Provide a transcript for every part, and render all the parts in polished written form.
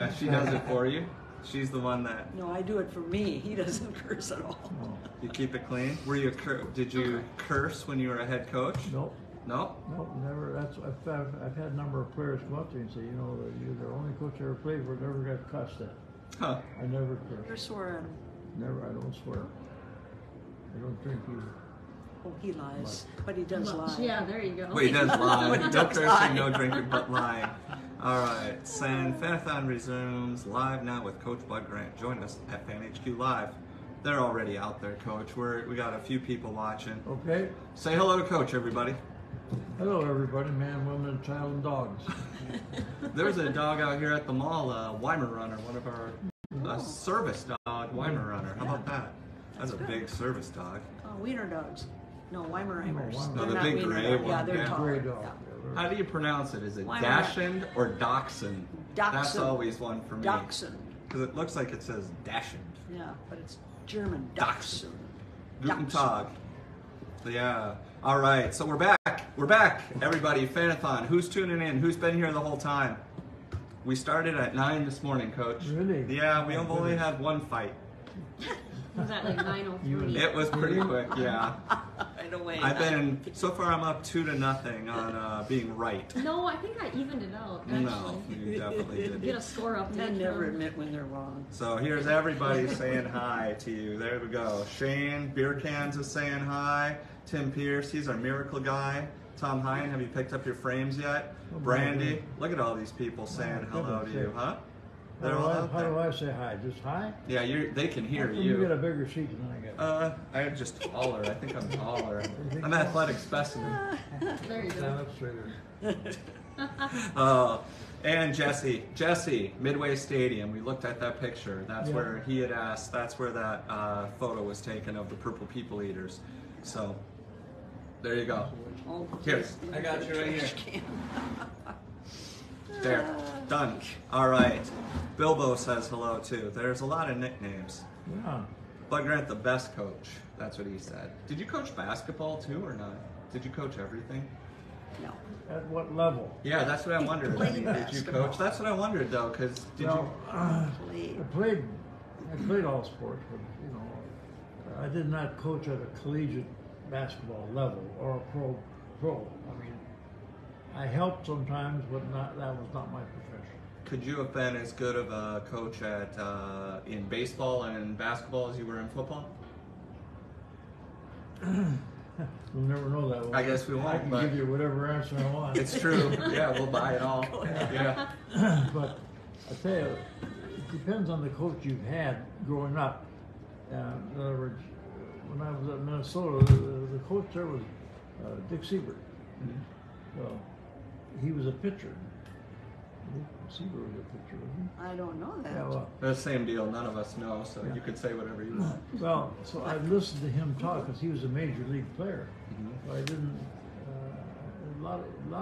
She does it for you. She's the one that. No, I do it for me. He doesn't curse at all. No. You keep it clean. Were you? Did you curse when you were a head coach? Nope. No. Nope, never. I've had a number of players come up to me and say, you know, you're the only coach I ever played for, never got cussed at. Huh. I never curse. Never swore at him. Never. I don't swear. I don't drink either. Oh, he lies, but he does lie. Yeah, there you go. Wait, he does lie. No does cursing, lie. no drinking, but lying. All right, Fanathon resumes live now with Coach Bud Grant. Join us at Fan HQ Live. They're already out there, Coach. We got a few people watching. Okay. Say hello to Coach, everybody. Hello, everybody, man, woman, child, and dogs. There's a dog out here at the mall, Weimaraner, one of our service dog, Weimaraner. How about that? That's a big service dog. Oh, wiener dogs. No, Weimaraners. Weimaraner. No, They're the not big wiener gray dogs. one, Yeah, they're yeah. tall. Gray dog. Yeah. How do you pronounce it? Is it Weimaraner. Dachshund or Dachshund? That's Dachshund. always one for me. Dachshund. Because it looks like it says Dachshund. Yeah, but it's German. Dachshund. Dachshund. Guten Dachshund. Tag. Yeah. All right. So we're back. We're back, everybody. Fanathon. Who's tuning in? Who's been here the whole time? We started at 9 this morning, Coach. Really? Yeah, we Oh, only goodness. had one fight. Was that like 9:03? It was pretty quick, yeah. Right away. So far I'm up 2-0 on being right. No, I think I evened it out. Actually. No, you definitely Get did. a score update. Men never from- admit when they're wrong. So here's everybody saying hi to you. There we go. Shane Beer Cans is saying hi. Tim Pierce, he's our miracle guy. Tom Hine, have you picked up your frames yet? Oh, Brandy, my look at all these people saying Oh, hello to goodness you, sakes. huh? They're all out How do there. I say hi? Just hi? Yeah, they can hear How come you get you. a bigger seat than I get. I'm just taller. I think I'm taller. think I'm so? an athletic specimen. There you Stand go. up straighter. And Jesse, Midway Stadium. We looked at that picture. That's Yeah. where he had asked. That's where that photo was taken of the Purple People Eaters. So there you go. Oh, Here, I got you right here. trash can. There, done. All right. Bilbo says hello too. There's a lot of nicknames. Yeah. Bud Grant, the best coach. That's what he said. Did you coach basketball too, or not? Did you coach everything? No. At what level? Yeah, that's what I wondered. Played Did you basketball. coach? That's what I wondered though, because did Well, Played. I played all sports, but you know, I did not coach at a collegiate basketball level or a pro. I mean, I helped sometimes, but that was not my profession. Could you have been as good of a coach at in baseball and basketball as you were in football? We'll never know that one. I guess we won't, I can but- give you whatever answer I want. It's true. Yeah, we'll buy it all. Yeah. But I tell you, it depends on the coach you've had growing up. In other words, when I was at Minnesota, the coach there was Dick Siebert. Well, he was a pitcher. Dick Siebert was a pitcher, wasn't I don't know that. he? Yeah, well, The same deal. None of us know, so you could say whatever you want. well, so I listened to him talk because he was a major league player. So I didn't. A lot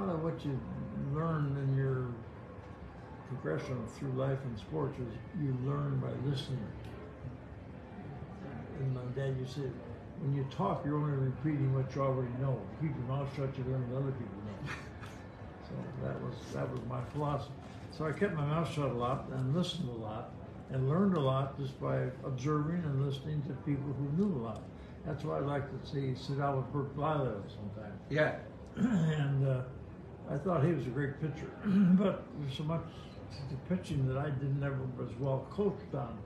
of what you learn in your progression through life and sports is you learn by listening. And my dad used to say, when you talk, you're only repeating what you already know. Keep your mouth shut, you learn what other people know. So that was my philosophy. So I kept my mouth shut a lot and listened a lot and learned a lot just by observing and listening to people who knew a lot. That's why I like to say sit down with Bert Blylev sometimes. Yeah. And I thought he was a great pitcher, but there's so much to pitching that I didn't ever was well coached on,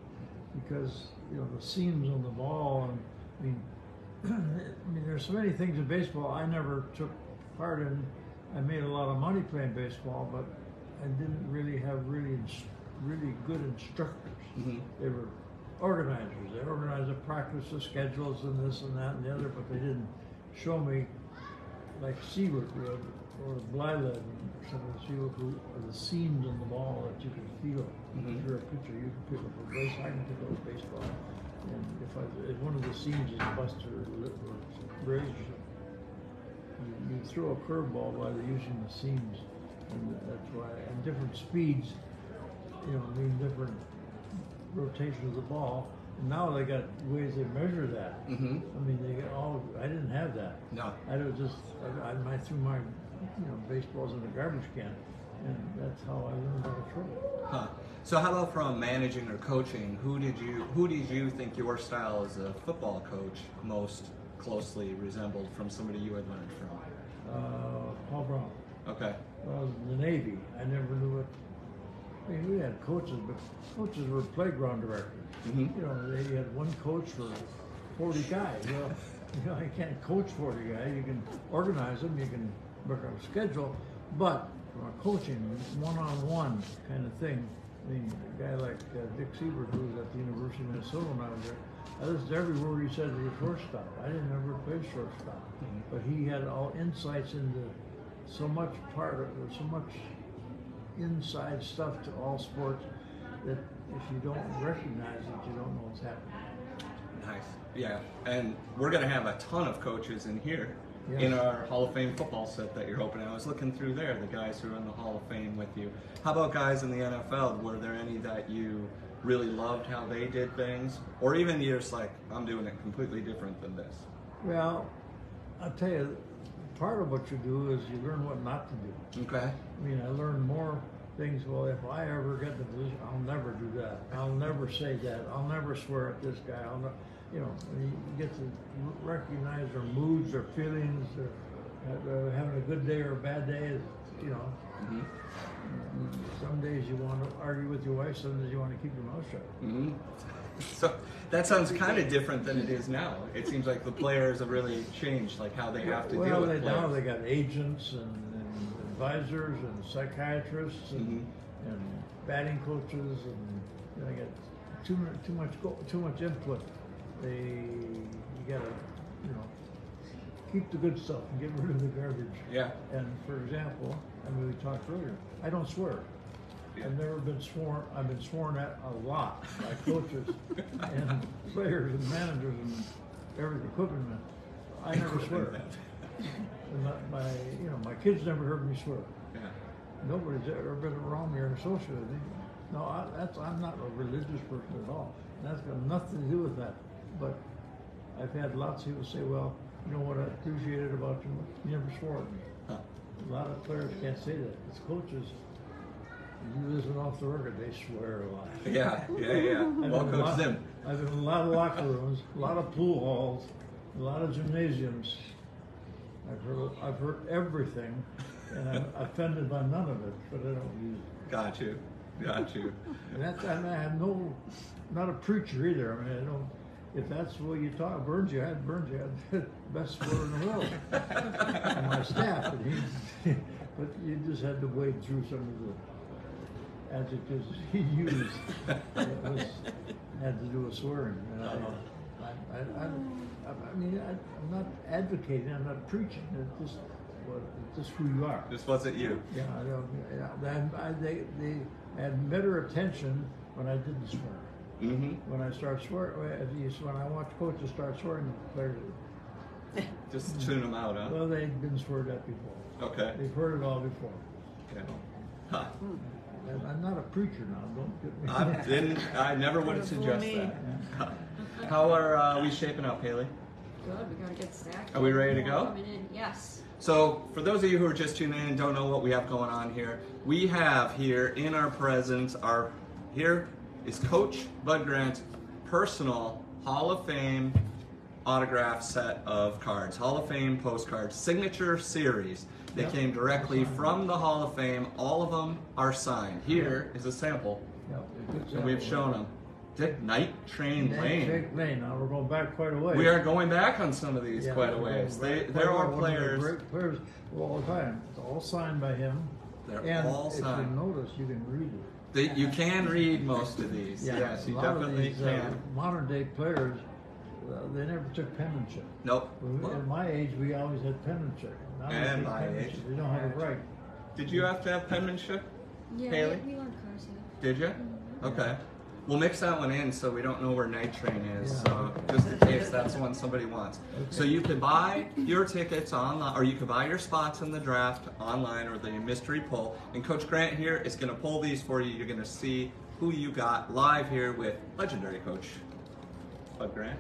because you know the seams on the ball, and I mean there's so many things in baseball I never took part in. I made a lot of money playing baseball, but I didn't really have really good instructors. They were organizers. They organized the practices, schedules, and this and that and the other, but they didn't show me like Siebert would, or Blylev, some of the Siebert who are the seams on the ball that you can feel. If you're a pitcher, you can pick up a base. I can pick up a baseball. And if one of the seams is busted or raised, you throw a curveball by using the seams, and that's why. And different speeds, you know, mean different rotation of the ball. And now they got ways they measure that. I mean, they got all. I didn't have that. No. I was just. I threw my, baseballs in the garbage can, and that's how I learned how to throw. Huh. So how about from managing or coaching? Who did you think your style as a football coach most closely resembled from somebody you had learned from? Paul Brown. Okay. When I was in the Navy, I never knew what. I mean, we had coaches, but coaches were playground directors. Mm-hmm. You know, they had one coach for 40 guys. Well, you know, you can't coach 40 guys. You can organize them, you can work on a schedule, but from a coaching, one-on-one kind of thing. I mean, a guy like Dick Siebert, who was at the University of Minnesota when I was there, I listened to every word he said to the shortstop. I didn't ever play shortstop, but he had all insights into so much so much inside stuff to all sports that if you don't recognize it, you don't know what's happening. Nice. Yeah, and we're going to have a ton of coaches in here Yes. in our Hall of Fame football set that you're opening. I was looking through there, the guys who are in the Hall of Fame with you. How about guys in the NFL? Were there any that you really loved how they did things? Or even you're just like, I'm doing it completely different than this? Well, I'll tell you, part of what you do is you learn what not to do. Okay. I mean, I learned more things. Well, if I ever get the position, I'll never do that. I'll never say that. I'll never swear at this guy. You know, you get to recognize their moods, their feelings, their having a good day or a bad day. You know, Mm-hmm. some days you want to argue with your wife. Some days you want to keep your mouth shut. Mm-hmm. So that sounds kind of different than it is now. It seems like the players have really changed, like how they have to deal with now players. they got agents and advisors and psychiatrists and batting coaches, and they got too much input. You gotta, you know, keep the good stuff and get rid of the garbage. Yeah. And for example, I mean, we talked earlier. I don't swear. Yeah. I've never been sworn. I've been sworn at a lot by coaches and players and managers and every equipment. I never swear. And my kids never heard me swear. Yeah. Nobody's ever been around me or associated with me. No, I'm not a religious person at all. And that's got nothing to do with that. But I've had lots of people say, well, you know what I appreciated about you? You never swore at me. Huh. A lot of players can't say that. It's coaches. You listen off the record, they swear a lot. Yeah. Well, Coach Zim. I've been in a lot of locker rooms, a lot of pool halls, a lot of gymnasiums. I've heard everything, and I'm offended by none of it, but I don't use it. Got you. And I have not a preacher either. I mean, I don't. If that's the way you talk, I had the best swearer in the world on my staff, but you just had to wade through some of the adjectives he used that had to do with swearing. And I mean, I'm not advocating. I'm not preaching. It's just who you are. This wasn't you. Yeah, I don't. They had better attention when I didn't swear. Mm-hmm. When I start swearing, when I watch coaches start swearing, players Just tune them out, huh? well, they've been sweared at before. Okay. They've heard it all before. Yeah. Huh. And I'm not a preacher now. Don't get me. I never would have suggested that. How are we shaping up, Haley? Good, we got a good stack. Are we ready to go? Coming in. Yes. So, for those of you who are just tuning in and don't know what we have going on here, we have here in our presence, here is Coach Bud Grant's personal Hall of Fame autograph set of cards. Hall of Fame postcards, signature series. They came directly from the Hall of Fame. All of them are signed. Here is a sample. And we've shown them. Night Train Lane. Now we're going back quite a ways. We are going back on some of these quite a ways. There are players. Great players all the time. It's all signed by him. They're all signed. If you notice, you can read it. You can read most of these. Yes, you definitely can. Modern day players, they never took penmanship. Nope. At my age, we always had penmanship. Now And my age. They don't have it right. Did you have to have penmanship? Yeah, Haley? we learned cursive. Did you? Okay. We'll mix that one in so we don't know where Night Train is, Yeah. so just in case that's the one somebody wants. Okay. So you can buy your tickets online, or you can buy your spots in the draft online or the mystery pull. And Coach Grant here is going to pull these for you. You're going to see who you got live here with legendary Coach Bud Grant.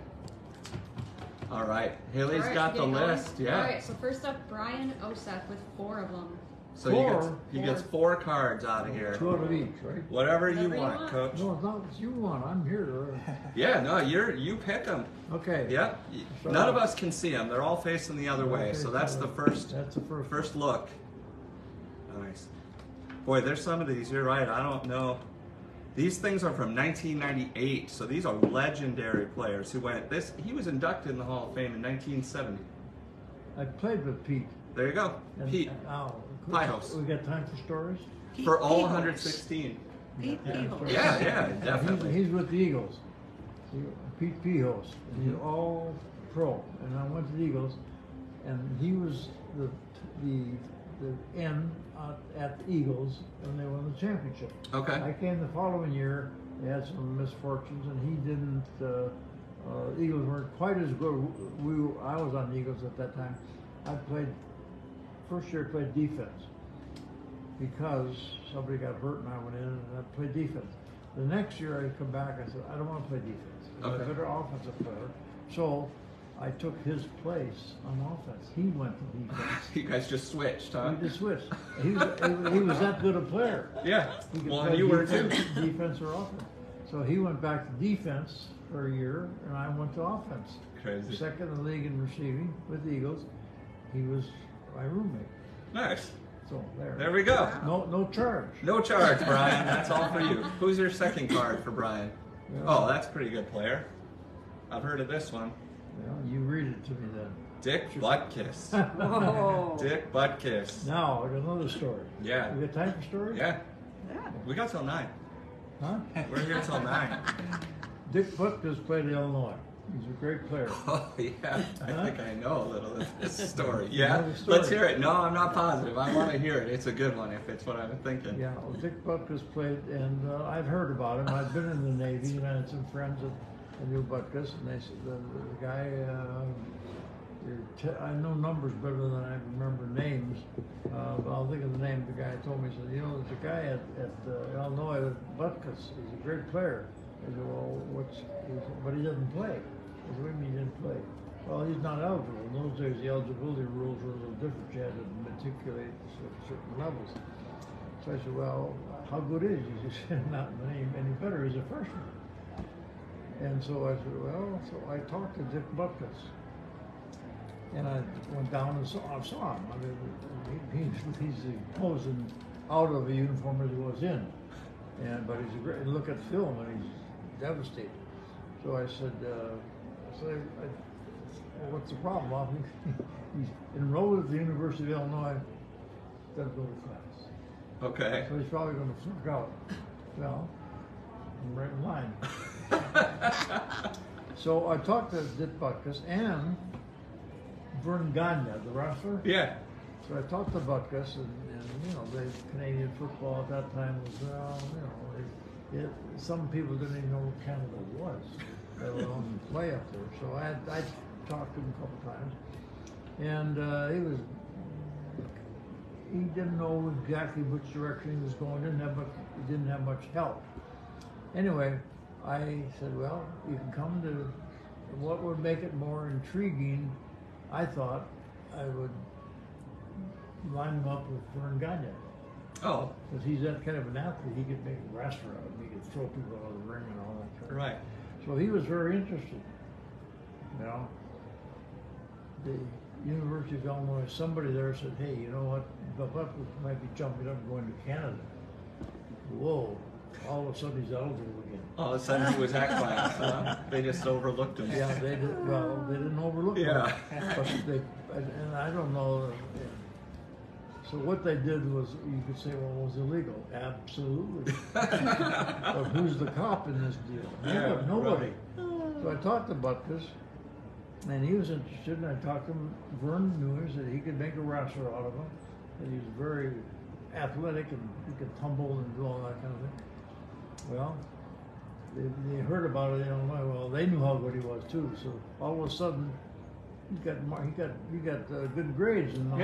All right, Haley's got the list. Yeah. All right, so first up, Brian Osef with 4 of them. So Four. he gets 4 cards out of here. 2 out of each, right? Whatever you Whatever you want, want. Coach. No, it's not what you want. I'm here. Yeah, no, you pick them. Okay. Yep. None of us can see them. They're all facing the other way. So that's the first. That's the first. Look. Nice. Boy, there's some of these. You're right. I don't know. These things are from 1998. So these are legendary players who went. He was inducted in the Hall of Fame in 1970. I played with Pete. There you go, Pete. Pie house. We got time for stories? Pete For all Peebles. 116. Pete Peebles. Yeah, definitely. He's with the Eagles. Pete Pihos. He's all pro. And I went to the Eagles, and he was the end at the Eagles when they won the championship. Okay. I came the following year. They had some misfortunes, and he didn't. Eagles weren't quite as good. I was on the Eagles at that time. I played first year. Played defense because somebody got hurt, and I went in and I played defense. The next year I come back. I said I don't want to play defense. I'm a better offensive player. So I took his place on offense. He went to defense. You guys just switched, huh? We just switched. He was that good a player. Yeah. He could Well, play you were too. defense or offense. So he went back to defense for a year, and I went to offense. Crazy. Second in the league in receiving with the Eagles. He was my roommate. Nice. So there. There we go. No charge. No charge, Brian. That's all for you. Who's your second card for Brian? Yeah. Oh, that's a pretty good player. I've heard of this one. Well, you read it to me then. Dick Butkus. Oh. Dick Butkus. Now, I got another story. Yeah. We got time for stories? Yeah. Yeah. We got till 9. Huh? We're here till 9. Dick Butkus played at Illinois. He's a great player. Oh, yeah. I think I know a little of this story. You Yeah? know the story. Let's hear it. No, I'm not positive. I want to hear it. It's a good one if it's what I'm thinking. Yeah, well, Dick Butkus played, and I'd heard about him. I'd been in the Navy, and I had some friends that knew Butkus, and they said the guy. I know numbers better than I remember names, but I'll think of the name of the guy. Told me, he said, you know, there's a guy at Illinois, Butkus. He's a great player. I said, well, but he doesn't play. I said, what do you mean he didn't play? Well, he's not eligible. In those days, the eligibility rules were a little different. You had to matriculate to certain levels. So I said, well, how good is he? He said, not any better. He's a freshman. And so I said, well, so I talked to Dick Butkus. And I went down and saw him. I mean, he's posing out of a uniform as he was in. But he's a great, look at film and he's devastated. So I said, well, what's the problem? Well, he's enrolled at the University of Illinois, doesn't go to class. Okay. So he's probably going to flunk out. Well, I'm right in line. So I talked to Dick Butkus and Vern Gagne, the wrestler. Yeah. So I talked to Butkus, and you know, the Canadian football at that time was, you know, some people didn't even know what Canada was, let alone play up there. So I talked to him a couple times, and he didn't know exactly which direction he was going. He didn't have much help. Anyway, I said, well, you can come to what would make it more intriguing. I thought I would line him up with Vern Gagne. Oh. Because he's that kind of an athlete. He could make a wrestler out of him. He could throw people out of the ring and all that sort of Right. So he was very interested. You know, the University of Illinois, somebody there said, hey, you know what, the Butkus might be jumping up and going to Canada. Whoa. All of a sudden he's eligible again. All of a sudden he was at class, huh? They just overlooked him. Yeah, they did. Well, they didn't overlook him. Yeah. But and I don't know. So what they did was, you could say, well, it was illegal. Absolutely. But who's the cop in this deal? Yeah, Nobody. right. So I talked to Butkus, and he was interested, and I talked to him. Vern knew him, that he could make a wrestler out of him, that he was very athletic, and he could tumble and do all that kind of thing. Well, they heard about it in Illinois. Well, they knew how good he was too. So all of a sudden, he got good grades in the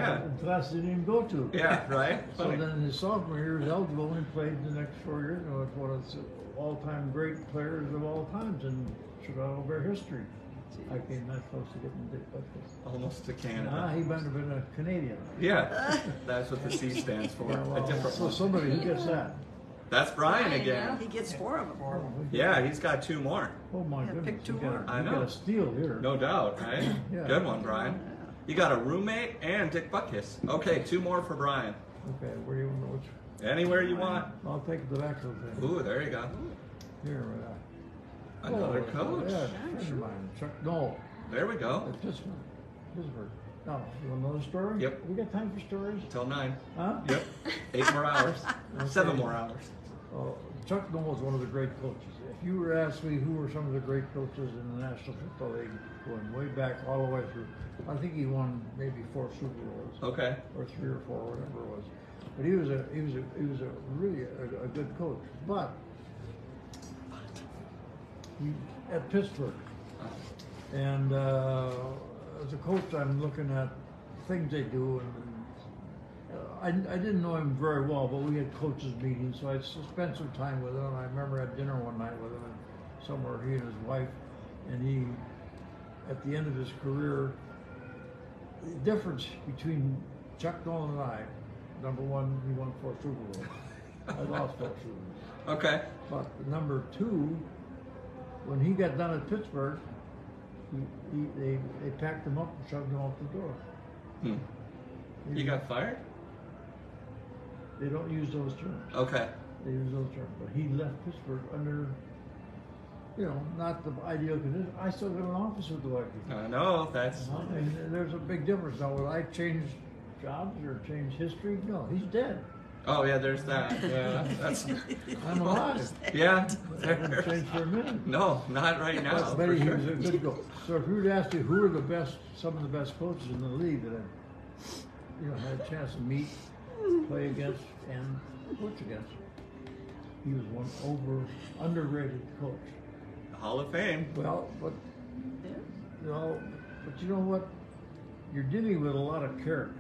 class he didn't even go to. Yeah, right. So then his sophomore year, he was eligible and played the next 4 years. And was one of the all-time great players of all times in Chicago Bear history. I came that close to getting Dick Butkus. Almost to Canada. Ah, he might have been a Canadian. Yeah, that's what the C stands for. Yeah, well, A different so one. somebody who gets that. That's Brian Brian, again. He gets 4 of them. Yeah, he's got 2 more. Oh my Yeah, goodness. pick 2 you got more. a- I you know. got a steal here. No doubt, right? Yeah. Good one, Brian. You got a roommate and Dick Butkus. Okay, 2 more for Brian. Okay, where do you want which? Anywhere you want. I'll take the back of the Ooh, there you go. Here, Another oh, coach. Yeah, friend of mine, Chuck Knoll. There we go. At Pittsburgh. No, you want another story? Yep. We got time for stories? Till 9. Huh? Yep. 8 more hours. Okay. 7 more hours. Oh, Chuck Knoll was one of the great coaches. If you were to ask me who were some of the great coaches in the National Football League, going way back all the way through, I think he won maybe 4 Super Bowls. Okay. Or 3 or 4, whatever it was. But he was a really a good coach. But he, at Pittsburgh, and as a coach, I'm looking at things they do, and I didn't know him very well, but we had coaches meetings, so I spent some time with him. And I remember I had dinner one night with him, and somewhere he and his wife, and he, at the end of his career, the difference between Chuck Nolan and I, number one, he won 4 Super Bowls. I lost 4 Super Bowls. Okay. But number 2, when he got done at Pittsburgh, they packed him up and shoved him out the door. You got fired? They don't use those terms. Okay. They use those terms. But he left Pittsburgh under, not the ideal condition. I still got an office with the Vikings. I know, that's... And there's a big difference. Now, will I change jobs or change history? No, he's dead. Oh, yeah, there's that. Yeah, that's... I'm alive. Yeah. I haven't changed for a minute. No, not right now. But for he sure. was a good coach. So if you were to ask me who are the best, some of the best coaches in the league that I've had a chance to meet, play against, and coach against, he was one underrated coach. Hall of Fame. Well, but you know what? You're dealing with a lot of characters.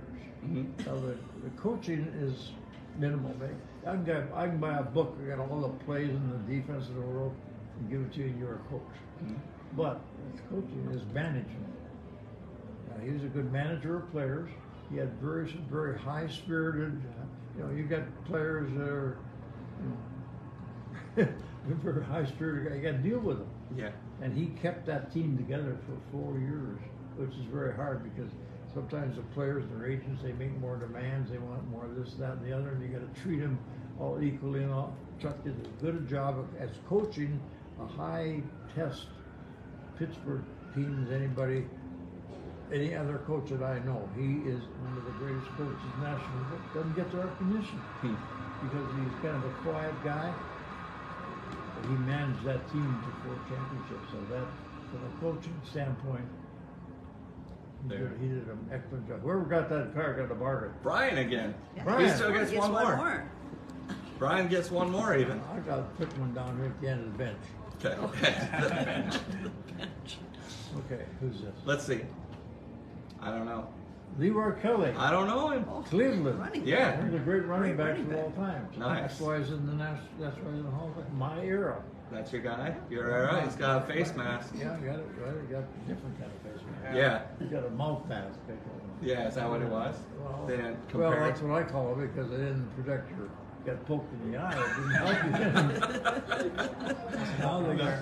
Mm-hmm. Now the coaching is minimal. I can buy a book. I got all the plays in the defense in the world and give it to you, and you're a coach. Mm-hmm. But coaching is management. Now, he was a good manager of players. He had very high spirited. You got players that are very high spirited. You got to deal with them. Yeah. And he kept that team together for 4 years, which is very hard because sometimes the players and their agents, they make more demands, they want more of this, that, and the other, and you got to treat them all equally and all. Chuck did as good a job as coaching a high test Pittsburgh team as any other coach that I know. He is one of the greatest coaches nationally, but doesn't get the recognition because he's kind of a quiet guy. But he managed that team to 4 championships, so that, from a coaching standpoint, he did an excellent job. Whoever got that car got a bargain. Brian again. Brian. He still gets one more. Brian gets 1 more even. I got to put one down here at the end of the bench. Okay. Okay, who's this? Let's see. I don't know. Leroy Kelly, I don't know him. Cleveland. Running Yeah. One of the great running Great backs running of all back. time. Nice. That's why he's in the That's why he's in the Hall of Fame. My era. That's your guy? Your era? He's got a face mask. Yeah, I got it. Right. I got a different kind of face mask. Yeah. He got a mouth mask. They call it. Yeah, is that what it was? Well, They didn't well, compare that's it. what I call it because they didn't protect your. Got poked in the eye. It didn't help you. Now they got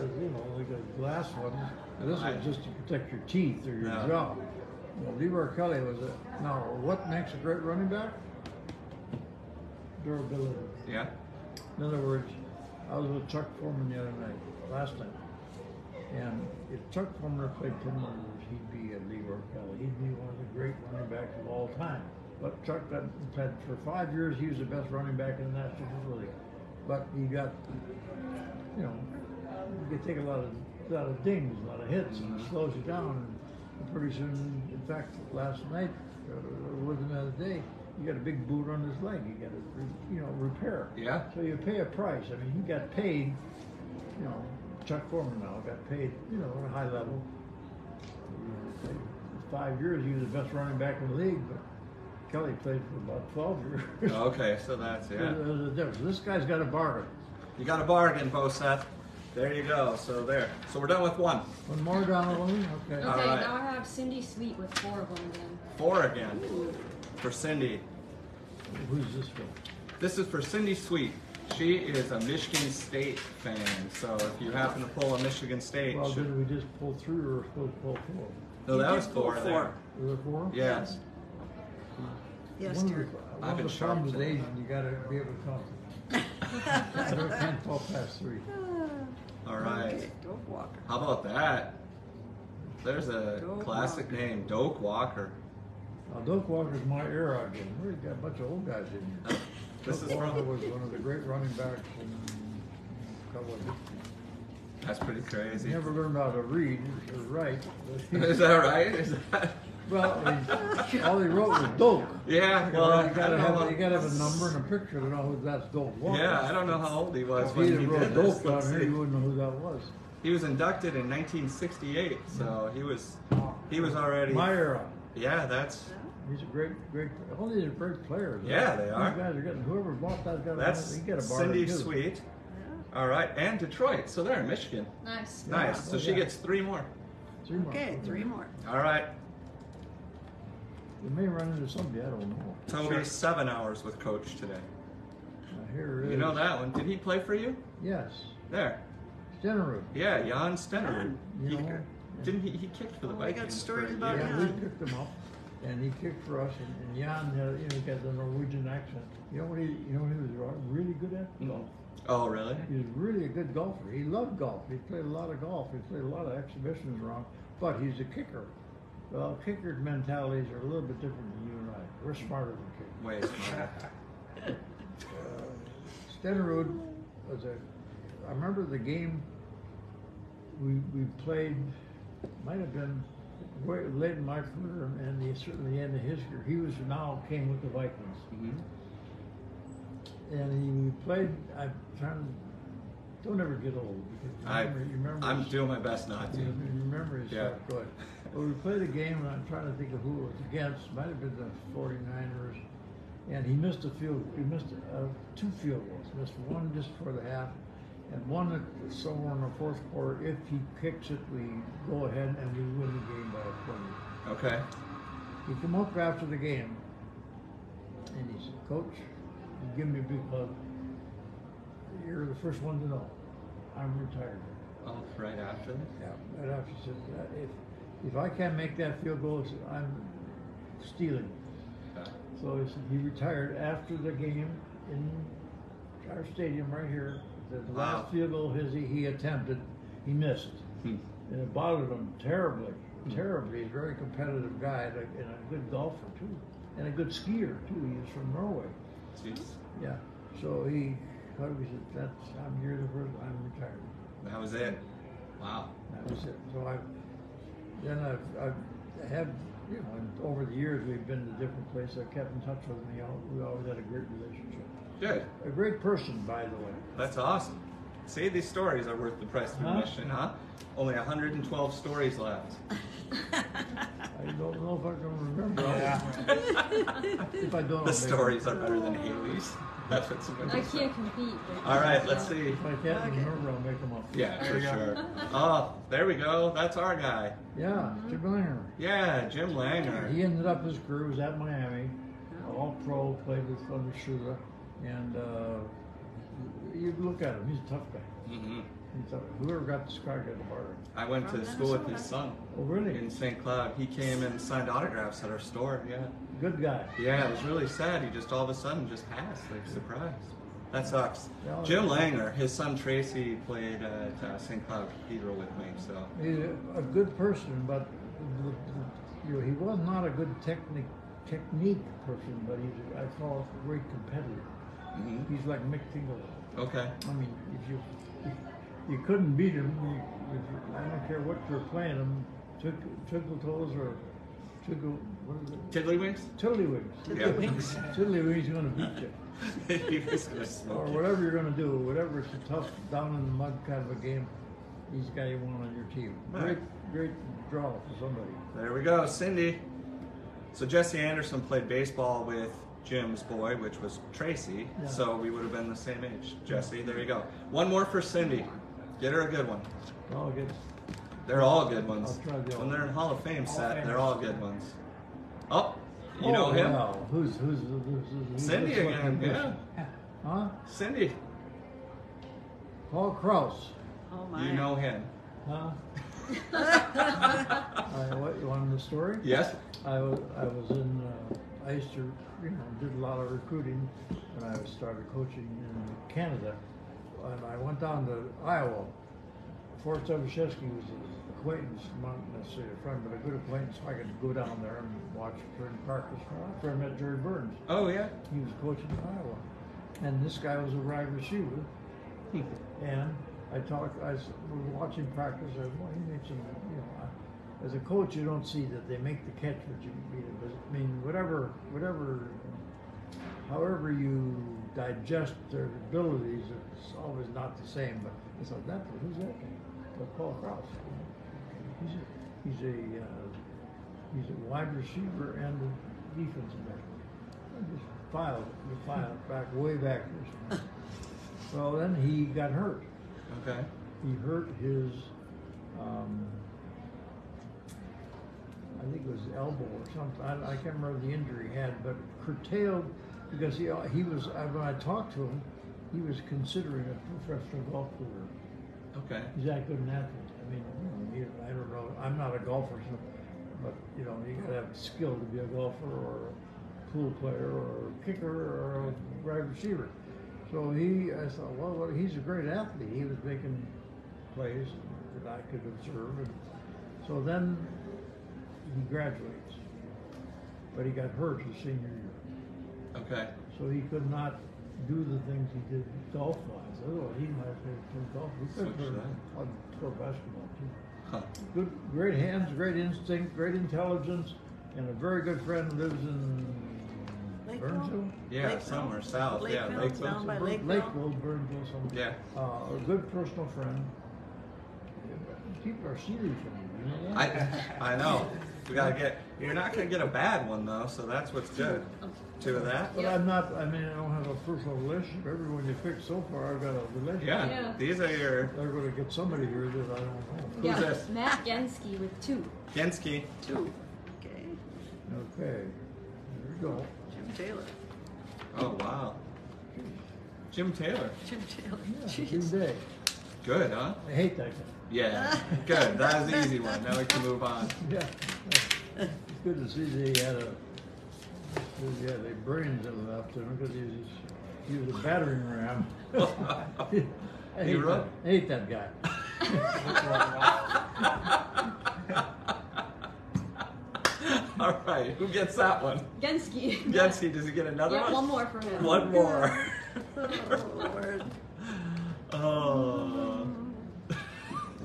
they got glass ones. And this was just to protect your teeth or your No. jaw. Well, Leroy Kelly was a. Now, what makes a great running back? Durability. Yeah? In other words, I was with Chuck Foreman the other night, last night, and if Chuck Foreman played 10 more years, he'd be a Leroy Kelly. He'd be one of the great running backs of all time. But Chuck had for 5 years, he was the best running back in the National Football League. But he got, you could take a lot of dings, a lot of hits, and it slows you down. And pretty soon, in fact, last night, within the other day, you got a big boot on his leg. You got to, repair. Yeah. So you pay a price. I mean, he got paid. Chuck Foreman now got paid. At a high level. 5 years, he was the best running back in the league, but Kelly played for about 12 years. Okay, so that's, yeah. There's a difference. This guy's got a bargain. You got a bargain, Bo Seth. There you go. So there. So we're done with one. One more down the line? Okay. Okay, All right. now I have Cindy Sweet with 4 of them again. 4 again for Cindy. Who's this for? This is for Cindy Sweet. She is a Michigan State fan. So if you happen to pull a Michigan State, Well, did we just pull 3 or supposed to pull 4? no, that You was did pull 4 there. Was it 4? Yes. Yes, One of dear. the, I've been one of the problems sharp. with Asian, you gotta be able to count. I can't fall past 3. All right. Okay, Doak Walker. How about that? There's a Doak classic Walker. name, Doak Walker. Now, Doak Walker's my era again. We've got a bunch of old guys in here. This Doak is Walker from. was one of the great running backs in college history. That's pretty He crazy. never learned how to read or write. but Is that right? Is that? well, all he wrote was Doak. Yeah. Well, you I gotta don't know. have, you gotta have a number and a picture to know who that's Doak Walker. Yeah, I don't know how old he was If when he he wrote did this. Doak Let's down here, see. you wouldn't know who that was. He was inducted in 1968, so he was already. My era. Yeah, that's He's a great. All these are great players. Yeah, they are. These guys are getting, whoever bought that guy, that's he get a bar Cindy too. Sweet. All right, and Detroit. So they're in Michigan. Nice. Nice. So she yeah. gets 3 more. 3 more. Okay, 3 more. All right, You may run into somebody, I don't know. Toby, 7 hours with Coach today. Here it is. You know that one? Did he play for you? Yes. There. Stenerud. Yeah, Jan Stenerud. You He, know, didn't he kicked for the Oh, I got Vikings stories for a about year. Yeah, Jan. we picked him up, and he kicked for us. And Jan had, he got the Norwegian accent. You know what he was really good at? Mm. Golf. Oh, really? He was really a good golfer. He loved golf. He played a lot of golf. He played a lot of exhibitions around. But he's a kicker. Well, kickers' mentalities are a little bit different than you and I. We're smarter than kickers. Way smarter. Stenerud was I remember the game we played, might have been late in my career and certainly the end of his career. He was now came with the Vikings. Mhm. And we played, I'm trying to, don't ever get old. Because you remember I'm his- doing my best not to. you remember his Yeah. stuff, good. But we played a game, and I'm trying to think of who it was against. Might have been the 49ers. And he missed a field. He missed 2 field goals. Missed one just before the half, and one somewhere in the 4th quarter. If he kicks it, we go ahead and we win the game by 20. Okay. He come up after the game, and he said, "Coach, you give me a big hug. You're the first one to know. I'm retired." Oh, right after this? Yeah, right after he said, if I can't make that field goal, he said, I'm stealing. Okay. So he said he retired after the game in our stadium right here. The Wow. last field goal he attempted, he missed. Hmm. And it bothered him terribly, terribly. He's a very competitive guy and a good golfer too. And a good skier too. He's from Norway. Jeez. Yeah. So he said, you're the first, I'm retired. That was it. Wow. That was it. So I've had, you know, and over the years we've been to different places. I've kept in touch with him. We always had a great relationship. Good. A great person, by the way. That's awesome. See, these stories are worth the price of Huh? admission, huh? Only 112 stories left. I don't know if I can remember. If I don't, I'll The make stories are better than Haley's. That's what somebody I said. can't compete. but- All right, let's see. If I can't remember, I'll make them up. Yeah, for sure. Oh, there we go. That's our guy. Yeah, Jim Langer. Yeah, Jim Langer. He ended up, his career was at Miami, all pro, played with Thunder Shula, and you look at him, he's a tough guy. Hmm. He's tough. Whoever got the scar got the bar. I went to school with his son Oh, really? in St. Cloud. He came and signed autographs at our store. Yeah. Good guy. Yeah, it was really sad. He just all of a sudden just passed, like surprised. That sucks. Yeah. Jim Langer, his son Tracy played at St. Cloud Cathedral with me, so. He's a good person, but you know, he was not a good technique person, but I call it a great competitor. Hmm. He's like Mick Tingle. Okay. I mean, if you couldn't beat him, I don't care what you're playing him, Tickle Toes or Tickle, what is it? Tiddlywinks? Tiddlywinks. Yeah. Tiddlywinks is going to beat you. He was gonna Or smoke you. whatever you're going to do, whatever it's a tough, down in the mud kind of a game, he's the guy you want on your team. Right. Great draw for somebody. There we go, Cindy. So Jesse Anderson played baseball with Jim's boy, which was Tracy, Yeah. so we would have been the same age. Jesse, there you go. One more for Cindy. Get her a good one. I'll get. They're all good ones. I'll try the When they're in Hall of Fame set, Famers. they're all good ones. Oh, you know him? Wow. Who's Cindy this again, looking yeah. person? Huh? Cindy, Paul Kraus. Oh my. you know him. Huh? What, you wanted the story? Yes? I was in, I used to, did a lot of recruiting when I started coaching in Canada. And I went down to Iowa. Fort Sevashevsky was an acquaintance, not necessarily a friend, but a good acquaintance. So I could go down there and watch during practice. After I met Jerry Burns, Oh, yeah? he was coaching in Iowa. And this guy was a wide receiver. And we were watching practice. I said, well, he made some, as a coach, you don't see that they make the catch, but you beat it. But I mean, however you digest their abilities, it's always not the same. But I thought, who's that guy? Well, Paul Kraus. He's a wide receiver and a defensive back. I just filed back way back. Well, then he got hurt. Okay. He hurt his, I think it was elbow or something. I can't remember the injury he had, but curtailed because he was. When I talked to him, he was considering a professional golf career. Okay. He's that good an athlete. I mean, I don't know. I'm not a golfer, so, but you got to have skill to be a golfer or a pool player or a kicker or a wide receiver. So I thought, well, he's a great athlete. He was making plays that I could observe. And so then he graduates, but he got hurt his senior year. Okay. So he could not do the things he did golf-wise. Otherwise, he might have played golf. He could Switch play basketball too. Huh. Good, great hands, great instinct, great intelligence, and a very good friend lives in Lakeville? Burnsville. Yeah, Lakeville? somewhere south. Yeah, Lakeville, Lakeville. down by Lakeville. Lakeville, Burnsville, something. Yeah. A good personal friend. People are stealing from you, you know that? I know. We gotta get. You're not gonna get a bad one though, so that's what's good. Two of that. But I don't have a personal relationship. Everyone you picked so far, I've got a relationship. Yeah. Yeah. These are your They're going to get somebody here that I don't know. Who's Yeah, this? Matt Genski with 2. Genski. 2. Okay. Okay, here we go. Jim Taylor. Oh wow. Jim Taylor. Jim Taylor. Yeah, Jeez. good day. Good, huh? I hate that guy. Yeah. Good. That was the easy one. Now we can move on. Yeah, it's good to see that he had the brains enough to him because he was a battering ram. I hate that guy. All right. Who gets that one? Genski. Genski. Does he get another Yeah, one? one more for him. One more. Oh, Lord. Oh.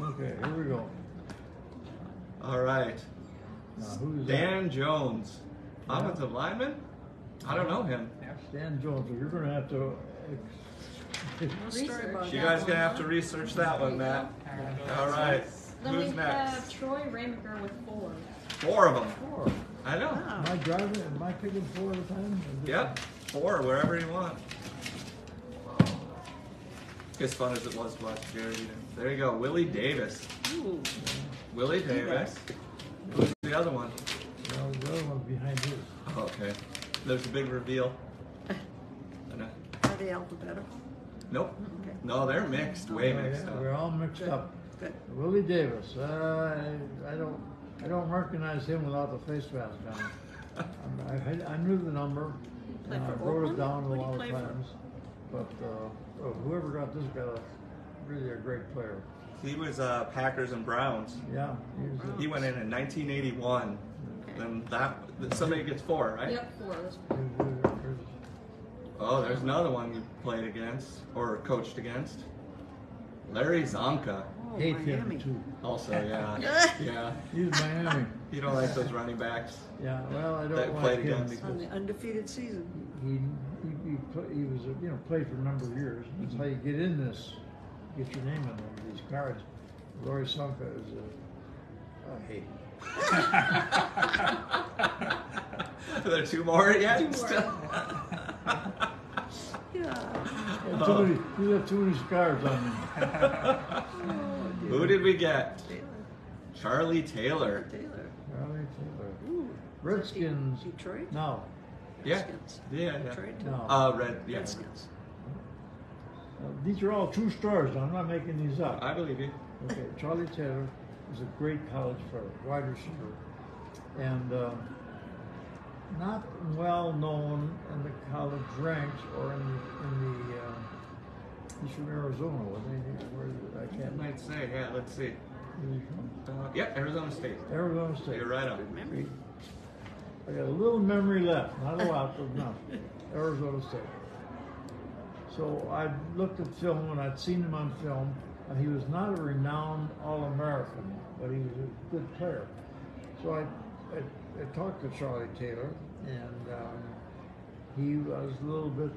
Okay, here we go. All right. Now, who's Dan Jones, offensive lineman. I don't know him. that? Dan Jones. So you're going to have to. No story about You that guys one, gonna have huh? to research that one, Matt. All right. Then Who's we next? have Troy Ramaker with 4. 4 of them. Four. I know. Wow. Am I driving? Am I picking 4 at a time? Yep. 4, wherever you want. As fun as it was to watch Jerry. There you go, Willie Davis. Ooh. Willie Davis. Who's the other one? Well, the other one's behind you. Oh, okay. There's a big reveal. I know. Are they alphabetical? Nope. Okay. No, they're mixed. Way mixed Yeah, up. we're all mixed up. Good. Willie Davis. I don't recognize him without the face mask on. I knew the number. Played and I for wrote it Oakland? down a Who'd he lot of play for? times. But whoever got this got really a great player. He was Packers and Browns. Yeah, He went in 1981. Okay. Then somebody gets 4, right? Yep, 4. Oh, there's another one you played against or coached against. Larry Zonka. Oh, hate Miami. him too. Also, yeah. Yeah. He's Miami. You don't like those running backs Yeah, well, I that don't played like him against. On the because undefeated season. he was played for a number of years. That's how you get in this, get your name on these cards. Roy Sonka is I hate him. Are there 2 more yet? 2 more. Still? Yeah. He's got too many scars on him. Who did we get? Taylor. Charlie Taylor. Taylor. Charlie Taylor. Ooh. Redskins. Detroit? Now, Yeah. Redskins. Yeah. Detroit. now. Yeah. Redskins. These are all true stories. I'm not making these up. I believe you. Okay, Charlie Taylor was a great college player, wide receiver, and not well known in the college ranks or in the he's from Arizona, wasn't he? Where I I can't. might say, yeah, let's see. Where's he from? Yeah, Arizona State. Arizona State. You're right on. Remember? I got a little memory left, not a lot, but enough. Arizona State. So I looked at film and I'd seen him on film. He was not a renowned All-American, but he was a good player. So I talked to Charlie Taylor, and he was a little bit,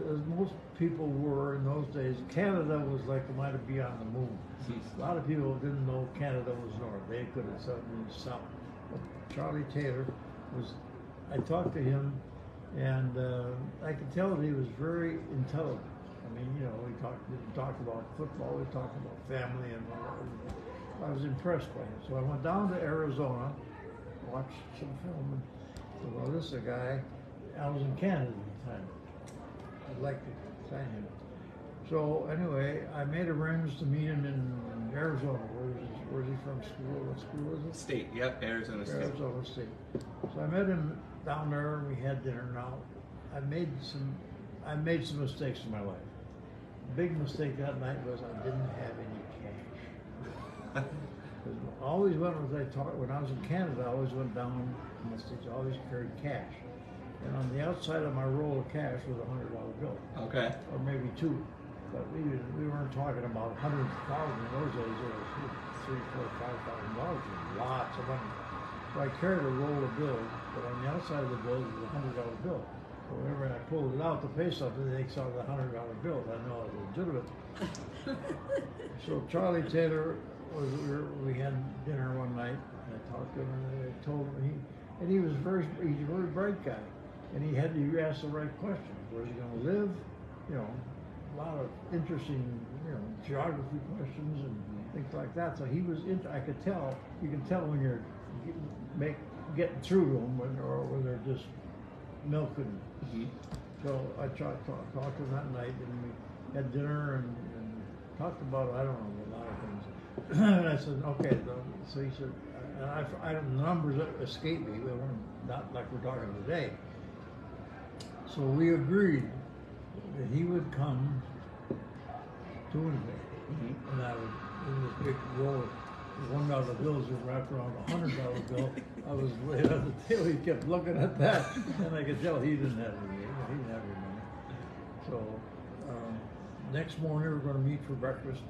as most people were in those days. Canada was like it might be on the moon. A lot of people didn't know Canada was north. They could have said it was south. But Charlie Taylor was, I talked to him, and I could tell that he was very intelligent. I mean, you know, we didn't talk about football, we talked about family, and I was impressed by him. So I went down to Arizona, watched some film, and said, well, this is a guy, I was in Canada at the time. I'd like to sign him. So anyway, I made arrangements to meet him in Arizona. Where's he from school? What school is it? State, yep, Arizona State. Arizona State. So I met him down there and we had dinner. Now, I made some mistakes in my life. The big mistake that night was I didn't have any cash. Always when I was in Canada, I always went down in the States, I always carried cash. And on the outside of my roll of cash was a $100 bill. Okay. Or maybe two. But we weren't talking about 100,000 in those days. It was $3,000, $4,000, $5,000. Lots of money. So I carried a roll of bills, but on the outside of the bill was a $100 bill. So whenever I pulled it out to pay something, they saw the $100 bill. I know it was legitimate. So Charlie Taylor we had dinner one night. And I talked to him, and I told him he's a very bright guy, and he asked the right questions. Where's he going to live? You know, a lot of interesting, geography questions and things like that. So he was I could tell. You can tell when you're getting through to them, or when they're just milking. Mm-hmm. So I talked to him that night, and we had dinner and talked about, I don't know, a lot of things. And I said, okay. So he said, and the numbers escaped me. They weren't not like we're talking today. So we agreed that he would come to Winnipeg, and I would, in this big roll of $1 bills that wrapped around a $100 bill. I was laid on the table. He kept looking at that, and I could tell he didn't have any. He didn't have any money. So next morning we're going to meet for breakfast,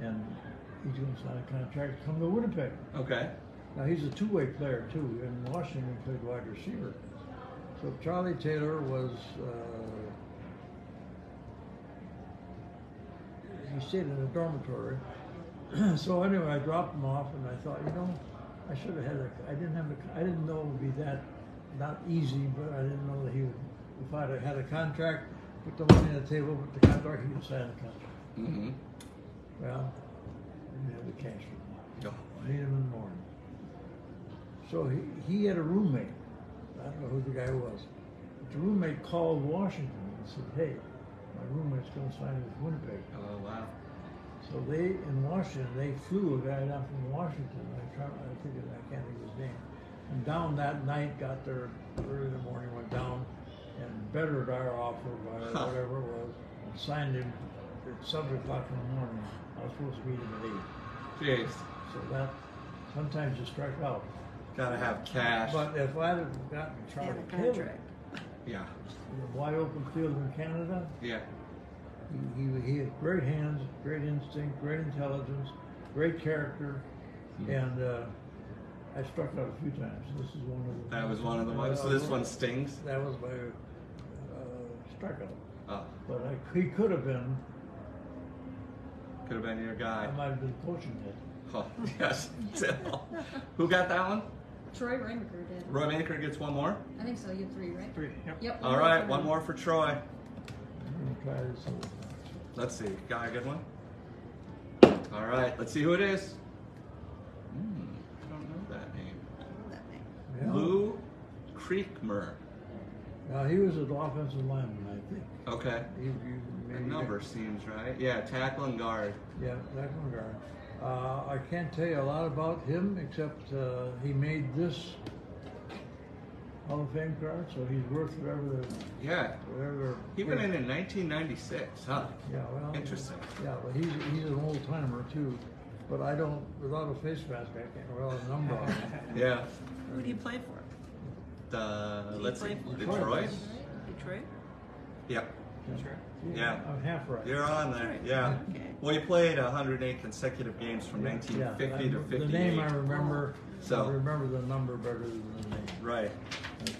and he's going to sign a contract to come to Winnipeg. Okay. Now he's a two-way player too. In Washington, he played wide receiver. So Charlie Taylor was. He stayed in a dormitory. So anyway, I dropped him off, and I thought, I should have had I didn't know it would be that not easy, but I didn't know that he would. If I'd have had a contract, put the money on the table, put the contract, he would sign the contract. Mm-hmm. Well, I didn't have the cash for him. Oh. Meet him in the morning. So he had a roommate. I don't know who the guy was. But the roommate called Washington and said, hey, my roommate's going to sign with Winnipeg. Oh, wow. So in Washington, they flew a guy down from Washington. I can't think of his name. And down that night, got there early in the morning, went down and bettered our offer by whatever it was, and signed him at 7 o'clock in the morning. I was supposed to meet him at 8. Jeez. So that, sometimes you strike out. Gotta have cash. But if I'd have gotten Charlie And a Taylor contract. Yeah. in a wide open field in Canada, Yeah. he had great hands, great instinct, great intelligence, great character, and I struck out a few times. This is one of the. That was one of the ones. So this one stings. That was my strikeout. Oh, But he could have been. could have been your guy. I might have been coaching it. Oh, yes. Still. Who got that one? Troy Ramaker did. Roy Maker gets one more. I think so. You have 3, right? 3, yep. Yep. All right, one more for Troy. Okay. try this other thing. Let's see. Got a good one? All right. Let's see who it is. I don't know that name. That name. Yeah. Lou Creekmer. He was an offensive lineman, I think. Okay. He The maybe number seems right. Yeah, tackle and guard. Yeah, that one guard. I can't tell you a lot about him except he made this Hall of Fame card, so he's worth whatever. Yeah. Whatever. He went in 1996, huh? Yeah, well. Interesting. Yeah, but he's an old timer too. But I don't, without a face mask, I can't. Well, a number on it. Yeah. Who do you play for? Let's see. play for Detroit? Detroit? Yep. Yeah. Yeah. I'm half right. You're on there. Right. Yeah. Okay. Well, he played 108 consecutive games from Yeah, 1950 to 58. The name I remember. So- I remember the number better than the name. Right. Okay.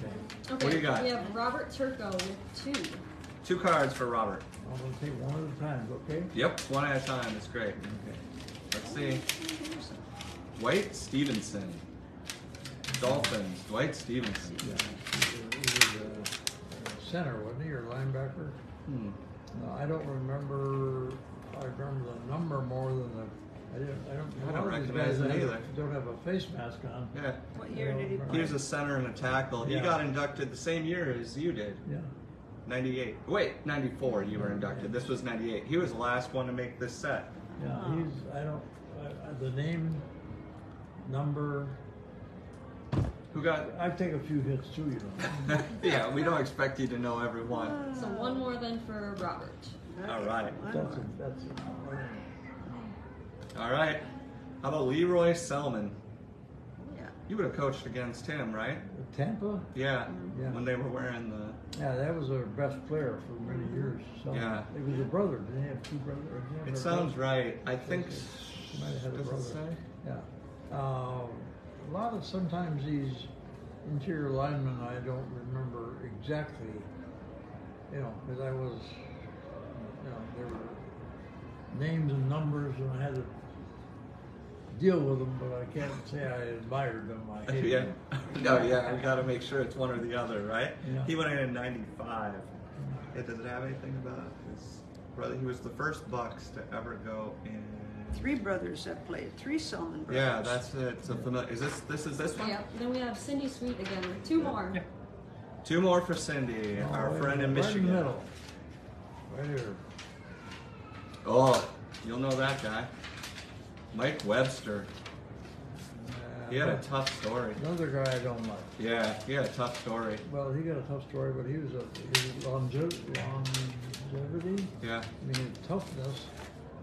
Okay, What do you got? We have Robert Turco with 2. 2 cards for Robert. I'm gonna take one at a time. Okay. Yep. One at a time. It's great. Okay. Let's see. Dwight Stevenson. Dolphins. Dwight Stevenson. Yeah. He was a center, wasn't he, or linebacker? Hmm. No, I don't remember. I remember the number more than the. I don't. I don't a lot of these recognize guys it either. Don't have a face mask on. Yeah. What year did he He He play? was a center and a tackle. He Yeah. got inducted the same year as you did. Yeah. 98. Wait, 94 you were inducted. This was 98. He was the last one to make this set. Yeah. Oh. He's. I don't. The name, number. Who got... I take a few hits too, you know. Yeah, we don't expect you to know every one. So one more then for Robert. All right. That's it. All right. How about Leroy Selman? Yeah. You would have coached against him, right? Tampa. Yeah. Yeah. When they were wearing the... Yeah, that was our best player for many years. So Yeah. It was a brother. Didn't he have 2 brothers? Or did he have It a sounds brother? right. I think... He might have had a Does it brother. say? Yeah. A lot of sometimes these interior linemen I don't remember exactly, you know, because I was, you know, there were names and numbers and I had to deal with them, but I can't say I admired them. I hated Yeah. them. No, yeah, we got to make sure it's one or the other, right? Yeah. He went in 95. Yeah, does it have anything about his brother? He was the first Bucks to ever go in... 3 brothers have played. 3 Selman brothers. Yeah, that's it. It's a is this one? Yep. Then we have Cindy Sweet again with 2 more. 2 more for Cindy, Oh, our wait a friend in minute, Michigan. Right in the middle. Right here. Oh, you'll know that guy. Mike Webster. He had a tough story. Another guy I don't like. Yeah, he had a tough story. Well, he got a tough story, but he was longevity. Yeah, I mean, toughness,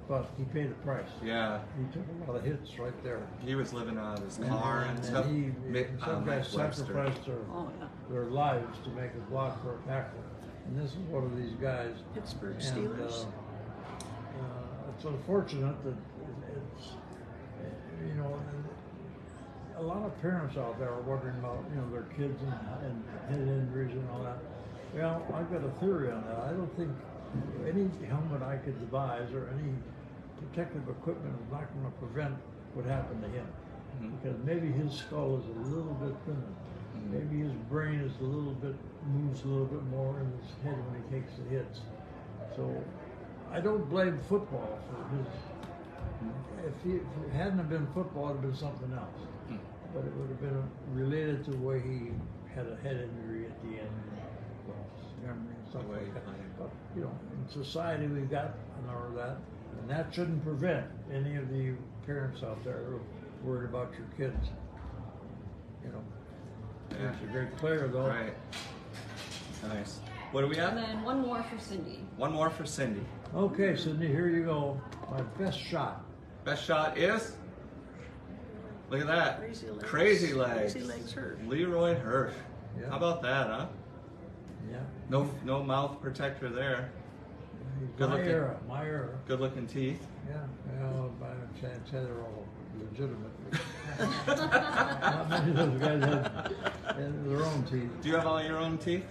but he paid the price. yeah. He took a lot of hits right there. He was living out of his car and stuff. Some guys Mike Webster. sacrificed Oh, yeah. their lives to make a block for a tackle, and this is one of these guys. Pittsburgh And, Steelers. it's unfortunate that it's, you know, a lot of parents out there are wondering about, you know, their kids and head injuries and all that. Well, I've got a theory on that. I don't think any helmet I could devise or any protective equipment is not going to prevent what happened to him. Mhm. Because maybe his skull is a little bit thinner. Mhm. Maybe his brain is a little bit, moves a little bit more in his head when he takes the hits. So I don't blame football for his, if it hadn't have been football, it would have been something else. Hmm. But it would have been related to the way he had a head injury at the end, memory and stuff The way he like that. played. But, you know, in society we've got more of that, and that shouldn't prevent any of the parents out there who are worried about your kids. You know, Yeah. he's a great player though. Right. Nice. What do we And have? then one more for Cindy. One more for Cindy. Okay, Sydney, here you go. My best shot. Best shot is? Look at that. Crazy legs. Crazy legs. Crazy legs hurt. Leroy Hirsch. Yeah. How about that, huh? Yeah. No mouth protector there. Good My looking. era. My era. Good looking teeth. Yeah. Well, by a chance, they're all legitimate. Not many of those guys had their own teeth. Do you have all your own teeth?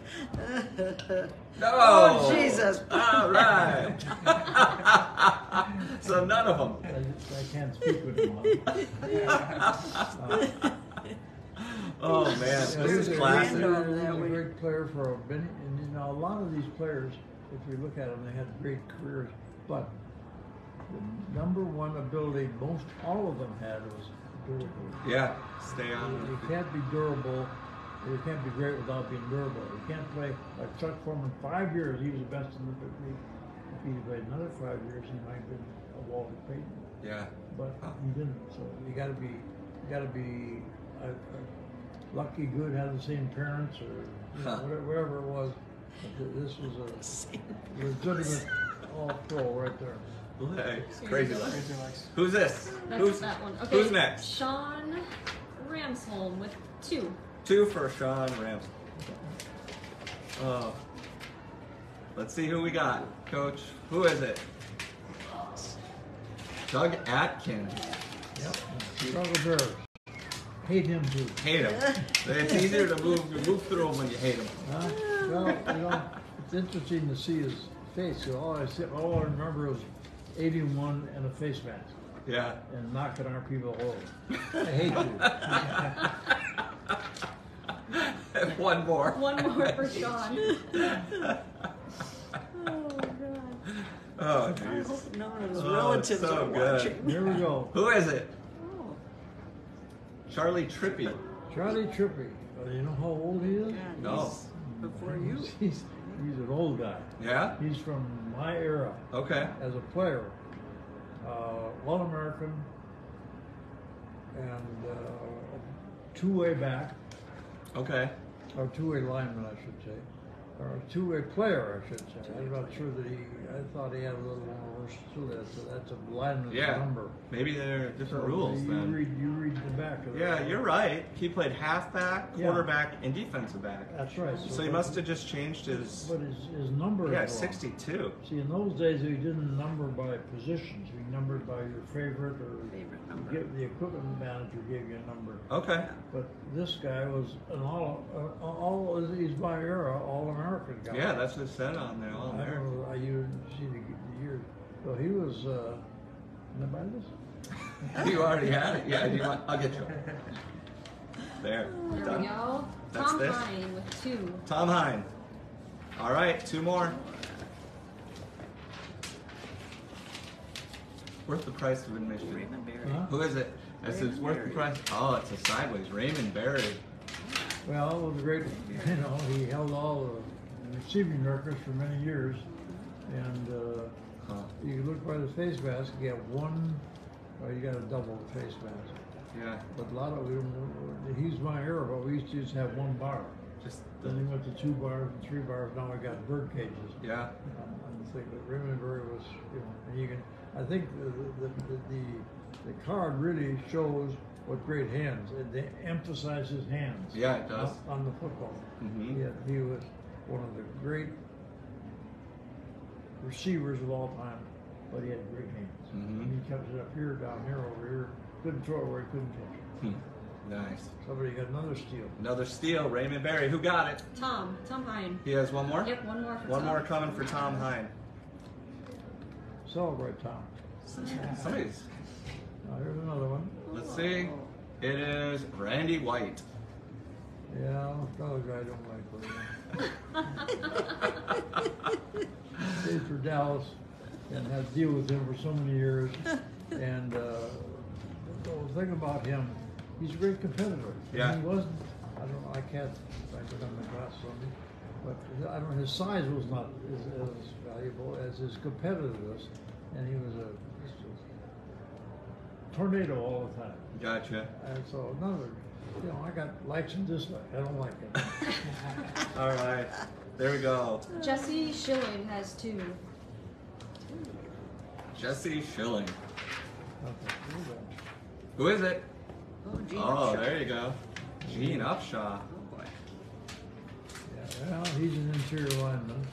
No. Oh, Jesus. All right. So none of them. I can't speak with them. Oh man, Yeah, this is a classic. granddaughter He was that a way. great player for a and you know a lot of these players if you look at them, they had great careers. But the number one ability most all of them had was durability. Yeah, stay on. You can't be durable. You can't be great without being durable. You can't play like Chuck Foreman. 5 years, he was the best in the league. If he played another 5 years, he might have been a Walter Payton. Yeah. But he didn't. So you got to be lucky, good, have the same parents, or you know, whatever it was. But this was a legitimate all-pro right there. Hey, crazy legs. Who's this? That's that one. Okay. Who's next? Sean Ramsholm with 2. 2 for Sean Rams. Oh. Let's see who we got, Coach. Who is it? Doug Atkins. Yep. Chicago Bears. Hate him too. Hate him. It's easier to move through him when you hate him. Well, you know, it's interesting to see his face. You know, all I remember was 81 and a face mask. Yeah. And knocking our people over. I hate you. One more. One more for Sean. Oh, God. Oh, I jeez. hope none of his Oh, relatives it's so are good. watching. Here we go. Who is it? Oh, Charlie Trippy. Charlie Trippy. You know how old he is? God, No. he's before you. He's an old guy. Yeah? He's from my era Okay. as a player. All-American and two-way back, Okay. or two-way lineman, I should say, or two-way player, I should say. I'm not sure that I thought he had a little more versatility. So that's a lineman's Yeah. number. Maybe there are different So rules you then. read the back of it. Yeah, you're right. He played halfback, Yeah. quarterback, and defensive back. That's right. So he must have just changed his. But his number Yeah, is wrong. 62. See, in those days, we didn't number by positions. We numbered by your favorite, or Favorite number. the equipment manager gave you a number. Okay. But this guy was he's my era, all-American guy. Yeah, that's what it said on there. All I there. don't know, you see the years. So he was, can I buy this? You already had it. Yeah, you want, I'll get you. There. There Done. we go. That's Tom this. Hine with 2. Tom Hine. All right, 2 more. Worth the price of admission. Raymond Berry. Huh? Who is it? I said it's worth the price. Oh, it's a sideways. Raymond Berry. Well, it was great. You know, he held all the receiving records for many years. And you look by the face mask, you get one, or you got a double face mask. Yeah. But a lot of he's my era, but we used to just have 1 bar. Just Then he went to 2 bars and 3 bars. Now we got bird cages. yeah. I'm thinking that Raymond Berry was, you know, and you can. I think the card really shows what great hands. They emphasize his hands. Yeah, it does. On the football. Mhm. He was one of the great receivers of all time, but he had great hands. Mhm. He kept it up here, down here, over here. Couldn't throw it where he couldn't catch it. Nice. Somebody got another steal. Another steal. Raymond Berry. Who got it? Tom Hine. He has one more? Yep, one more for One Tom. more coming for Tom Hine. Celebrate, Tom. Somebody's. Here's another one. Let's see. It is Randy White. Yeah, another guy I don't like very much. Played for Dallas and had to deal with him for so many years. And the thing about him, he's a great competitor. Yeah. And he wasn't, I don't know, I can't put on my glasses on me, but I don't know, his size was not as valuable as his competitiveness. And he was just a tornado all the time. Gotcha. And so another, you know, I got likes and dislikes. I don't like it. All right. There we go. Jesse Schilling has 2. Jesse Schilling. Okay, here we go. Who is it? Oh, Gene. Oh, there you go. Gene Upshaw. Oh, boy. Yeah, well, he's an interior lineman.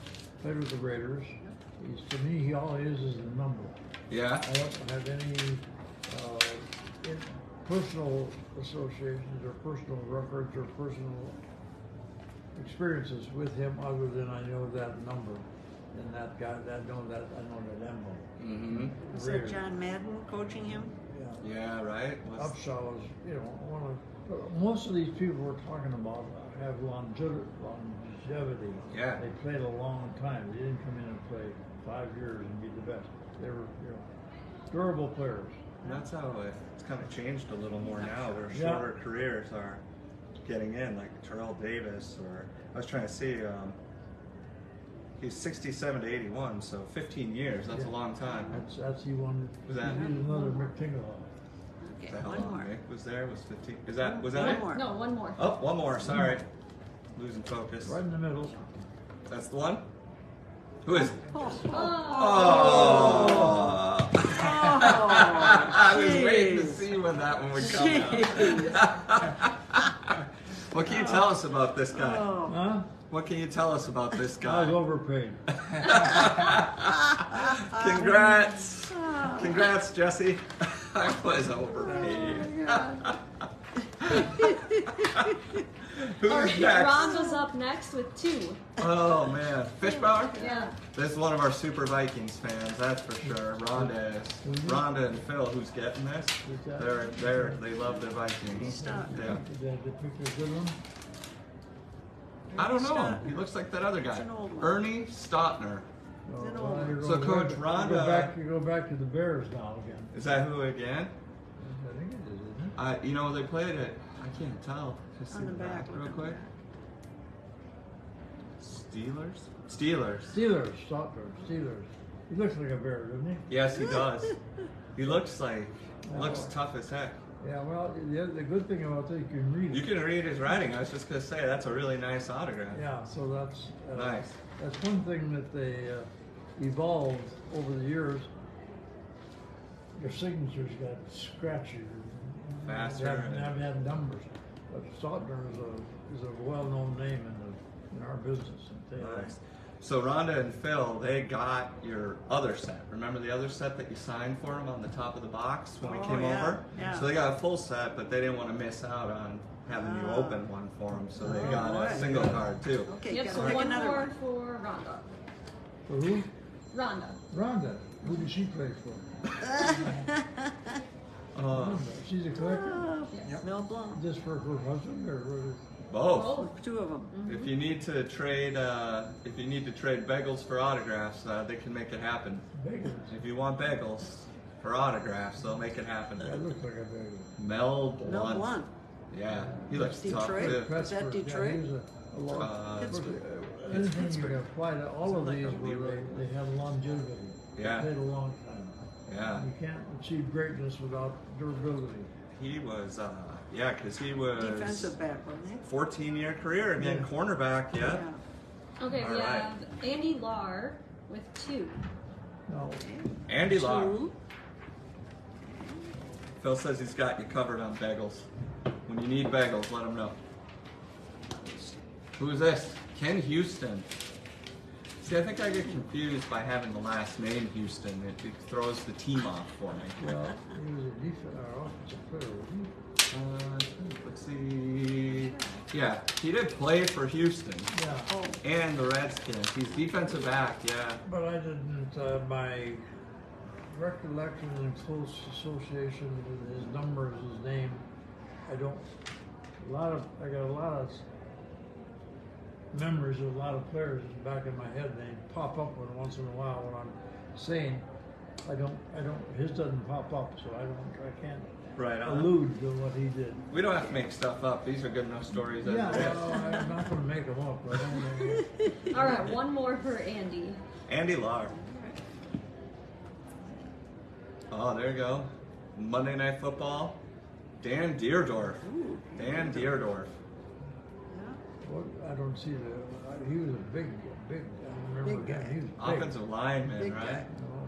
Played with the Raiders. To me, all he is a number. Yeah. I don't have any personal associations or personal records or personal experiences with him, other than I know that number and that guy. I know that emblem. Mm-hmm. Was that John Madden coaching him? Yeah. Yeah, right? Upshaw was, you know, one of most of these people we're talking about have longevity. Yeah. They played a long time. They didn't come in and play 5 years and be the best. They were, durable players. And that's how it's kind of changed a little more now, where Yeah. shorter careers are getting in, like Terrell Davis, or I was trying to see, he's 67 to 81, so 15 years, that's a long time. That's he won. Was that- He was another McTingle. Okay, Is that how one long more. Nick was there? Was 15? Was that One it? more. No, one more. Oh, one more, sorry. Losing focus. Right in the middle. That's the one? Who is it? Oh, Oh! I was waiting to jeez. see when that one would come out. Jeez. What can you tell us about this guy? Oh. Huh? What can you tell us about this I guy? was overpaid. Congrats! Congrats, Jesse. I was overpaid. Who's Alright, next? Rhonda's up next with 2. Oh man, Fishbauer? Yeah. This is one of our Super Vikings fans, that's for sure. Rhonda is. Rhonda and Phil, who's getting this? They love their Vikings. Stop. Yeah. Did they pick a good one? I don't know. Stop. He looks like that other guy. It's an old one. Ernie Stotner. Oh, an old one. you're So, going Coach back- Rhonda- You go back to the Bears now again. Is that who again? I think it is, isn't it? They played it. I can't tell. Just On see the back, real look on quick. the Steelers? Steelers, Stockton, Steelers. He looks like a bear, doesn't he? Yes, he does. He looks Yeah. tough as heck. Yeah, well, the good thing about that, you can read it. You can read his writing. I was just gonna say that's a really nice autograph. Yeah, so that's Nice. That's one thing that they evolved over the years. Your signatures got scratchier, Faster They and- haven't had numbers. But Stockton is a well-known name in our business. Nice. So Rhonda and Phil, they got your other set. Remember the other set that you signed for them on the top of the box when we Oh, came yeah, over? yeah. So they got a full set, but they didn't want to miss out on having you open one for them. So they Oh, got boy. a single card too. Okay, Yep, gotta so pick one another more one. for Rhonda. For who? Rhonda. Rhonda. Who does she play for? Rhonda. She's a collector? Oh, Yes. Mel Blanc. Just for her husband or what? Both. Oh, Two of them. If you need to trade, bagels for autographs, they can make it happen. Bagels. If you want bagels for autographs, they'll make it happen. That looks like a bagel. Mel Blunt. Mel Blanc. Yeah, he looks tough Detroit? too. Is that Pittsburgh, Detroit? Yeah, he was a long, Pittsburgh. anything you Pittsburgh. can apply to all of Like these a where Leroy. they have longevity. Yeah. They played a long time. Yeah, You can't achieve greatness without durability. he was, because he was Defensive back, wasn't he? 14-year career again, Yeah. cornerback. Yeah. okay, we All right. have Andy Lar with 2. No, Andy Lar. Two. Phil says he's got you covered on bagels. When you need bagels, let him know. Who is this? Ken Houston. See, I think I get confused by having the last name Houston. It throws the team off for me. well, he was a defense or offensive player, wasn't Let's see. Yeah, he did play for Houston he? Yeah. Oh, and the Redskins. He's defensive back. Yeah. But I didn't, my recollection and close association with his numbers, his name, I got a lot of memories of a lot of players back in my head. They pop up once in a while when I'm saying, his doesn't pop up, so I can't Right on. allude to what he did. We don't have to make stuff up. These are good enough stories as Yeah, it is. well, I'm not gonna make them up, I don't know. All right, one more for Andy. Andy Lar. Oh, there you go. Monday Night Football. Dan Deerdorf. ooh. Dan Deerdorf. Yeah. What, I don't see he was a big, I remember Big him, guy. he was big. Offensive lineman, Big right? guy. You know,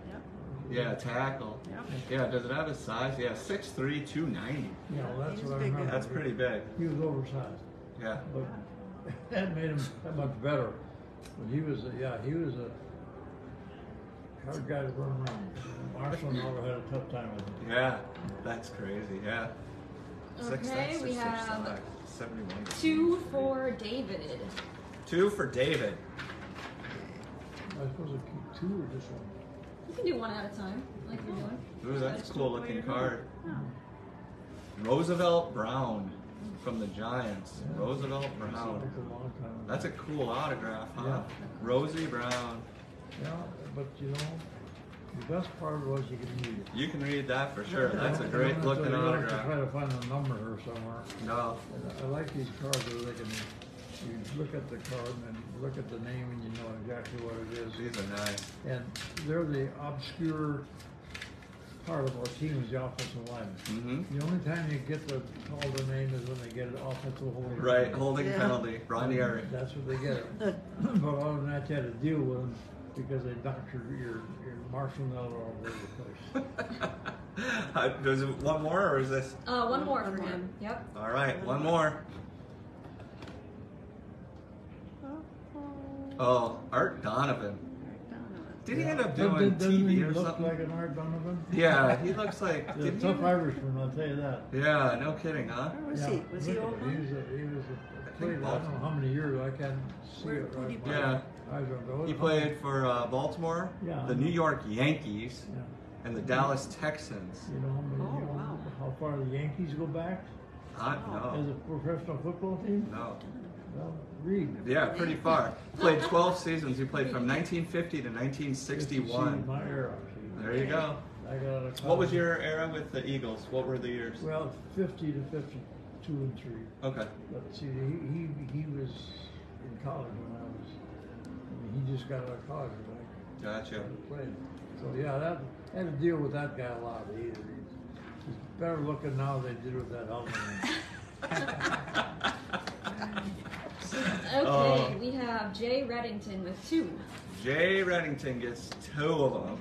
Yep. Yeah, tackle. Yep. Yeah, does it have his size? Yeah, 6'3", 290. You know, that's He's what I a big guy. remember. That's pretty big. He was oversized, Yeah. but that made him that much better. But he was a hard guy to run around. Marshall never had a tough time with him. Yeah, that's crazy. Yeah. Okay, we have 71. 2 for David. 2 for David. I was supposed to keep 2 or just one. You can do one at a time, like you're doing. Ooh, that's a cool looking card. Oh. Roosevelt Brown. from the Giants. Yeah. Roosevelt That's Brown. a long time ago. That's a cool autograph, huh? Yeah. Rosie Brown. Yeah, but you know, the best part was you can read it. You can read that for sure. Yeah, That's a you great don't have looking to- you don't have to autograph. try to find a number here somewhere. No. And I like these cards where they can, you look at the card and then look at the name and you know exactly what it is. These are nice. And they're the obscure part of our team is the offensive line. Mm-hmm. The only time you get to call their name is when they get an offensive holding. Right, penalty. holding Yeah. penalty. Ronnie Erie. That's what they get. But other than that, you had to deal with them because they knocked your marshmallow all over the place. There's one more, or is this? One more One for more. him. Yep. All right, one more. Oh, Art Donovan. Did he end up doing Doesn't he TV or look something? like an Art Donovan? Yeah, he looks like. He's a Did he tough ever- Irishman, I'll tell you that. Yeah, no kidding, huh? Where was Yeah, he? Was he look at old? him. He was a played, I don't know how many years, I can't see Where- it who did right he now. play? Yeah. I don't know. He played for Baltimore, Yeah. the New York Yankees, Yeah. and the Dallas Texans. You know how many, Oh, you know wow. how far the Yankees go back as No, a professional football team? no. Well, read. Yeah, pretty far. Played 12 seasons. He played from 1950 to 1961. My era. See. There you go. I got a What was your era with the Eagles? What were the years? Well, 50 to 52 and 3. Okay. But see, he was in college when I was. I mean, he just got out of college when I Gotcha. started playing. So yeah, that I had to deal with that guy a lot. He's better looking now than they did with that helmet. Okay, we have Jay Reddington with 2. Jay Reddington gets 2 of them.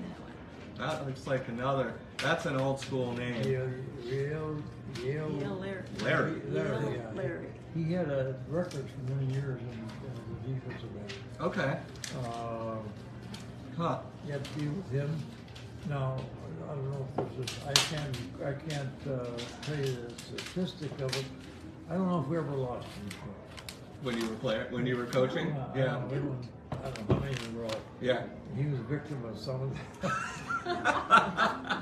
That looks like another. That's an old school name. Yale, Yale Larry. Larry. Larry. Yale Larry. He had a record for many years in the defensive end. Okay. Huh. You have to deal with him. Now, I don't know if there's this, I can't tell you the statistic of it. I don't know if we ever lost him before. When you were coaching? I Yeah. don't know how many in a row. Yeah. He was a victim of some of them.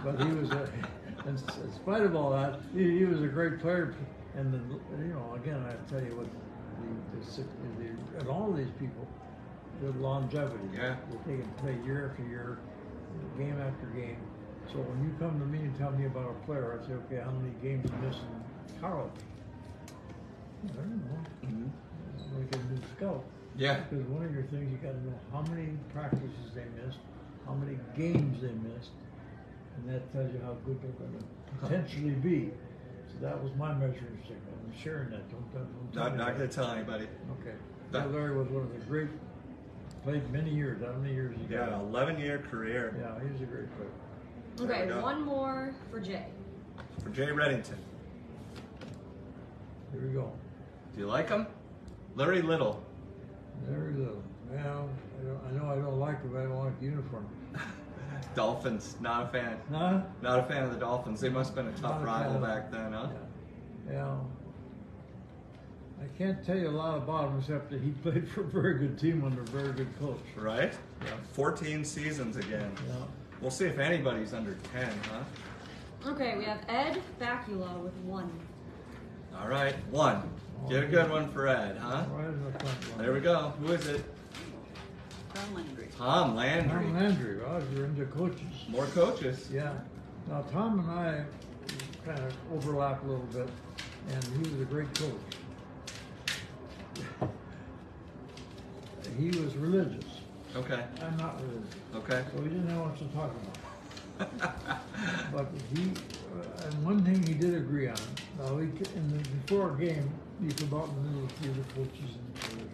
But he was, in spite of all that, he was a great player. And then, you know, again, I tell you what, and all these people, the longevity. Yeah. They can play year after year, game after game. So when you come to me and tell me about a player, I say, okay, how many games you missed in college? I don't know. Mhm. We can do scout. Yeah. Because one of your things, you got to know how many practices they missed, how many games they missed, and that tells you how good they're going to potentially be. So that was my measuring stick. I'm sharing that. Don't tell Not anybody. going to tell anybody. Okay. That- Larry was one of the great. Played many years. How many years he Yeah, got? 11-year career Yeah, he was a great player. There Okay, we go. one more for Jay. for Jay Reddington. Here we go. Do you like him? Larry Little. There he is. Well, I know I don't like him, but I don't like the uniform. Dolphins, not a fan. Huh? Not a fan of the Dolphins. They must have been a Not tough a rival fan. back then, huh? Yeah. I can't tell you a lot about him except that he played for a very good team under a very good coach. Right? Yeah. 14 seasons again. Yeah. We'll see if anybody's under 10, huh? Okay, we have Ed Bacula with 1. All right, 1. Get a good one for Ed, huh? Right in the front line. There we go. Who is it? Tom Landry. Tom Landry. Tom Landry. Well, you're into coaches. More coaches. Yeah. Now, Tom and I kind of overlap a little bit, and he was a great coach. He was religious. Okay. I'm not religious. Okay. So he didn't know what to talk about. But and one thing he did agree on. Now, before a game, you come out in the middle of the field of coaches and players.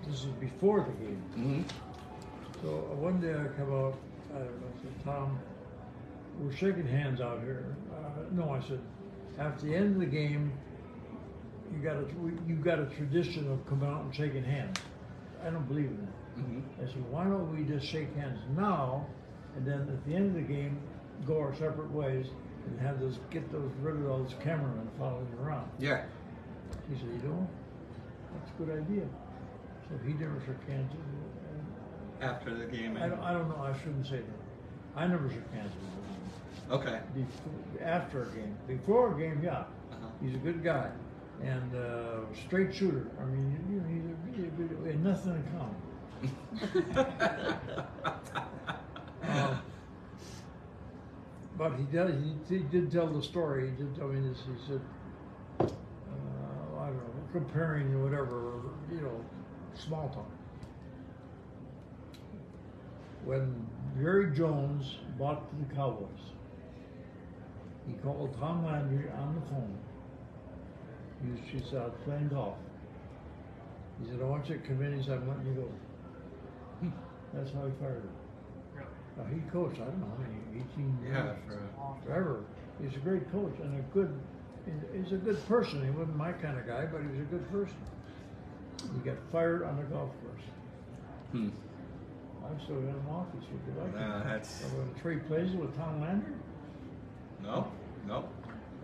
This is before the game. Mm-hmm. So one day I come out, I don't know, I said, Tom, we're shaking hands out here. No, I said, after the end of the game, you got a tradition of coming out and shaking hands. I don't believe in that. Mm-hmm. I said, why don't we just shake hands now, and then at the end of the game, go our separate ways, and have get rid of those cameramen following you around. Yeah. He said, you know, that's a good idea. So he never shook hands. After the game. I don't know. I shouldn't say that. I never shook hands with him. Okay. After a game. Before a game, yeah. He's a good guy, and straight shooter. I mean, you know, he's a good, we had nothing in common. But he did tell the story. He did tell me this. He said, I don't know, comparing whatever, you know, small talk. When Jerry Jones bought the Cowboys, he called Tom Landry on the phone. She said, I was playing golf. He said, I want you to come in. He said, I'm letting you go. That's how he fired him. Now, he coached, I don't know how many, 18 years. Yeah, Forever. He's a great coach and he's a good person. He wasn't my kind of guy, but he was a good person. He got fired on the golf course. Hmm. I'm still in an office with you. Like That's... I'm going to trade places with Tom Landry? No. I'd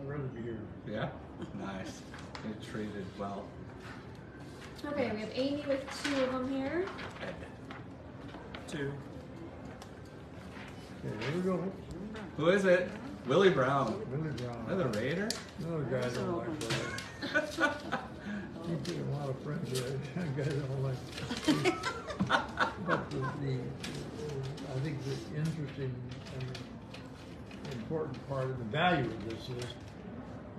rather be here. Yeah. Nice. They treated well. Okay, we have Amy with 2 of them here. 2. Okay, here we go. Who is it? Willie Brown. Billy Brown. Another Raider? Another guy I don't like. He did a lot of friends here. Guys I don't like. But I think the interesting and important part of the value of this is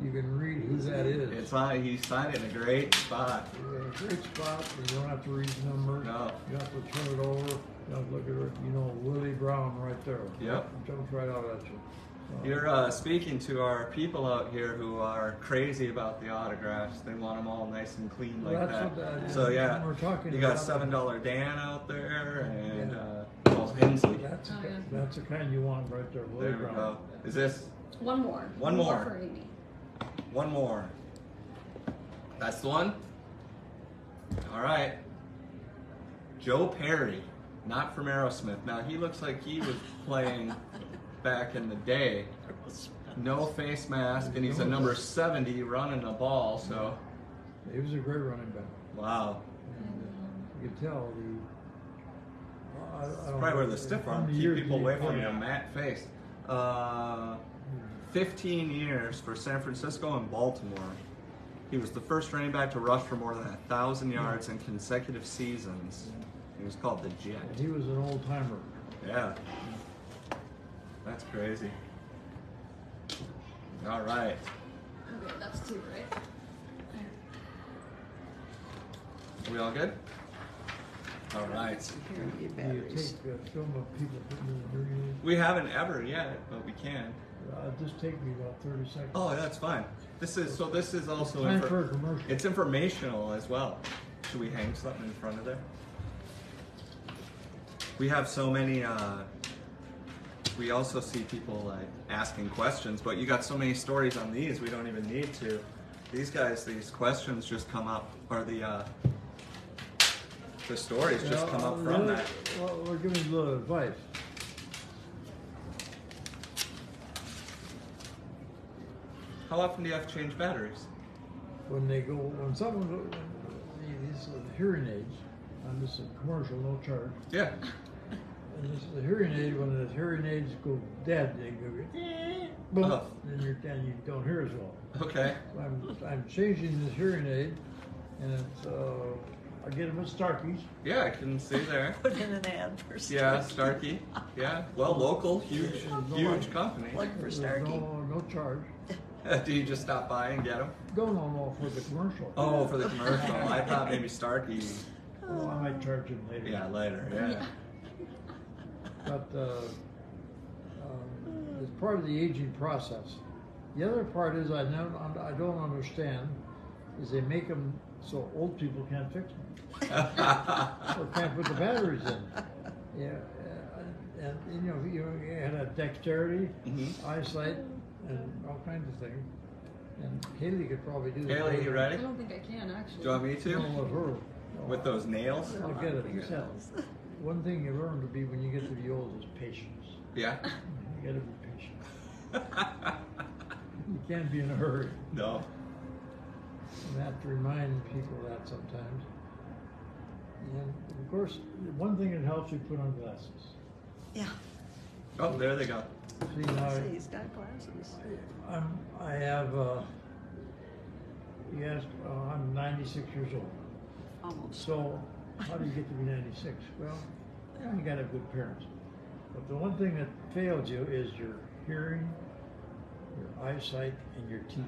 you can read who that is. It's fine. He signed it in a great spot. You got a great spot. You don't have to read the number. No. You have to turn it over. You have to look at it. You know, Willie Brown right there. Yep. It jumps right out at you. You're speaking to our people out here who are crazy about the autographs. They want them all nice and clean like Well, that's that. what that is. So yeah, We're talking you got about $7 Dan out there and Yeah. Paul Hensley. That's the kind you want right there, Willie There we Brown. go. Is this One more. One more. for Amy. one more? That's the one? All right. Joe Perry, not from Aerosmith. Now he looks like he was playing back in the day. No face mask, and he's a number 70 running the ball, so. He was a great running back. Wow. And, you could tell That's probably where the stiff arm keep people away from you. Matt face. 15 years for San Francisco and Baltimore. He was the first running back to rush for more than 1,000 yards in consecutive seasons. He was called the Jet. He was an old timer. Yeah. That's crazy. All right. Okay, that's 2, right? Are we all good? All right. Do you take a film of people putting in the hearing aid? We haven't ever yet, but we can. Just take me about 30 seconds. Oh, that's fine. This is also Time for a commercial. it's informational as well. Should we hang something in front of there? We have so many. We also see people like asking questions, but you got so many stories on these. We don't even need to. These guys, these questions just come up, or the stories just come up from that. Well, we're giving you a little advice. How often do you have to change batteries? When someone goes, these hearing aids, and this is a commercial, no charge. Yeah. And this is a hearing aid. When the hearing aids go dead, they go boom, Oh. and you don't hear as well. Okay. I'm changing this hearing aid, and it's I get them at Starkey's. Yeah, I can see there. Put in an ad for Starkey. Yeah, Starkey. Yeah. Well, local, huge company. Plug for There's Starkey. no charge. Do you just stop by and get them? No, for the commercial. Oh, for the commercial. I thought maybe Starkey. Oh, I might charge him later. Yeah, later. Yeah. But it's part of the aging process. The other part is I don't understand is they make them so old people can't fix them or can't put the batteries in. Yeah, and you had a dexterity, eyesight, and all kinds of things. And Haley could probably do that. Haley, you ready? I don't think I can, actually. Do you want me to? No, with her. With those nails? I'll get it. One thing you learn to be when you get to be old is patience. Yeah. You gotta be patient. You can't be in a hurry. No. And I have to remind people that sometimes. And of course, one thing that helps you put on glasses. Yeah. Oh, there they go. See now, See, he's got glasses. I have you ask, I'm 96 years old. Almost. So, how do you get to be 96? Well, you gotta have good parents. But the one thing that failed you is your hearing, your eyesight, and your teeth.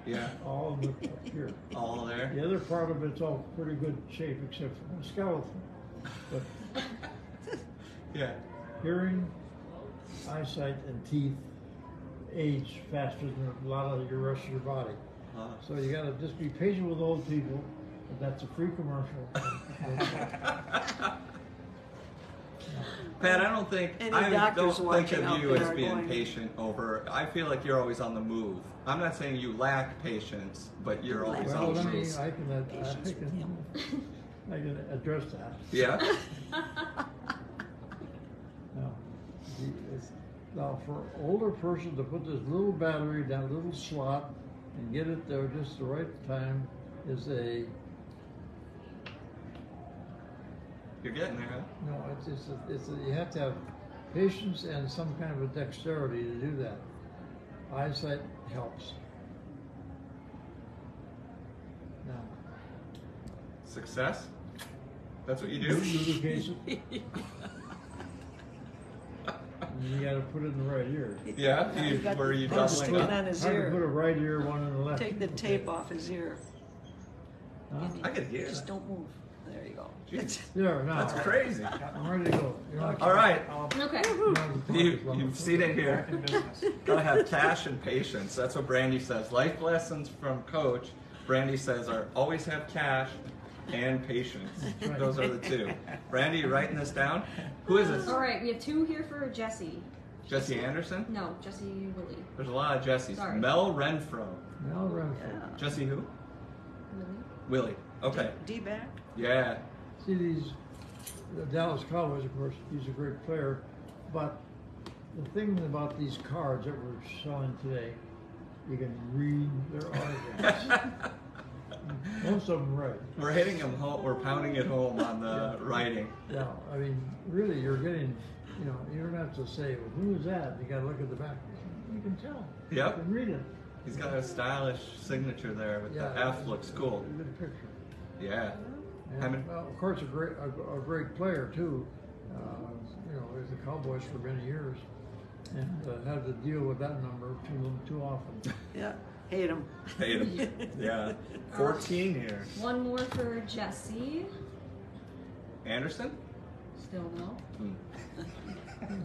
Yeah. All look up here. All there. The other part of it's all pretty good shape except for the skeleton. But Yeah. hearing, eyesight, and teeth age faster than a lot of your rest of your body. So you gotta just be patient with old people. But that's a free commercial. Pat, I don't think Any I doctors don't think watching of out you there as are being going- patient over. I feel like you're always on the move. I'm not saying you lack patience, but you're always Well, on the let me, move. I can address that. Yeah. Now, for an older person to put this little battery down a little slot and get it there just the right time is a, You're getting there, huh? no, you have to have patience and some kind of a dexterity to do that. Eyesight helps. Now, Success? That's what you you do? lubricate it. And you gotta put it in the right ear. Yeah? You got Where are you the doubling stick up? on his Hard to put a ear. right ear, one in the left. Take the tape off his ear. Huh? I could hear. Just don't move. There you go. Jeez. There, now. That's crazy. I'm ready to go. You know, All right. Okay. You've seen it here. Gotta have cash and patience. That's what Brandy says. Life lessons from Coach. Brandy says are always have cash and patience. right. Those are the two. Brandy, you writing this down? Who is this? All right, we have two here for Jesse. Jesse Anderson? No, Jesse Willie. There's a lot of Jessies. Sorry. Mel Renfro. Mel Renfro. Yeah. Jesse who? Willie. Willie. Okay. D-back. Yeah. See the Dallas Cowboys, of course, he's a great player, but the thing about these cards that we're selling today, you can read their autographs. Most of them right. We're hitting him home. We're pounding it home on the writing. Yeah, I mean, really, you're getting, you don't have to say, well, who is that? You gotta look at the back. You can tell. Yep. You can read it. He's got a stylish signature there with Yeah. the F. Looks cool. Good picture. Yeah. And, How many- well, of course, a great player too. With the Cowboys for many years, and had to deal with that number too often. Yeah. Hate him. Hate him. Yeah. 14 here. One more for Jesse. Anderson? Still no.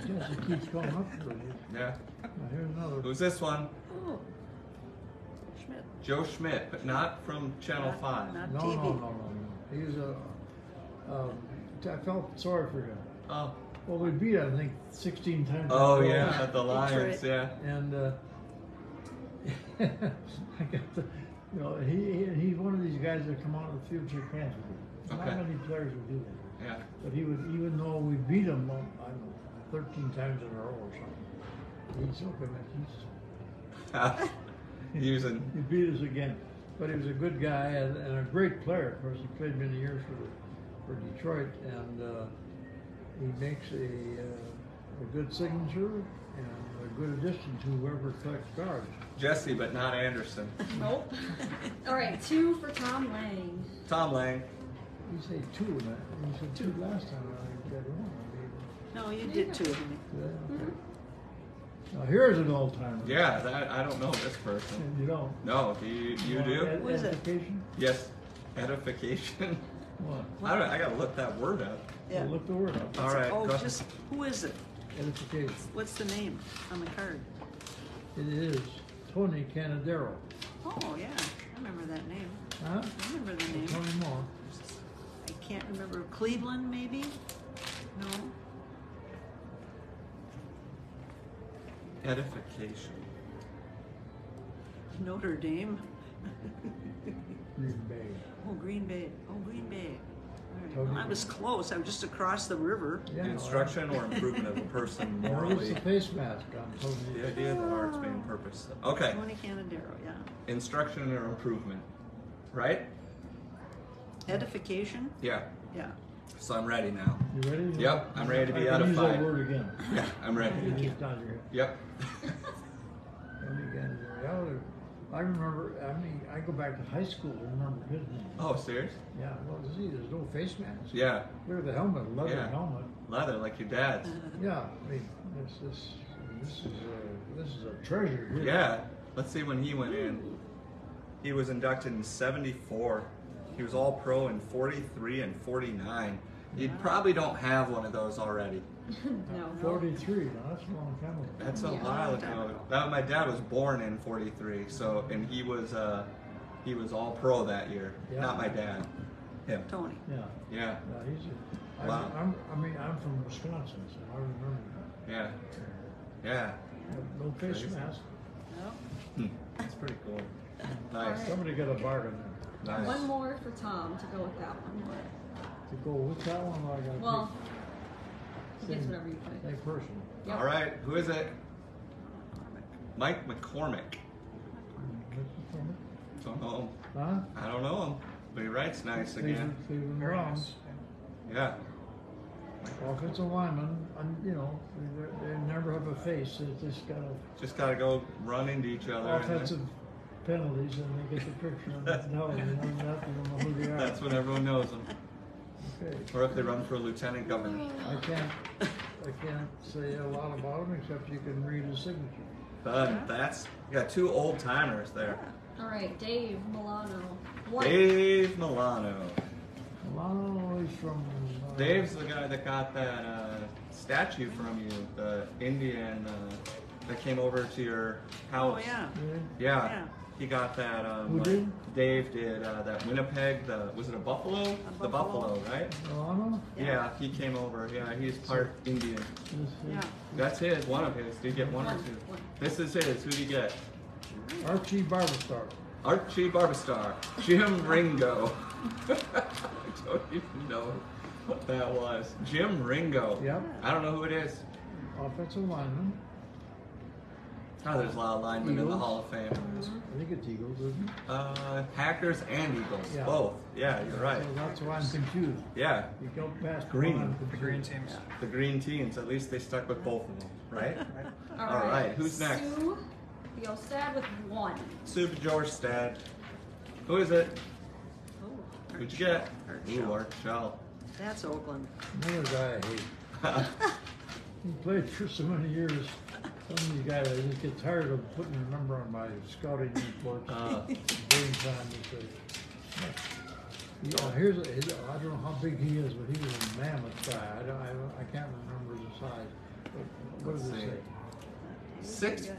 Jesse keeps going up for you. Yeah. Now, here's another. Who's this one? Oh. Schmidt. Joe Schmidt, but not from Channel 5. Not No, TV. no. He was I felt sorry for him. Oh. Well, we beat him, I think, 16 times. Oh, in a row. yeah, at the Lions, Detroit. yeah. And I got the, he's one of these guys that come out of the field and shake hands with you. Okay. Not many players would do that. Yeah. But he would, even though we beat him, I don't know, 13 times in a row or something. He's looking at Using. he beat us again. But he was a good guy and a great player. Of course, he played many years for Detroit, and he makes a good signature and a good addition to whoever collects cards. Jesse, but not Anderson. Nope. All right, two for Tom Lang. Tom Lang. You say two, man. You said two last time. I got it wrong. No, you did too. Yeah, okay. Now here's an old timer. Yeah, that, I don't know this person. And you don't. No, do you do? Who is it? Edification? Yes. Edification. What? I don't. I gotta look that word up. Yeah. Well, look the word up. All right. Oh, go- just who is it? Edification. What's the name on the card? It is Tony Canadero. Oh yeah, I remember that name. Huh? I remember the name. Tony Moore. I can't remember. Cleveland, maybe? No. Edification. Notre Dame. Green Bay. Oh, Green Bay. Oh, Green Bay. All right. Totally. Well, I was close. I was just across the river. Yeah. Instruction or improvement of a person Well, it's morally. the face mask on Tony. The idea of the arts being purpose. Okay. Tony Canadero, yeah. Instruction or improvement. Right? Edification? Yeah. Yeah. So I'm ready now. You ready? Yep, I'm ready to be I can use that edified. word again. Yeah, I'm ready. You just nod your head. Yep. Tony Canadero. I remember, I mean, I go back to high school and remember his name. Oh, serious? Yeah, well, see, there's no face mask. Yeah. Look at the helmet, leather Yeah. helmet. Leather, like your dad's. Yeah, I mean, this is a treasure here. Yeah. Let's see when he went in. He was inducted in 74. He was all pro in 43 and 49. You probably don't have one of those already. No. 43, now that's a long time ago. That's a Yeah. while ago. My dad was born in 43, so and he was all pro that year. Yeah. Not my dad. Him. Tony. Yeah, Yeah. yeah, Wow. I'm from Wisconsin, so I remember that. Yeah. Yeah. No face Crazy. mask. No. That's pretty cool. Nice. Somebody got a bargain there. Nice. One more for Tom to go with that one. To go with that one, I got Well, he gets Same. whatever you put. Same person. Yep. All right. Who is it? Mike McCormick. Don't know him. Huh? I don't know him, but he writes nice again. Cleveland Browns. Yeah. Offensive linemen, you know, they never have a face. They just got a Just gotta go run into each other. and offensive penalties, and they get the picture on the television. You don't know who they are. That's when everyone knows them. Okay. Or if they run for lieutenant governor. I can't say a lot about him except you can read his signature. But that's, you got two old timers there. All right, Dave Milano. One. Dave Milano. Milano is from. Dave's the guy that got that statue from you, the Indian that came over to your house. Oh, yeah. Yeah. Yeah. He got that. Who did? Dave did that Winnipeg. Was it a buffalo? The buffalo. buffalo, right? Milano? Yeah, he came over. Yeah, he's part Indian. Yeah. That's his, one of his. Did you get one or two? One. This is his. Who did you get? Archie Barbastar. Archie Barbastar. Jim Ringo. I don't even know what that was. Jim Ringo. Yep. I don't know who it is. Offensive lineman. Oh, there's a lot of linemen in the Eagles. Hall of Fame. I think it's Eagles, isn't it? Packers and Eagles. Yeah. Both. Yeah, you're right. So that's why I'm confused. Yeah. You go past Green. one, I'm The green confused. teams. The green teams. At least they stuck with both of them, right? All All right, who's next? Sue Biostad with one. Sue Jorstad. Who is it? Oh, Who'd you get? Art Ooh, Art Shell. That's Oakland. Another guy I hate. He played for so many years. Some of these guys, I just get tired of putting a number on my scouting reports. Game time to say. Yeah, I don't know how big he is, but he was a mammoth guy. I can't remember his size. But what does it say? 6'5",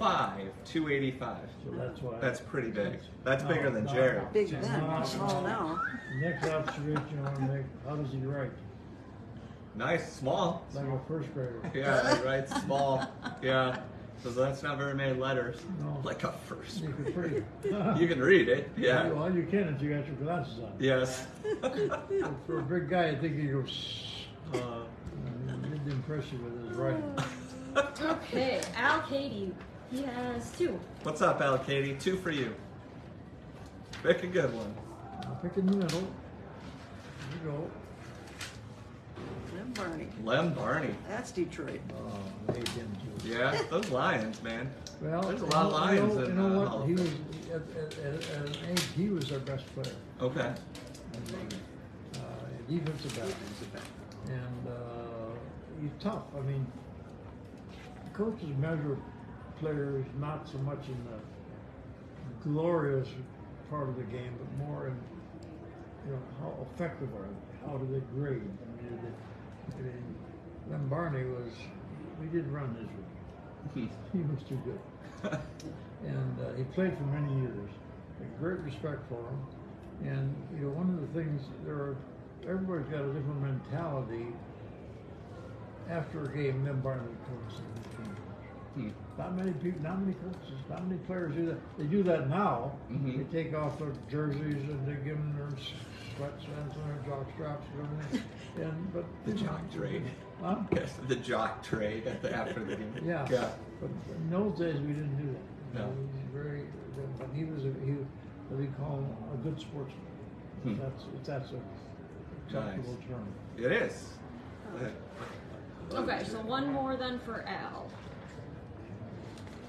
285. So that's why. That's pretty big. That's No, bigger than no, Jared. no. Big then, No, small no. now. Next observation I want to make: how does he write? Nice, small. Like a first grader. Yeah, he writes small. Yeah. So that's not very many letters. No. Like a first. You could pretty. You can read it. Yeah. Well, you can if you got your glasses on. Yes. For a big guy, I think he goes. Uh, He did impress you with his writing. Okay, Al Katie. He has two. what's up, Al Katie? 2 for you. Pick a good one. I'll pick in the middle. Here you go. Lem Barney. Lem Barney. That's Detroit. Oh, I hate him too. Yeah, those Lions, man. Well, There's a lot of Lions you in know the what? Hall of He was Fame. at an age. He was our best player. Okay. Defensive back. And he's tough. I mean, coaches measure players not so much in the glorious part of the game, but more in how effective are they? How do they grade? I mean, Lem Barney was. We did run his room. He was too good, and he played for many years. A great respect for him, and one of the things everybody's got a different mentality. After a game, Lem Barney coaches. Not many people, not many coaches, not many players do that. They do that now. Mhm. They take off their jerseys and they give them their sweatpants and their jock straps and everything. But The jock trade. Huh? Yes, the jock trade after the game. Yeah. Yeah. But in those days, we didn't do that. No. He was very. But he was what we call him, a good sportsman. Hmm. That's a acceptable term. It is. Okay, so one more then for Al.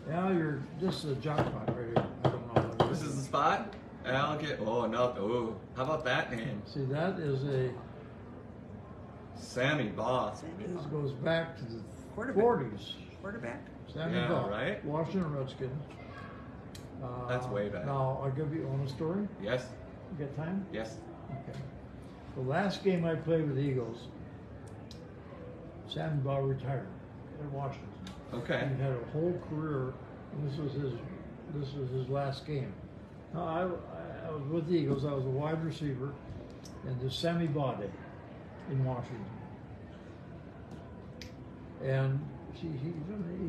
Yeah, this is a jackpot right here. I don't know. This is spot. Al get. Oh no. Oh, how about that name? See, that is a. Sammy Boss. This goes back to the Quarterback. 40s. Quarterback. Sammy Yeah, Baugh, right? Washington Redskins. That's way back. Now, I'll give you on a story. Yes. You got time? Yes. Okay. The last game I played with the Eagles, Sammy Baugh retired in Washington. Okay. He had a whole career, and this was his last game. Now, I was with the Eagles. I was a wide receiver, and the Sammy Baugh Day in Washington. And he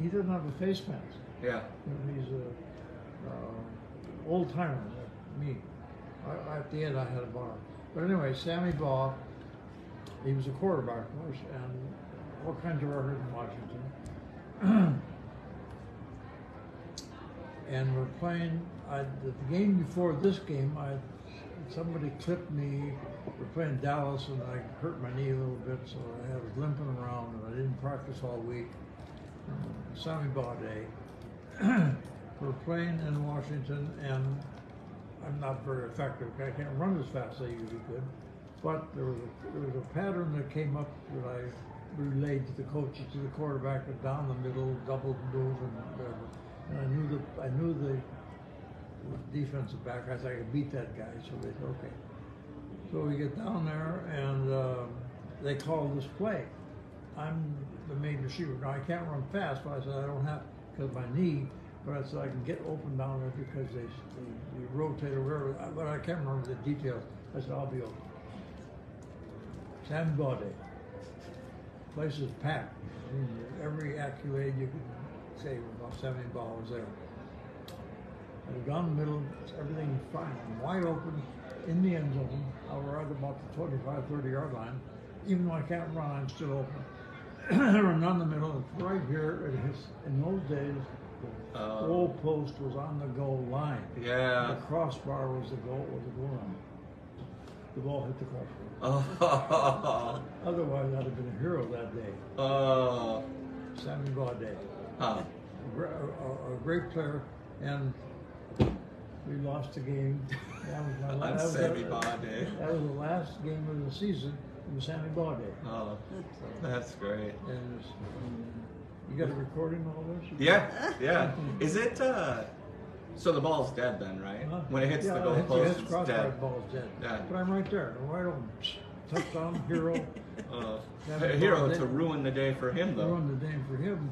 doesn't have a face mask. Yeah. You know, he's a old timer like me. At the end, I had a bar. But anyway, Sammy Baugh, he was a quarterback, of course, and all kinds of records in Washington. And we're playing. The game before this game, somebody clipped me. We're playing Dallas, and I hurt my knee a little bit, so I was limping around, and I didn't practice all week. Sammy Baugh Day. We're playing in Washington, and I'm not very effective. I can't run as fast as I usually could. But there was a pattern that came up that I relayed to the coaches, to the quarterback, down the middle, double move, and whatever. And I knew the defensive back. I said I could beat that guy. So they said, okay. So we get down there, and they call this play. I'm the main receiver. Now I can't run fast, but I said I don't have because of my knee. But I said I can get open down there because they rotate or whatever. But I can't remember the details. I said I'll be open. Sammy Baugh Day. Place is packed. I mean, every accolade you could say about Sammy Baugh was there. I was down the middle. Everything was fine. I'm wide open in the end zone. I was right about the 25, 30-yard line. Even though I can't run, I'm still open. I run down the middle. It's right here. In those days, the goal post was on the goal line. Yeah. The crossbar was the goal line. The ball hit the crossbar. Oh. Otherwise, I'd have been a hero that day. Oh. Sammy Baugh Day. Huh. A great player, and we lost the game. That was my On Sammy Baugh Day. That was the last game of the season. It was Sammy Baugh Day. Oh, that's great. And you got a recording of all this? Yeah, yeah. Is it, so the ball's dead then, right? When it hits the goal post, it's dead. The ball's dead. Yeah. But I'm right there. I'm right open. Touchdown, hero. A hero to ruin the day for him, though. Ruin the day for him.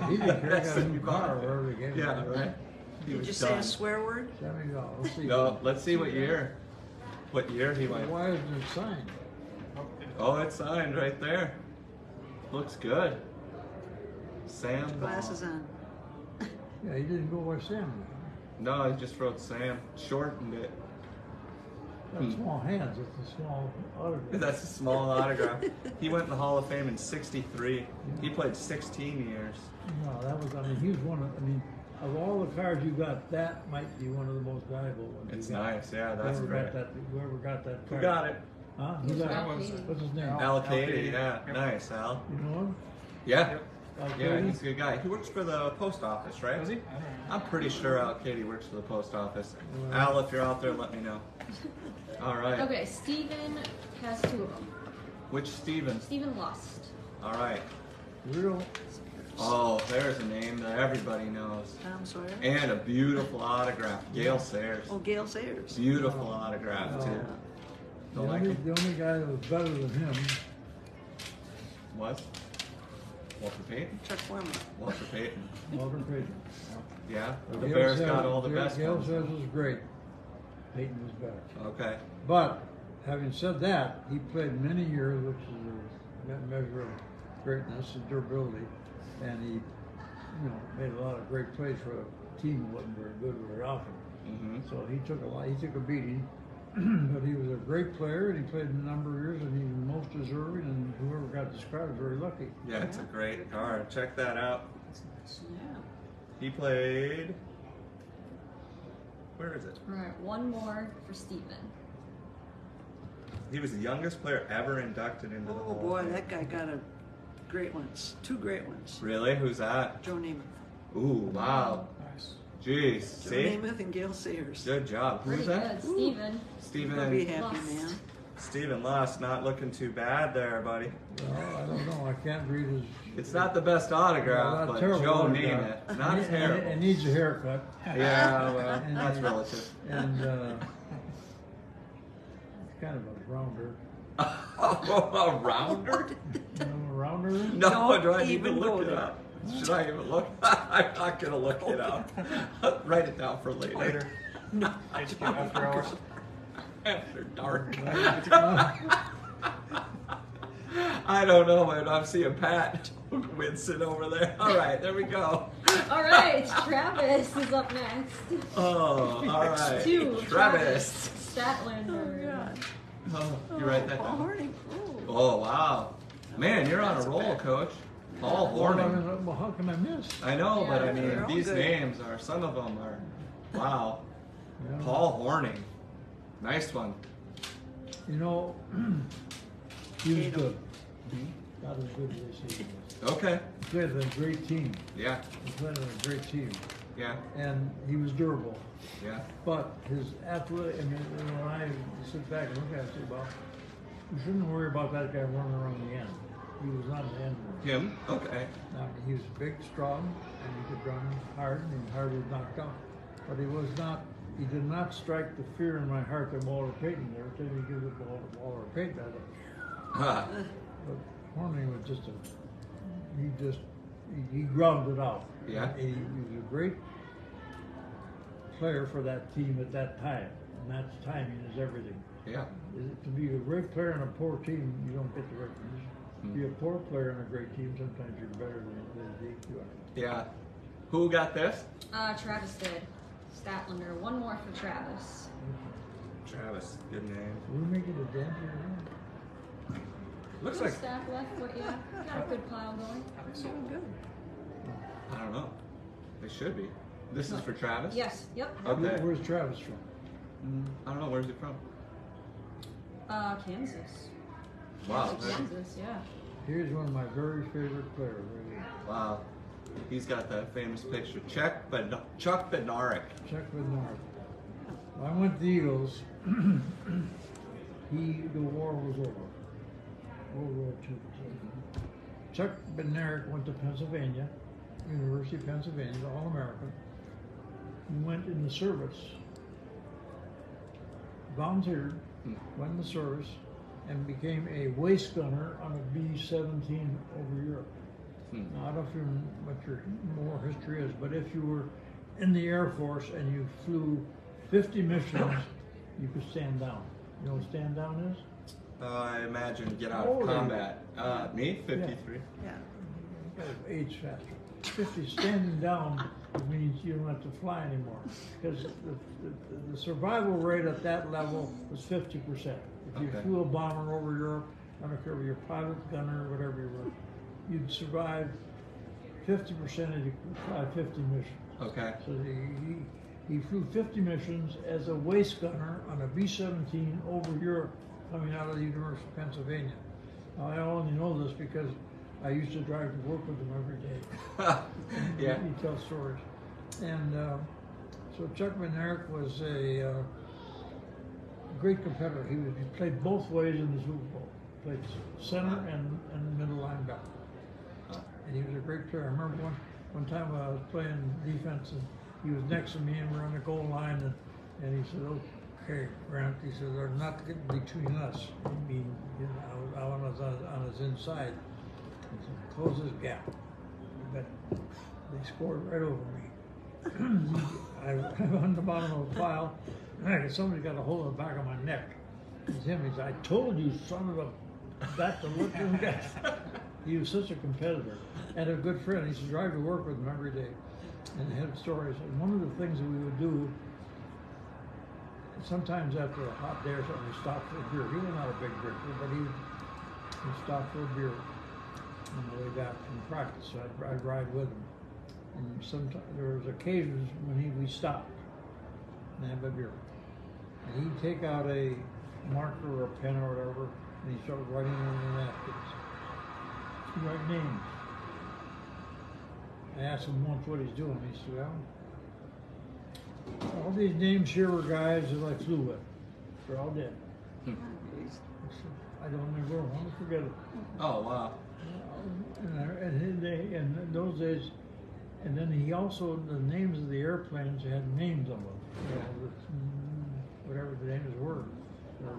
He didn't care. He got a new car or whatever he gave me. Yeah, right? Did you say a swear word? Sammy Baugh. Let's see. No, let's see what year he went. Why isn't it signed? Oh, it's signed right there. Looks good. Sam Baugh. Glasses on. Yeah, he didn't go by Sam. No, he just wrote Sam. Shortened it. Got small hands. It's a small autograph. That's a small autograph. He went in the Hall of Fame in '63. He played 16 years. No, that was. I mean, he was one of. I mean, of all the cards you got, that might be one of the most valuable ones. It's you got. nice. Yeah, that's great. Whoever got that Who card? got it? Huh? It was got Al it? Katie. What's his name? Al Katie. Yeah, nice, Al. You know him? Yeah. Al Yeah, Katie? he's a good guy. He works for the post office, right? Does he? I'm pretty sure Al Katie works for the post office. Well- Al, if you're out there, let me know. All right. Okay, Steven has 2 of them. Which Stevens? Steven Lust. All right. Real. Oh, there's a name that everybody knows. Tom Sawyer. And a beautiful autograph. Gail Sayers. Oh, Gail Sayers. Beautiful autograph, Oh. too. The Don't like only, him? the only guy that was better than him. Was? Walter Payton? Chuck Foreman. Walter Payton. Walter Payton. Yeah? The Gail Bears Sayers- got all the best Gail ones. Sayers was great. Payton was better. Okay. But having said that, he played many years, which is a measure of greatness and durability, and he, made a lot of great plays for a team that wasn't very good very often. Mm-hmm. So he took a beating, but he was a great player, and he played a number of years, and he was most deserving, and whoever got described was very lucky. Yeah, it's a great card. Check that out. Yeah. He played. Where is it? Alright, 1 more for Steven. He was the youngest player ever inducted into the Oh Hall of boy, Fame. that guy got great ones. 2 great ones. Really? Who's that? Joe Namath. Ooh, wow. Nice. Jeez, Joe see? Namath and Gail Sayers. Good job. Pretty Who's that? good. Steven. You'll be Steven. happy, Lust. man. Steven Lust, not looking too bad there, buddy. Well, I don't know. I can't read his. It's not the best autograph, Not but terrible Joe autograph. Namath. Not terrible. It needs a haircut. Yeah, well, And, that's relative. And it's kind of a rounder. A rounder? You know, a rounder? No, Don't do I need to even look go it there. up? Should I even look? I'm not going to look it up. Write it down for later. No. HQ after hours. After dark. Uh, I don't know, man. I'm seeing Pat Winston over there. All right, there we go. All right, Travis is up next. Oh, all right. 2. Travis. Oh, Statlander. God. Oh, you write that Paul down. Horning. Oh. Oh, wow. Man, you're on a roll, Coach. Paul Horning. Well, how can I miss? I know, but I Yeah, mean, they're all these good. names are, some of them are, wow. Yeah. Paul Horning. Nice one. You know, he was Hate him. good. Not as good as he was. Okay. He played on a great team. Yeah, He played on a great team. yeah, And he was durable. yeah. But his athletic, I mean, when I sit back and look at it, I say, well, you shouldn't worry about that guy running around the end. He was not an end runner. Him? Okay. Now, he was big, strong, and he could run hard, and hard was knocked out. But he did not strike the fear in my heart that Walter Payton did. Every time he gives the ball to Walter Payton, I thought, Ah, but Horning was just he grounded out. Yeah. He was a great player for that team at that time, and that's timing is everything. yeah. To be a great player on a poor team, you don't get the recognition. To be a poor player on a great team, sometimes you're better than you are. Yeah. Who got this? Travis did. Statlander. 1 more for Travis. Travis. Good name. We're making a dent here. Looks Good like, stack left, but yeah, got a good pile going. Doing good. I don't know. They should be. This is for Travis? Yes. Yep. Okay. Where's Travis from? I don't know. Where's he from? Kansas. Wow. Kansas. Yeah. Here's one of my very favorite players right here. Wow. He's got that famous picture. Chuck Bednarik. Chuck Bednarik. When I went to the Eagles, the war was over. World War II was over. Chuck Bednarik went to Pennsylvania, University of Pennsylvania, All-American. He went in the service, volunteered, went in the service, and became a waist gunner on a B-17 over Europe. Now, I don't know what your more history is, but if you were in the Air Force and you flew 50 missions, you could stand down. You know what stand down is? I imagine get out How of old are you? combat. Me? 53. Yeah. You gotta age faster. 50 standing down means you don't have to fly anymore. Because the survival rate at that level was 50%. If you Okay. flew a bomber over Europe, I don't care if you're a pilot, gunner, or whatever you were, you'd survive 50% if you fly 50 missions. Okay. So he flew 50 missions as a waist gunner on a B-17 over Europe coming out of the University of Pennsylvania. Now, I only know this because I used to drive to work with him every day. Yeah. He tells stories. And so Chuck Bednarik was a great competitor. He played both ways in the Super Bowl. Played center and middle linebacker. And he was a great player. I remember one time I was playing defense and he was next to me and we're on the goal line and he said, "Okay, Grant," he said, "they're not getting between us." I mean, you know, I was on his inside. He said, "Close this gap." But they scored right over me. I'm on the bottom of the pile. And somebody got a hold of the back of my neck. It's him. He said, "I told you, son of a that to look at him." He was such a competitor and a good friend. He used to drive to work with him every day and had stories. And one of the things that we would do, sometimes after a hot day or something, we stopped for a beer. He was not a big drinker, but he stopped for a beer on the way back from practice. So I'd ride with him. And sometimes there was occasions when we stopped and have a beer. And he'd take out a marker or a pen or whatever, and he'd start writing on the napkins. He'd write names. I asked him once what he's doing. He said, "Well, All these names here were guys that I flew with. They're all dead. I don't remember them. I'll forget it. Oh, wow. In those days, and then he also, the names of the airplanes had names on them. You know, whatever the names were. Their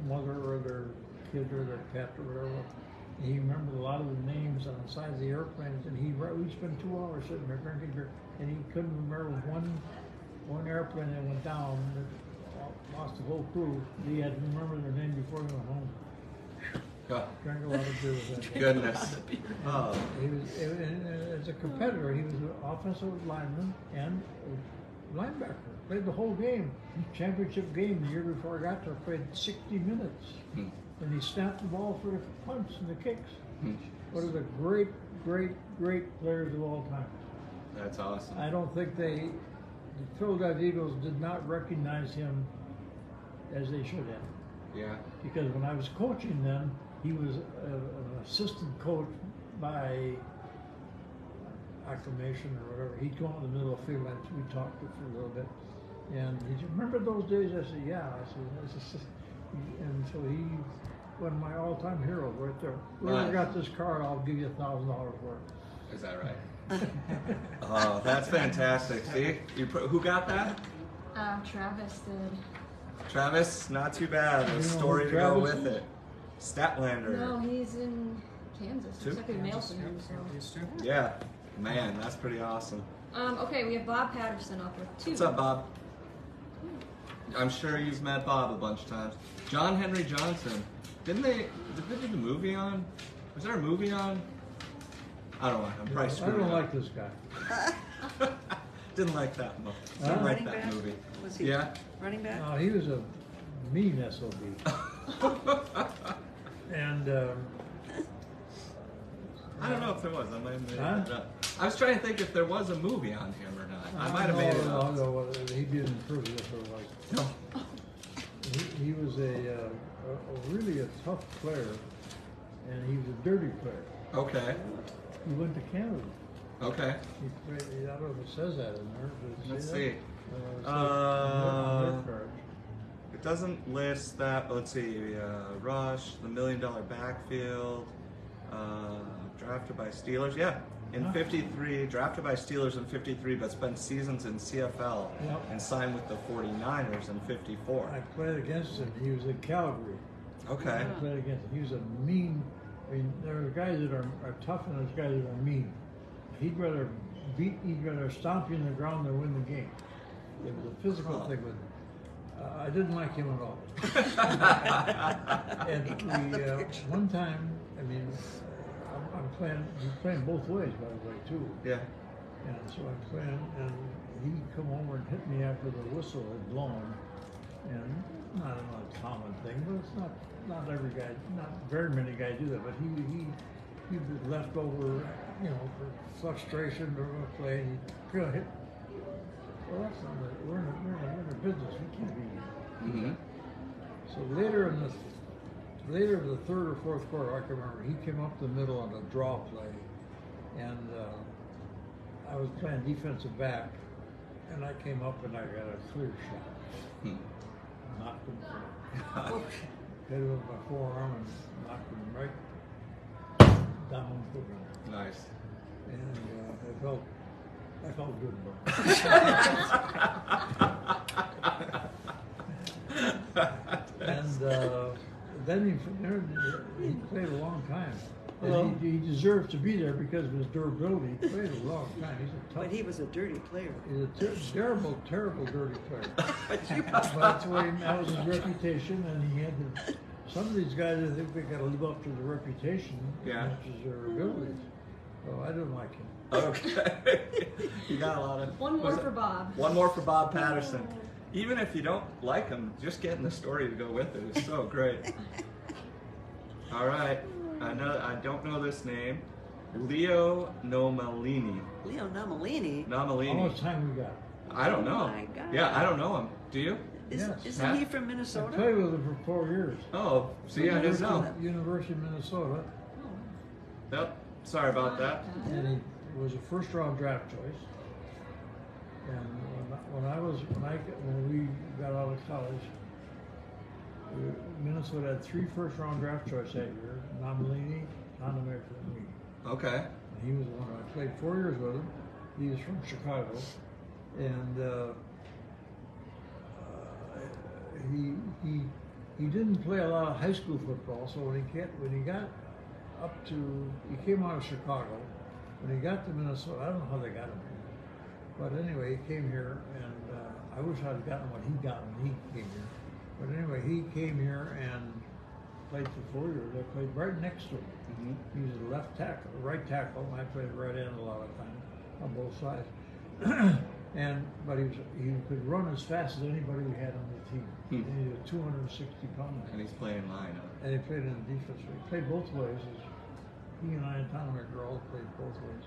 mother or their kid or their pet or whatever. And he remembered a lot of the names on the side of the airplanes, and we spent 2 hours sitting there drinking beer, and he couldn't remember one airplane that went down that lost the whole crew. He had to remember their name before he went home. Drank a lot of beer with that. Goodness. Oh. He was, as a competitor, he was an offensive lineman and a linebacker. Played the whole game. Championship game the year before I got there, played 60 minutes. And he snapped the ball for the punts and the kicks. One of the great, great, great players of all time. That's awesome. I don't think the Philadelphia Eagles did not recognize him as they should have. Yeah. Because when I was coaching then, he was an assistant coach by acclamation or whatever. He'd go out in the middle of the field and we talked for a little bit. And he said, "Remember those days?" I said, "Yeah." I said, "This is," and so he, one of my all-time heroes right there. Whoever got this card, I'll give you $1,000 for it. Is that right? Oh, that's fantastic. See? Who got that? Travis did. Travis, not too bad. You A know story who to go Travis with is? it. Statlander. No, he's in Kansas. Two? Looks like we mailed from him. So. Yeah. Man, that's pretty awesome. Okay, we have Bob Patterson up with 2. What's up, Bob? I'm sure you've met Bob a bunch of times. John Henry Johnson. Did they do the movie on? Was there a movie on? I don't know. I'm probably I screwing don't up. like this guy. Didn't like that movie. Huh? Didn't like Running that back? movie. Was he Yeah. running back? He was a mean SOB. And I don't know if there was. I might have made Huh? it up. I was trying to think if there was a movie on him or not. I might have made it up. No, he didn't prove it for like. He was a really a tough player, and he was a dirty player. Okay. He went to Canada. Okay. He played, I don't know if it says that in there. Does it Let's say see. that? On their cards. It doesn't list that. Let's see. Rush, the $1 Million Backfield, drafted by Steelers. Yeah, in '53, drafted by Steelers in '53, but spent seasons in CFL and signed with the 49ers in '54. I played against him. He was in Calgary. Okay. I played against him. He was a mean. I mean, there are guys that are tough and there's guys that are mean. He'd rather stomp you in the ground than win the game. It was a physical thing with him. I didn't like him at all. And one time, I mean, he's playing both ways, by the way, too. Yeah. And so I'm playing, and he come over and hit me after the whistle had blown. And not an uncommon thing, but it's not every guy, not very many guys do that. But he was left over, you know, for frustration or a play. And he hit. Well, that's not. We're in a business. We can't be. Mm-hmm. So later in the third or fourth quarter, I can remember, he came up the middle on a draw play, and I was playing defensive back, and I came up and I got a clear shot. Knocked him. Hit him with my forearm and knocked him right down the ground. Nice. And I felt good about it. And then he played a long time. And he deserves to be there because of his durability. He played a long time. He's a tough. But he was a dirty player. He's a terrible, terrible dirty player. But you But that was his reputation, and he had to. Some of these guys, I think they got to live up to the reputation as much as their abilities. So I didn't like him. Okay. You got a lot of. One more for Bob. One more for Bob Patterson. Even if you don't like him, just getting the story to go with it is so great. All right. I don't know this name. Leo Nomalini. Leo Nomalini. How Nomalini. much time we got? I don't know. Oh my God. Yeah, I don't know him. Do you? Yes. Isn't he from I Minnesota? played with him for 4 years. Oh, see, I didn't know. University of Minnesota, Yep. Sorry about that. and he was a first-round draft choice. And when I when we got out of college, Minnesota had 3 first-round draft choice that year: Nomalini, Tanamaker, and me. Okay. And he was the one. I played 4 years with him. He was from Chicago, and he didn't play a lot of high school football. So when he got up to, he came out of Chicago. When he got to Minnesota, I don't know how they got him here, but anyway, he came here, and I wish I'd gotten what he got when he came here. But anyway, he came here and played for 4 years. I played right next to him. Mm-hmm. He was a right tackle, and I played right end a lot of times on both sides. But he could run as fast as anybody we had on the team. And he was 260 pounds. And he's playing line. And he played in the defense. He played both ways. He and I and Tanamaker all played both ways.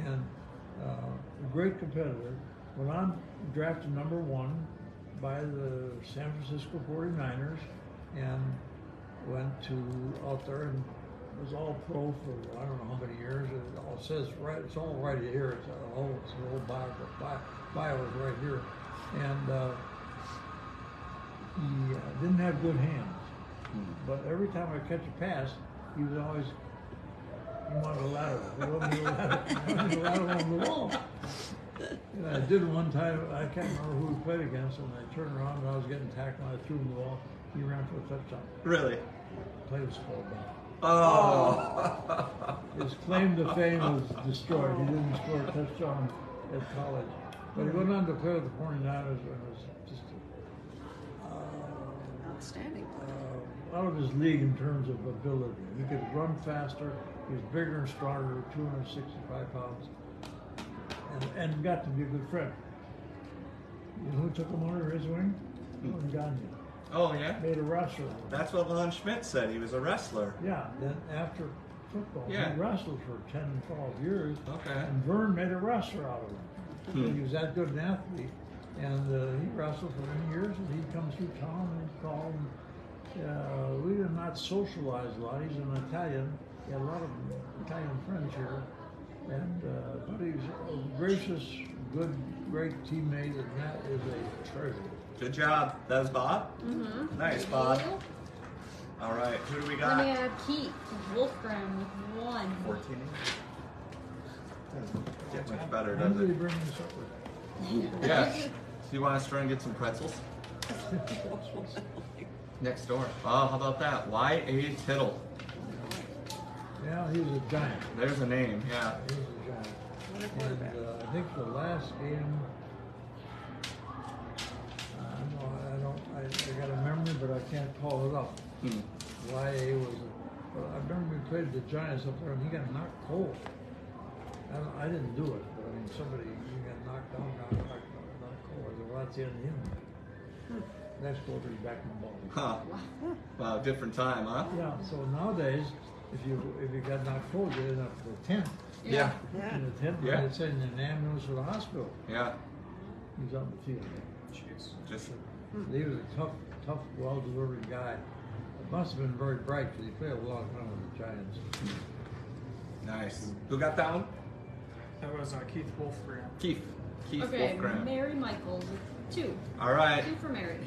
And a great competitor. When I'm drafted number 1 by the San Francisco 49ers, and went to out there and was all pro for I don't know how many years. It all says right. It's all right here. It's the whole bio is right here, and he didn't have good hands. But every time I catch a pass, he was always he wanted a ladder. He wanted a ladder on the wall. And I did one time. I can't remember who we played against, and I turned around and I was getting tackled. And I threw him the ball. He ran for a touchdown. Really? Play was called back. Oh. His claim to fame was destroyed. He didn't score a touchdown at college. But he went on to play with the 49ers and was just Outstanding. out of his league in terms of ability. He could run faster. He was bigger and stronger, 265 pounds, and got to be a good friend. You know who took him under his wing? Gagne. Oh, yeah? Made a wrestler. That's what Lon Schmidt said. He was a wrestler. Yeah, then after football, Yeah. he wrestled for 10 and 12 years. Okay. And Vern made a wrestler out of him. He was that good an athlete. And he wrestled for many years, and he'd come through town and call him. We did not socialize a lot. He's an Italian. He had a lot of Italian friends here. And but he's a gracious, good, great teammate, and that is a treasure. Good job. That was Bob? Mm-hmm. Nice, Bob. All right, who do we got? Then we have Keith Wolfgram with 1. 14. Doesn't get much better, When does did he it? bring this up with? Yes. Do you want us to try and get some pretzels? Next door. Oh, how about that? Y.A. Tittle. Yeah, he was a giant. There's a name, yeah. He was a giant. And I think the last game, I got a memory, but I can't call it up. YA was, I remember we played the Giants up there, and he got knocked cold. I didn't do it, but I mean, he got knocked down, knocked cold. I said, well, that's the end of him. Next quarter, he's back in the ball. Huh. Wow, different time, huh? Yeah, so nowadays, if you got knocked cold, you end up with a tent. Yeah. In the tent, Yeah. it's in an ambulance to the hospital. Yeah. He's on the field. Just He was a tough, well-delivered guy. It must have been very bright because he played a long time with the Giants. nice. Who got that one? That was Keith Wolfgram. Keith. Keith Okay, Wolfgram. Mary Michaels with 2. All right. 2 for Mary.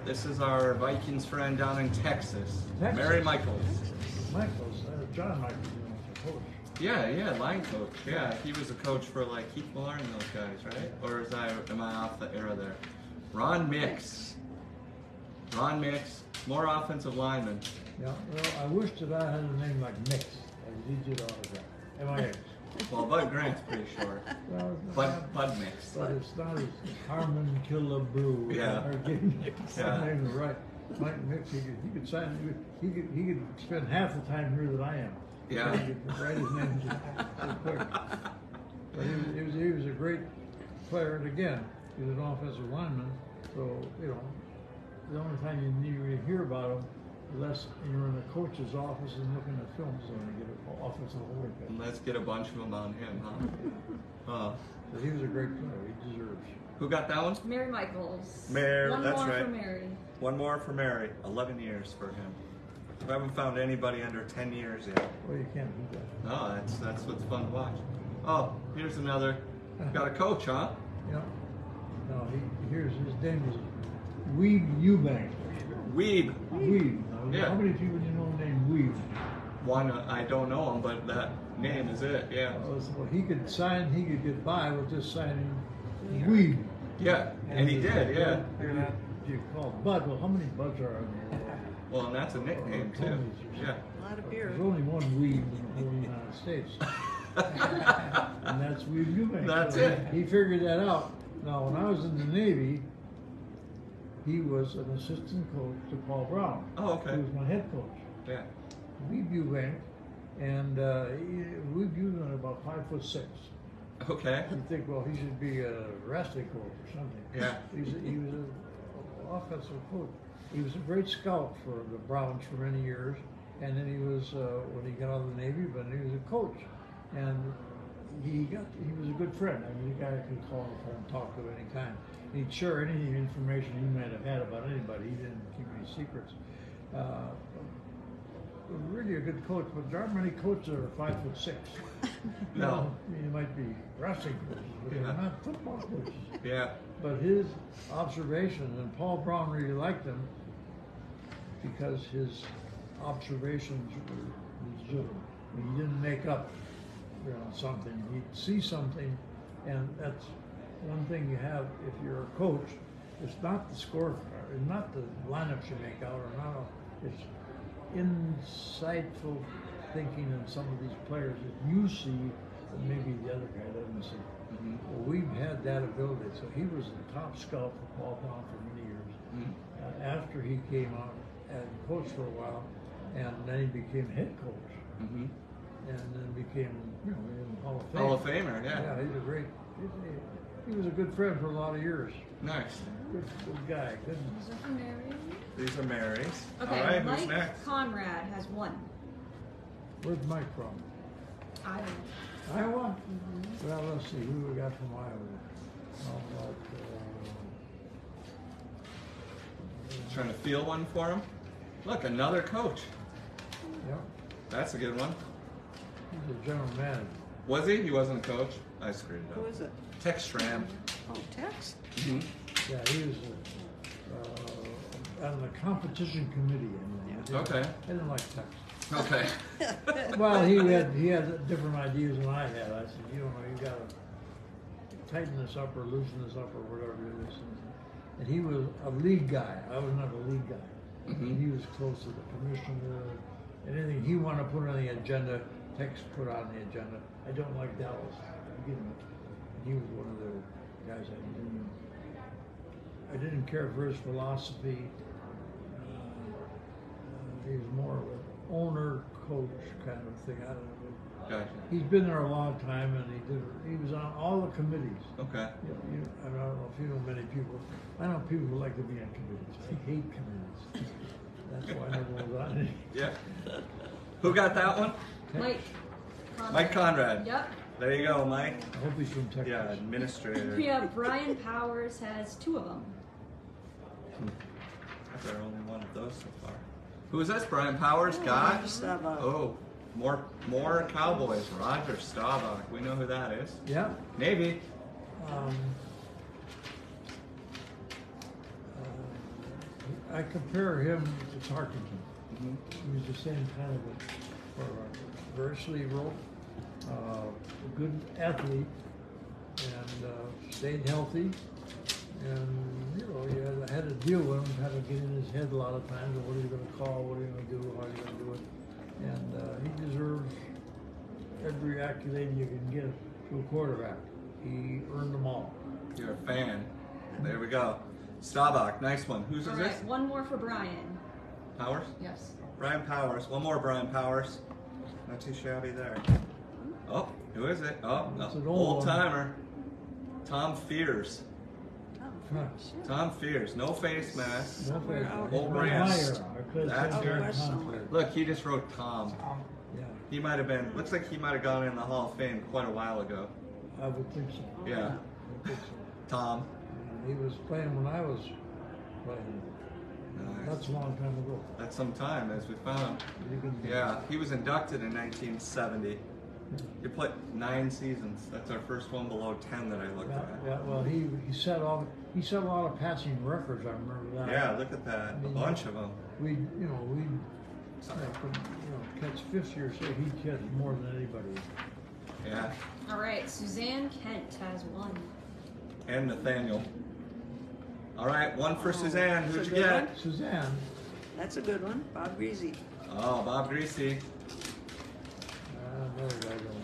This is our Vikings friend down in Texas. Texas? Mary Michaels. Michaels, John Michaels, was the coach. Yeah, line coach. Yeah, he was a coach for like Keith Miller and those guys, right? Or am I off the era there? Ron Mix, more offensive lineman. Yeah, well, I wish that I had a name like Mix, like DJ autograph. M-I-X. Well, Bud Grant's pretty short. Well, Bud Mix. but it's not as Harmon Killabrew. Yeah. Or getting Yeah. name is right. Mike Mix, he could sign. He could spend half the time here that I am. Yeah. He could write his name so quick. But he was a great player, and again, he was an offensive lineman. So the only time you hear about him, unless you're in the coach's office and looking at films, when you get an offensive lineman. And let's get a bunch of them on him, huh? But he was a great player. He deserves. Who got that one? Mary Michaels. Mary, One that's more right. for Mary. One more for Mary. 11 years for him. I haven't found anybody under 10 years yet. Well, you can't do that. No, that's what's fun to watch. Oh, here's another. Got a coach, huh? Yeah. No, here's his name is Weeb Eubank. Weeb. Weeb. Now, Yeah. How many people do you know named Weeb? One, I don't know him, but that name is it. Yeah. Well, he could get by with just signing Weeb. Yeah, and he did. Yeah. You call Bud. Well, how many Buds are on there? Well, and that's a nickname too. Yeah. A lot of beer. There's only one Weeb in the whole United States. And that's Weeb Eubank. That's So it. He figured that out. Now, when I was in the Navy, he was an assistant coach to Paul Brown. Oh, okay. He was my head coach. Yeah. Weeb Eubank, and Weeb Eubank about 5'6". Okay. You think, well, he should be a wrestling coach or something. Yeah. He was an offensive coach. He was a great scout for the Browns for many years, and then he was when he got out of the Navy, but he was a coach, and he was a good friend. I mean, the guy could call the phone, talk to any time. He'd share any information he might have had about anybody. He didn't keep any secrets. Really a good coach, but there aren't many coaches that are 5'6". No. I mean, they might be wrestling coaches, but Yeah. they're not football coaches. Yeah. But his observations, and Paul Brown really liked him because his observations were legitimate. He didn't make up, something. He'd see something, and that's one thing you have if you're a coach. It's not the scorecard, it's not the lineups you make out, or not. It's insightful thinking in some of these players that you see that maybe the other guy doesn't see. Mm-hmm. Well, we've had that ability. So he was the top scout for Paul Brown for many years. Mm-hmm. After he came out and coached for a while, and then he became head coach, Mm-hmm. and then became, in the Hall of Fame. Hall of Famer. Yeah. Yeah, he's a great. He was a good friend for a lot of years. Nice. Good guy. Good. Those are for Mary. These are Mary's. Okay, All right. Mike Who's next? Conrad has 1. Where's Mike from? I don't. Iowa? Well, let's see who we got from Iowa. How about, Trying to feel one for him. Look, another coach. yep, That's a good one. he's a general manager. Was he? He wasn't a coach. I screwed it Who up. is it? Tex Schramm. Oh, Tex? Mm-hmm. Yeah, he was on the competition committee. Okay. I didn't like Tex. Okay. Well, he had different ideas than I had. I said, you gotta tighten this up or loosen this up or whatever it is. And he was a league guy. I was not a league guy. Mhm. He was close to the commissioner. Anything he wanted to put on the agenda, Tex put on the agenda. I don't like Dallas. He was one of the guys I didn't care for his philosophy. He was more of an owner coach kind of thing. I don't know. Gotcha. He's been there a long time, and he was on all the committees. Okay. I don't know if you know many people. I know people who like to be on committees. I hate committees. That's why I never was on any. Yeah. Who got that one? Mike Conrad. Mike Conrad. Yep. There you go, Mike. I hope he's from Texas. Yeah, administrator. We have Brian Powers has 2 of them. I've got only one of those so far. Who is this? Brian Powers? Guy? Roger Staubach. Oh, more Cowboys. Roger Staubach. We know who that is. Yeah. Navy. I compare him to Tarkenton. Mm-hmm. He was the same kind of a very cerebral, a good athlete, and stayed healthy. And you had to deal with him, had to get in his head a lot of times. What are you going to call? What are you going to do? How are you going to do it? And he deserves every accolade you can give to a quarterback. He earned them all. You're a fan. There we go. Staubach, nice one. Whose All is right, this? 1 more for Brian. Powers? Yes. Brian Powers. One more Brian Powers. Not too shabby there. Oh, who is it? Oh, It's no. an old Old one. timer. Tom Fears. Huh. Tom Fears. No face mask. No face. Old My brand. era. I played That's St. good. John West Conklin. somewhere. Look, he just wrote Tom. Yeah, He might have been, looks like he might have gone in the Hall of Fame quite a while ago. I would think so. Yeah. I would think so. Tom. He was playing when I was playing. Nice. That's a long time ago. That's some time, as we found. You can- Yeah, he was inducted in 1970. You played 9 seasons. That's our first one below 10 that I looked Yeah, at. yeah, well, he set a lot of passing records. I remember that. Yeah, look at that. A bunch of them. We catch 50 or so. He'd catch more than anybody. Yeah. All right, Suzanne Kent has 1. And Nathaniel. All right, 1 for Suzanne. that's Who'd a you good get? one. Suzanne. That's a good one. Bob Greasy. Oh, Bob Greasy. Another guy don't know.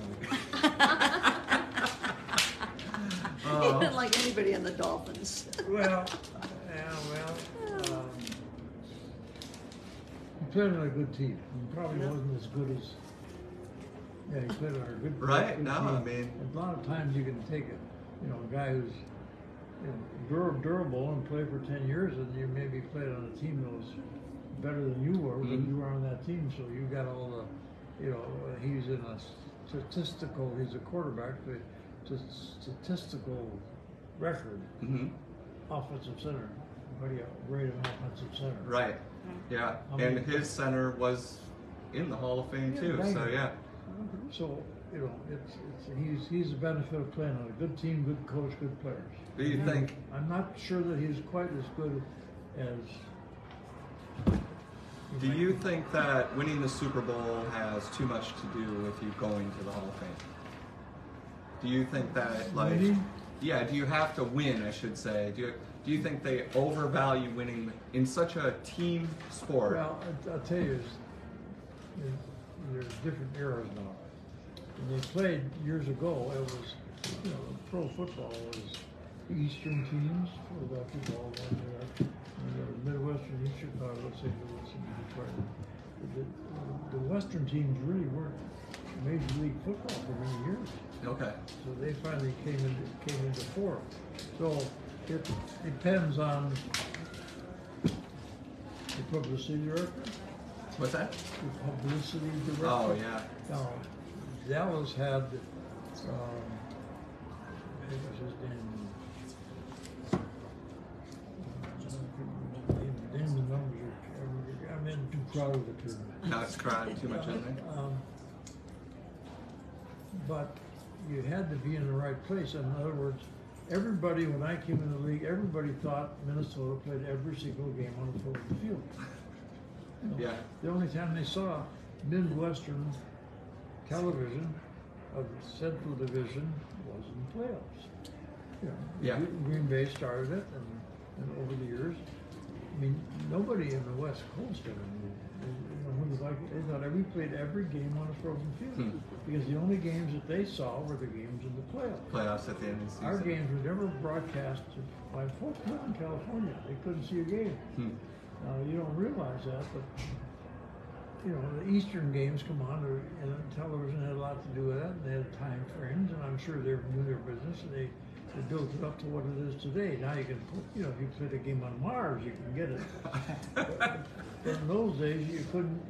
He didn't like anybody in the Dolphins. Well, he played on a good team. He probably Yeah. wasn't as good as. Yeah, he played on a good. Right, good no, team. I mean- a lot of times you can take it. A guy who's durable and play for 10 years, and you maybe played on a team that was better than you were, but Mhm. you were on that team, so you got all the. He's in a statistical. He's a quarterback, but statistical record. Hmm. Offensive center. What do you rate an offensive center? Right. Yeah. How And many- his center was in the Hall of Fame Yeah, too. right. So yeah. So he's the benefit of playing on a good team, good coach, good players. Do you think? I'm not sure that he's quite as good as. Do you think that winning the Super Bowl has too much to do with you going to the Hall of Fame? Do you think that, like, Winning? yeah, do you have to win, I should say? Do you think they overvalue winning in such a team sport? Well, I'll tell you, there's different eras now. When they played years ago, it was, pro football was the Eastern teams, Philadelphia ball, and the Midwestern, Eastern, let's say Louis and Detroit. The Western teams really weren't Major League Football for many years. Okay. So they finally came into form. So it depends on the publicity director. What's that? The publicity director. Oh yeah. Now, Dallas had, what was his name? Name the numbers. I'm in too crowded a term. Now it's crowded too much, isn't it? But you had to be in the right place. In other words, everybody, when I came in the league, everybody thought Minnesota played every single game on the frozen field. Yeah. The only time they saw Midwestern television of the Central Division was in the playoffs. Yeah. Green Bay started it, and over the years, I mean, nobody in the West Coast ever knew. They thought we played every game on a frozen field because the only games that they saw were the games in the playoffs. Playoffs at the end of the season. Our games were never broadcast by folks in California. They couldn't see a game. Now, you don't realize that, but the Eastern games come on, and television had a lot to do with that, and they had time frames, and I'm sure they knew their business, and they built it up to what it is today. Now you can put, if you played a game on Mars, you can get it. But in those days, you couldn't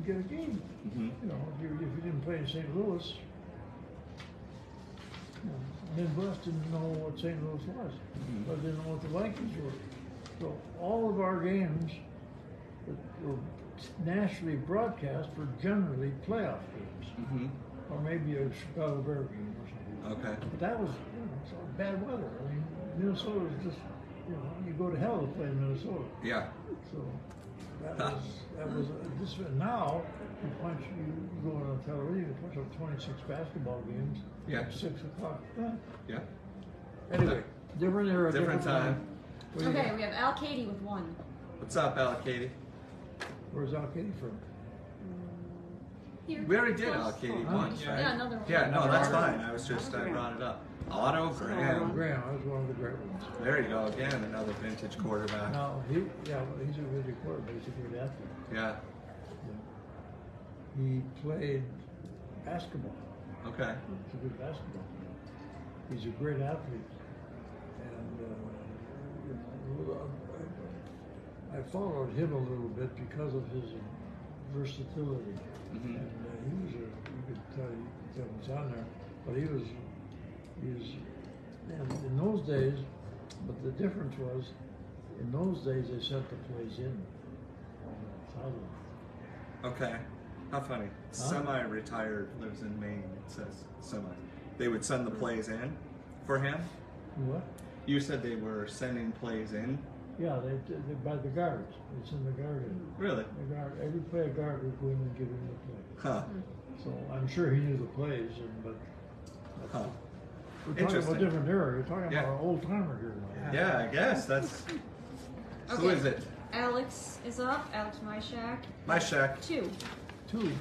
get a game. If you didn't play in St. Louis, Midwest didn't know what St. Louis was, but they didn't know what the Vikings were. So all of our games that were nationally broadcast were generally playoff games, or maybe a Chicago Bear game or something. Okay. But that was so bad weather. I mean, Minnesota was just you go to hell to play in Minnesota. Yeah. So that was this. Now you go on television, you punch up 26 basketball games. Yeah. At 6 o'clock. Yeah. Anyway, different era, Different time. What do you Okay, got? we have Al Katie with 1. What's up, Al Katie? Where's Al Katie from? Here. We already did Close. Al Katie Oh, once, yeah. right? Yeah, another one. Yeah, no, that's Autogram. fine. I brought it up. Autogram. Graham. I was one of the great ones. There you go again, another vintage quarterback. Now he's a really quarterback. He's a great athlete. Yeah. He played basketball. Okay. He's a good basketball player. He's a great athlete, and I followed him a little bit because of his versatility. Mhm. And he was you could tell he's on there, but he was, and in those days, but the difference was, in those days they sent the plays in on the sideline. Okay. How funny. Semi-retired, lives in Maine, it says. Semi. They would send the plays in for him? What? You said they were sending plays in? Yeah, they by the guards. It's in the guard. Really? The guard, every play a guard would go in and give him the play. Huh. So I'm sure he knew the plays, but Huh. we're talking about Interesting. a different era. You're talking Yeah. about an old timer here now. Yeah, I guess. That's... Okay. Who is it? Alex is up. Alex Myshak. My shack. 2. 2.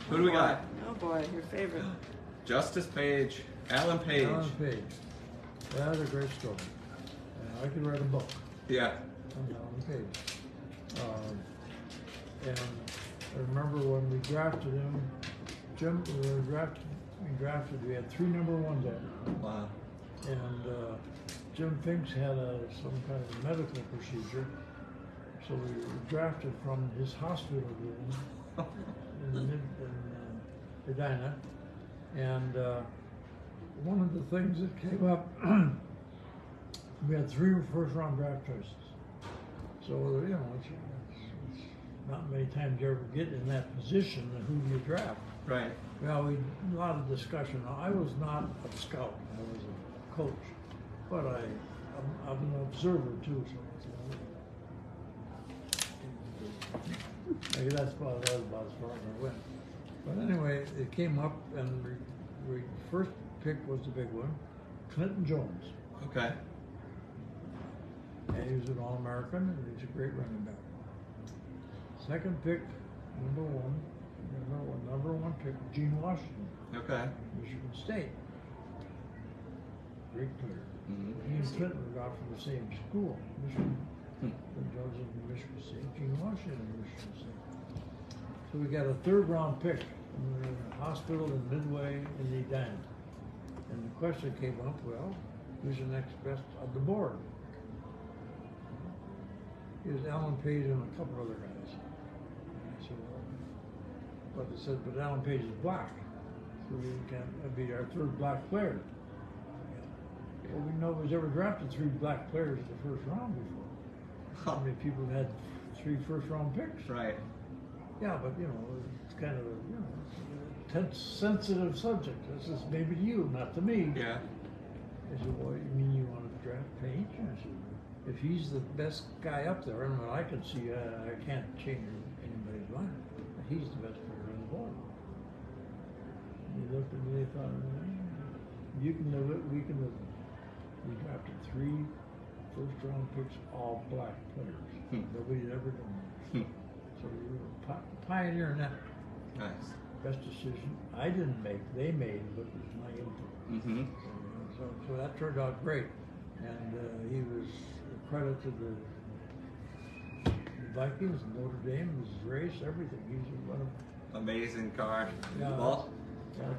Who do we got? Oh boy, your favorite. Justice Page. Alan Page. Alan Page. That's a great story. I could write a book Yeah. on Alan Page. And I remember when we drafted him, Jim, we had 3 number 1s at him. Wow. And Jim Finks had some kind of medical procedure, so we were drafted from his hospital room in Edina. And one of the things that came up, we had 3 first-round draft choices. So, you know, it's not many times you ever get in that position, and who do you draft? Right. Well, a lot of discussion. I was not a scout, I was a coach, but I'm an observer too, so maybe that's about as far as I went. But anyway, it came up, and we first pick was the big one, Clinton Jones. Okay. And he was an All-American, and he's a great running back. Second pick, number one pick, Gene Washington, Okay. Michigan State. Great player. Mhm. He and Clinton got from the same school, Michigan. Hmm. Clinton Jones is from Michigan State, Gene Washington in Michigan State. So we got a 3rd-round pick. We were in a hospital in Midway in Edina. And the question came up, well, who's the next best on the board? It was Alan Page and a couple other guys. And I said, well, but they said, but Alan Page is black, so he can't be our 3rd black player. Well, we nobody's ever drafted 3 black players in the 1st round before. How many people had 3 first-round picks? Right. Yeah, but you know, it's kind of a tense, sensitive subject. This is maybe to you, not to me. Yeah. I said, well, you mean you want to draft Page? And I said, if he's the best guy up there, and what I can see, I can't change anybody's mind. He's the best player on the board. And he looked at me and thought, you can live it, we can live it. We drafted 3 first-round picks, all black players. Nobody had ever done that. So we were pioneering that. Nice. Best decision I didn't make, they made, but it was my input. Mm-hmm. So that turned out great. And he was a credit to the Vikings, Notre Dame, his race, everything. He's one of Amazing car. Yeah. Well,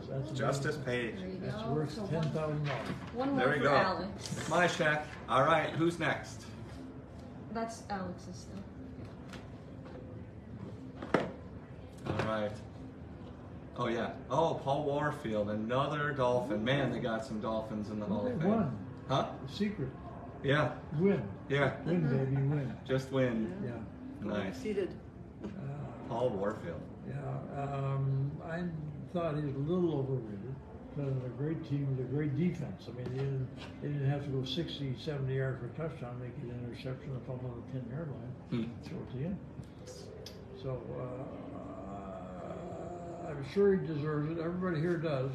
that's Justice amazing. Page. There you That's go. worth So $10,000. one There more we for go. Alex. My shack. All right. Who's next? That's Alex's stuff. All right. Oh yeah. Oh, Paul Warfield, another Dolphin. Man, they got some Dolphins in the Hall of They Fame. won. Huh? The secret. Yeah. Win. Yeah. Win, baby, win. Just win. Yeah. Nice. Undefeated. Paul Warfield. Yeah. I thought he was a little overrated. Played on a great team with a great defense. I mean, they didn't have to go 60, 70 yards for a touchdown, make an interception if I'm on the 10-yard line. Throw it to you. So, I'm sure he deserves it. Everybody here does.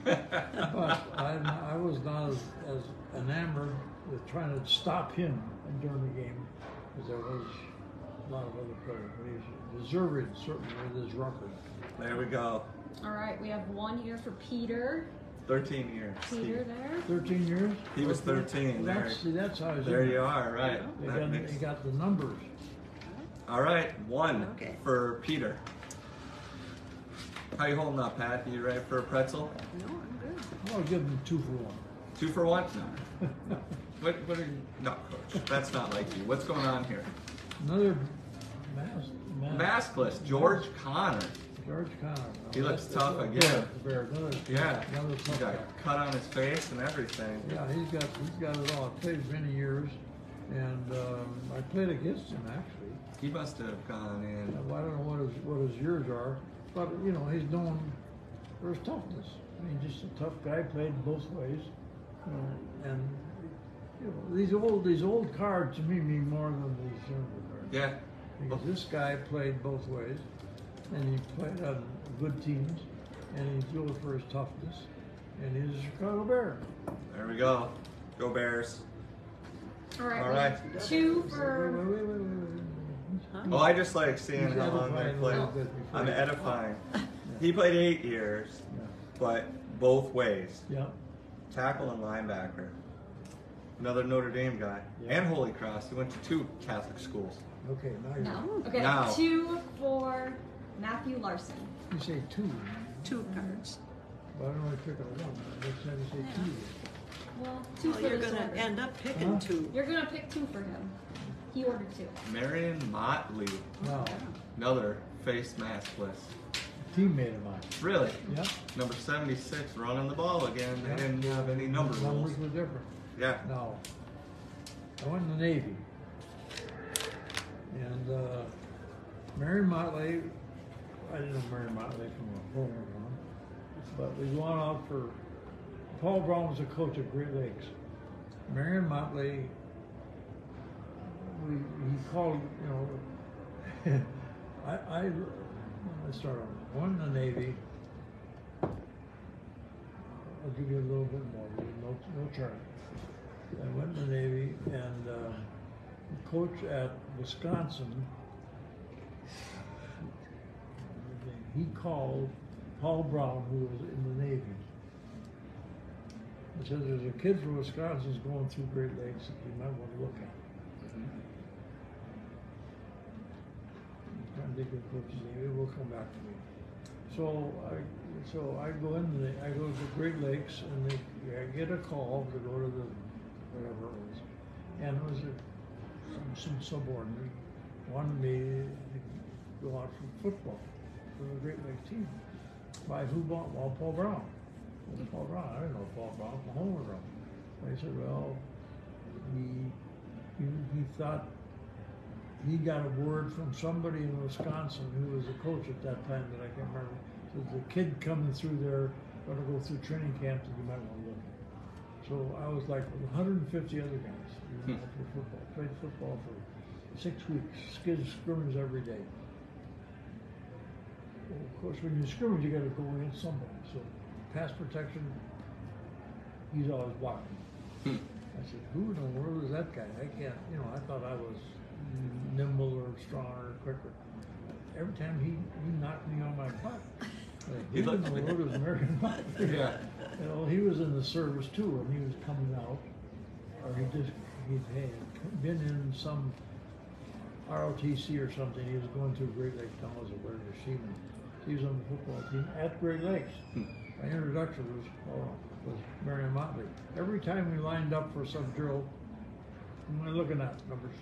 But I was not as enamored with trying to stop him during the game as there was a lot of other players. But he's deserving, certainly, with his record. There we go. All right, we have one here for Peter. 13 years. Peter there. 13 years? He was 13 Well, there. that's how he's There in you are. Right. They That got, makes- they got the numbers. All right. 1 Okay. for Peter. How you holding up, Pat? You ready for a pretzel? No, I'm good. I'll give him 2 for 1. 2 for 1? No. What are you? No, coach. That's not like you. What's going on here? Another Maskless, George Connor. George Connor. He looks That's tough a again. bear. Yeah. Another He tough got guy. cut on his face and everything. Yeah, he's got it all. I played many years, and I played against him actually. He must have gone in. Well, I don't know what his years are, but you know he's known for his toughness. I mean, just a tough guy, played both ways, you know, and you know these old cards to me mean more than these younger cards. Yeah. Because this guy played both ways, and he played on good teams, and he's known for his toughness, and he's a Chicago Bear. There we go. Go Bears. All right. All we right. have 2 for. Wait. Oh, I just like seeing He's how long they edifying a played. little bit before I'm he- edifying. He played 8 years, Yeah. but both ways. Yeah. Tackle and linebacker. Another Notre Dame guy. Yeah. And Holy Cross. He went to 2 Catholic schools. Okay, now you're. No. Okay. Now. 2 for Matthew Larson. You say two. 2 cards. But I don't only pick a one. Next time you say Yeah. two. Well, 2 Well, for you're this gonna order. end up picking Huh? 2. You're gonna pick 2 for him. He ordered 2. Marion Motley. Now, Another face maskless. teammate of mine. Really? Yeah. Number 76 running the ball again. They Yeah. didn't have any number rules. Numbers were different. Yeah. Now, I went in the Navy, and Marion Motley, I didn't know Marion Motley from a home run, but we went out for, Paul Brown was the coach at Great Lakes. Marion Motley, he called, you know, let's start on, I went in the Navy. I'll give you a little bit more, no chart. I went in the Navy, and the coach at Wisconsin, he called Paul Brown, who was in the Navy. He said, there's a kid from Wisconsin who's going through Great Lakes that you might want to look at. I'm trying to think of the coach's name, it will come back to me. So I go to Great Lakes, and I get a call to go to the whatever it was, and it was some subordinate wanted me to go out for football for the Great Lakes team. By who bought? Well, Paul Brown. Well, Paul Brown. I didn't know Paul Brown from Homer Brown. They said, well, he thought he got a word from somebody in Wisconsin who was a coach at that time that I can't remember. So the kid coming through there, going to go through training camp that you might want to look at. So I was like with 150 other guys, you know, for football. Played football for 6 weeks, scrimmage every day. Well, of course, when you scrimmage, you got to go against somebody. So pass protection, he's always blocking. I said, who in the world is that guy? I can't, you know, I thought I was nimble or stronger or quicker. Every time he knocked me on my butt. He Who in looked the like- world is American Butt? Yeah. You know, he was in the service too, and he was coming out, or he'd had been in some ROTC or something. He was going through Great Lakes College or whatever, Seaman. He was on the football team at Great Lakes. My introduction was Marion Motley. Every time we lined up for some drill, what am I looking at? Numbers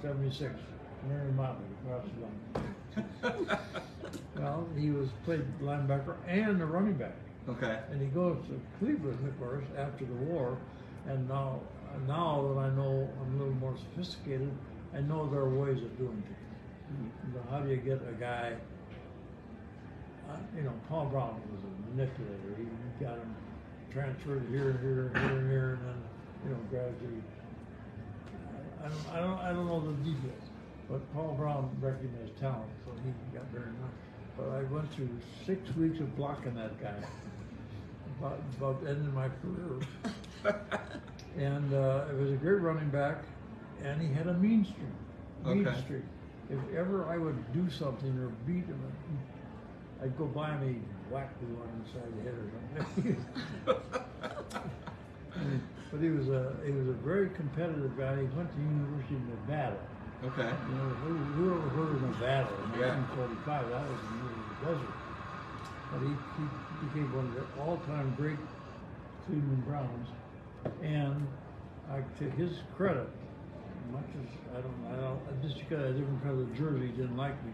76, Marion Motley across the line. Well, he played linebacker and a running back. Okay. And he goes to Cleveland, of course, after the war. And now that I know I'm a little more sophisticated, I know there are ways of doing things. You know, how do you get a guy? You know, Paul Brown was a manipulator. He got him transferred here, and then, you know, gradually. I don't know the details, but Paul Brown recognized talent, so he got very much. But I went through 6 weeks of blocking that guy, about ending my career. And it was a great running back, and he had a mean streak. Okay. Streak. If ever I would do something or beat him, I'd go by him, he'd whack me on the side of the head or something. But he was a very competitive guy. He went to the University of Nevada. Okay. You know, who ever heard of Nevada in Yeah. 1945? That was in the middle of the desert. But he became one of the all-time great Cleveland Browns. And to his credit, much as I don't, just because I had a different color of jersey, he didn't like me,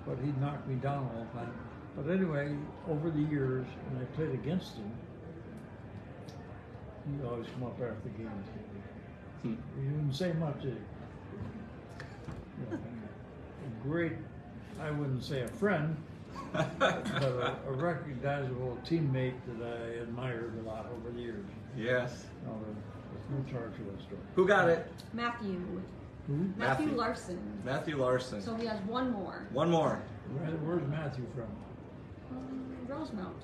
but he knocked me down all the time. But anyway, over the years, when I played against him, he'd always come up after the games. He didn't say much, did he? Yeah. great, I wouldn't say a friend, but a recognizable teammate that I admired a lot over the years. Yes. No, there's no charge for that story. Who got it? Matthew. Who? Matthew Matthew. Larson. Matthew Larson. So he has one more. One more. Where's Matthew from? Rosemount.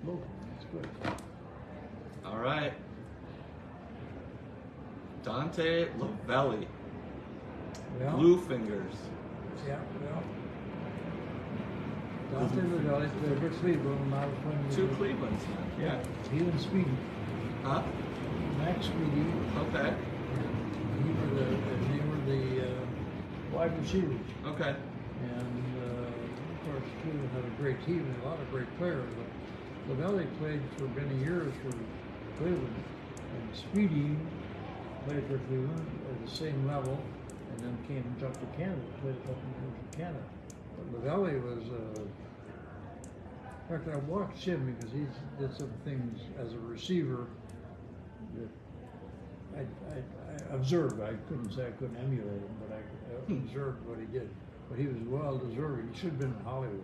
Local. That's good. All right. Dante Lavelli. Well, Blue Fingers. yeah, well. Dante Lavelli played for Cleveland when I was playing. Two Clevelands. Yeah. He and Speedy. Huh? Max Speedy. Okay. They were the wide receivers. Okay. And of course, Cleveland had a great team and a lot of great players. But Lavelli played for many years for Cleveland. And Speedy played for Cleveland at the same level and then came and jumped to Canada, played a couple of years in Canada. But Lavelli was, in fact, I watched him because he did some things as a receiver that I observed. I couldn't say I couldn't emulate him, but I observed what he did. But he was well deserved. He should have been in Hollywood.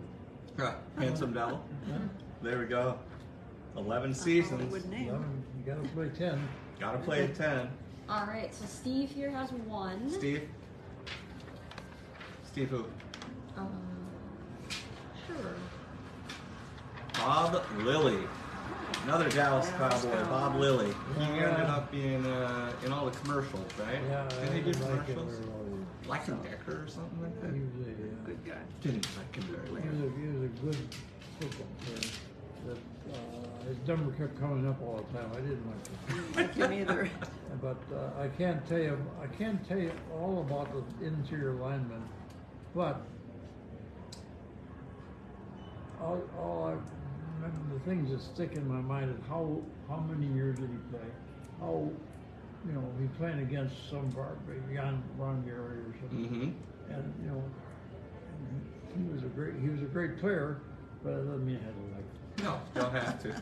Handsome Devil. Yeah. There we go. 11 seasons. Hollywood name. 11, you got to play 10. Gotta play at 10. All right. So Steve here has one. Steve? Steve who? Sure. Bob Lilly. Another Dallas Cowboy, Bob Lilly. He Yeah. ended up being in all the commercials, right? Yeah, Didn't he do I like him commercials? very well. Black and Decker or something like that? He was a, Good guy. Didn't like him very well. he was a good football player. That his number kept coming up all the time. I didn't like him. Like him either. But I can't tell you all about the interior linemen, but all I remember, the things that stick in my mind is how many years did he play? How, he playing against some Ron Gary or something, Mm-hmm. and he was a great player, but it doesn't mean I had to like him. No, don't have to.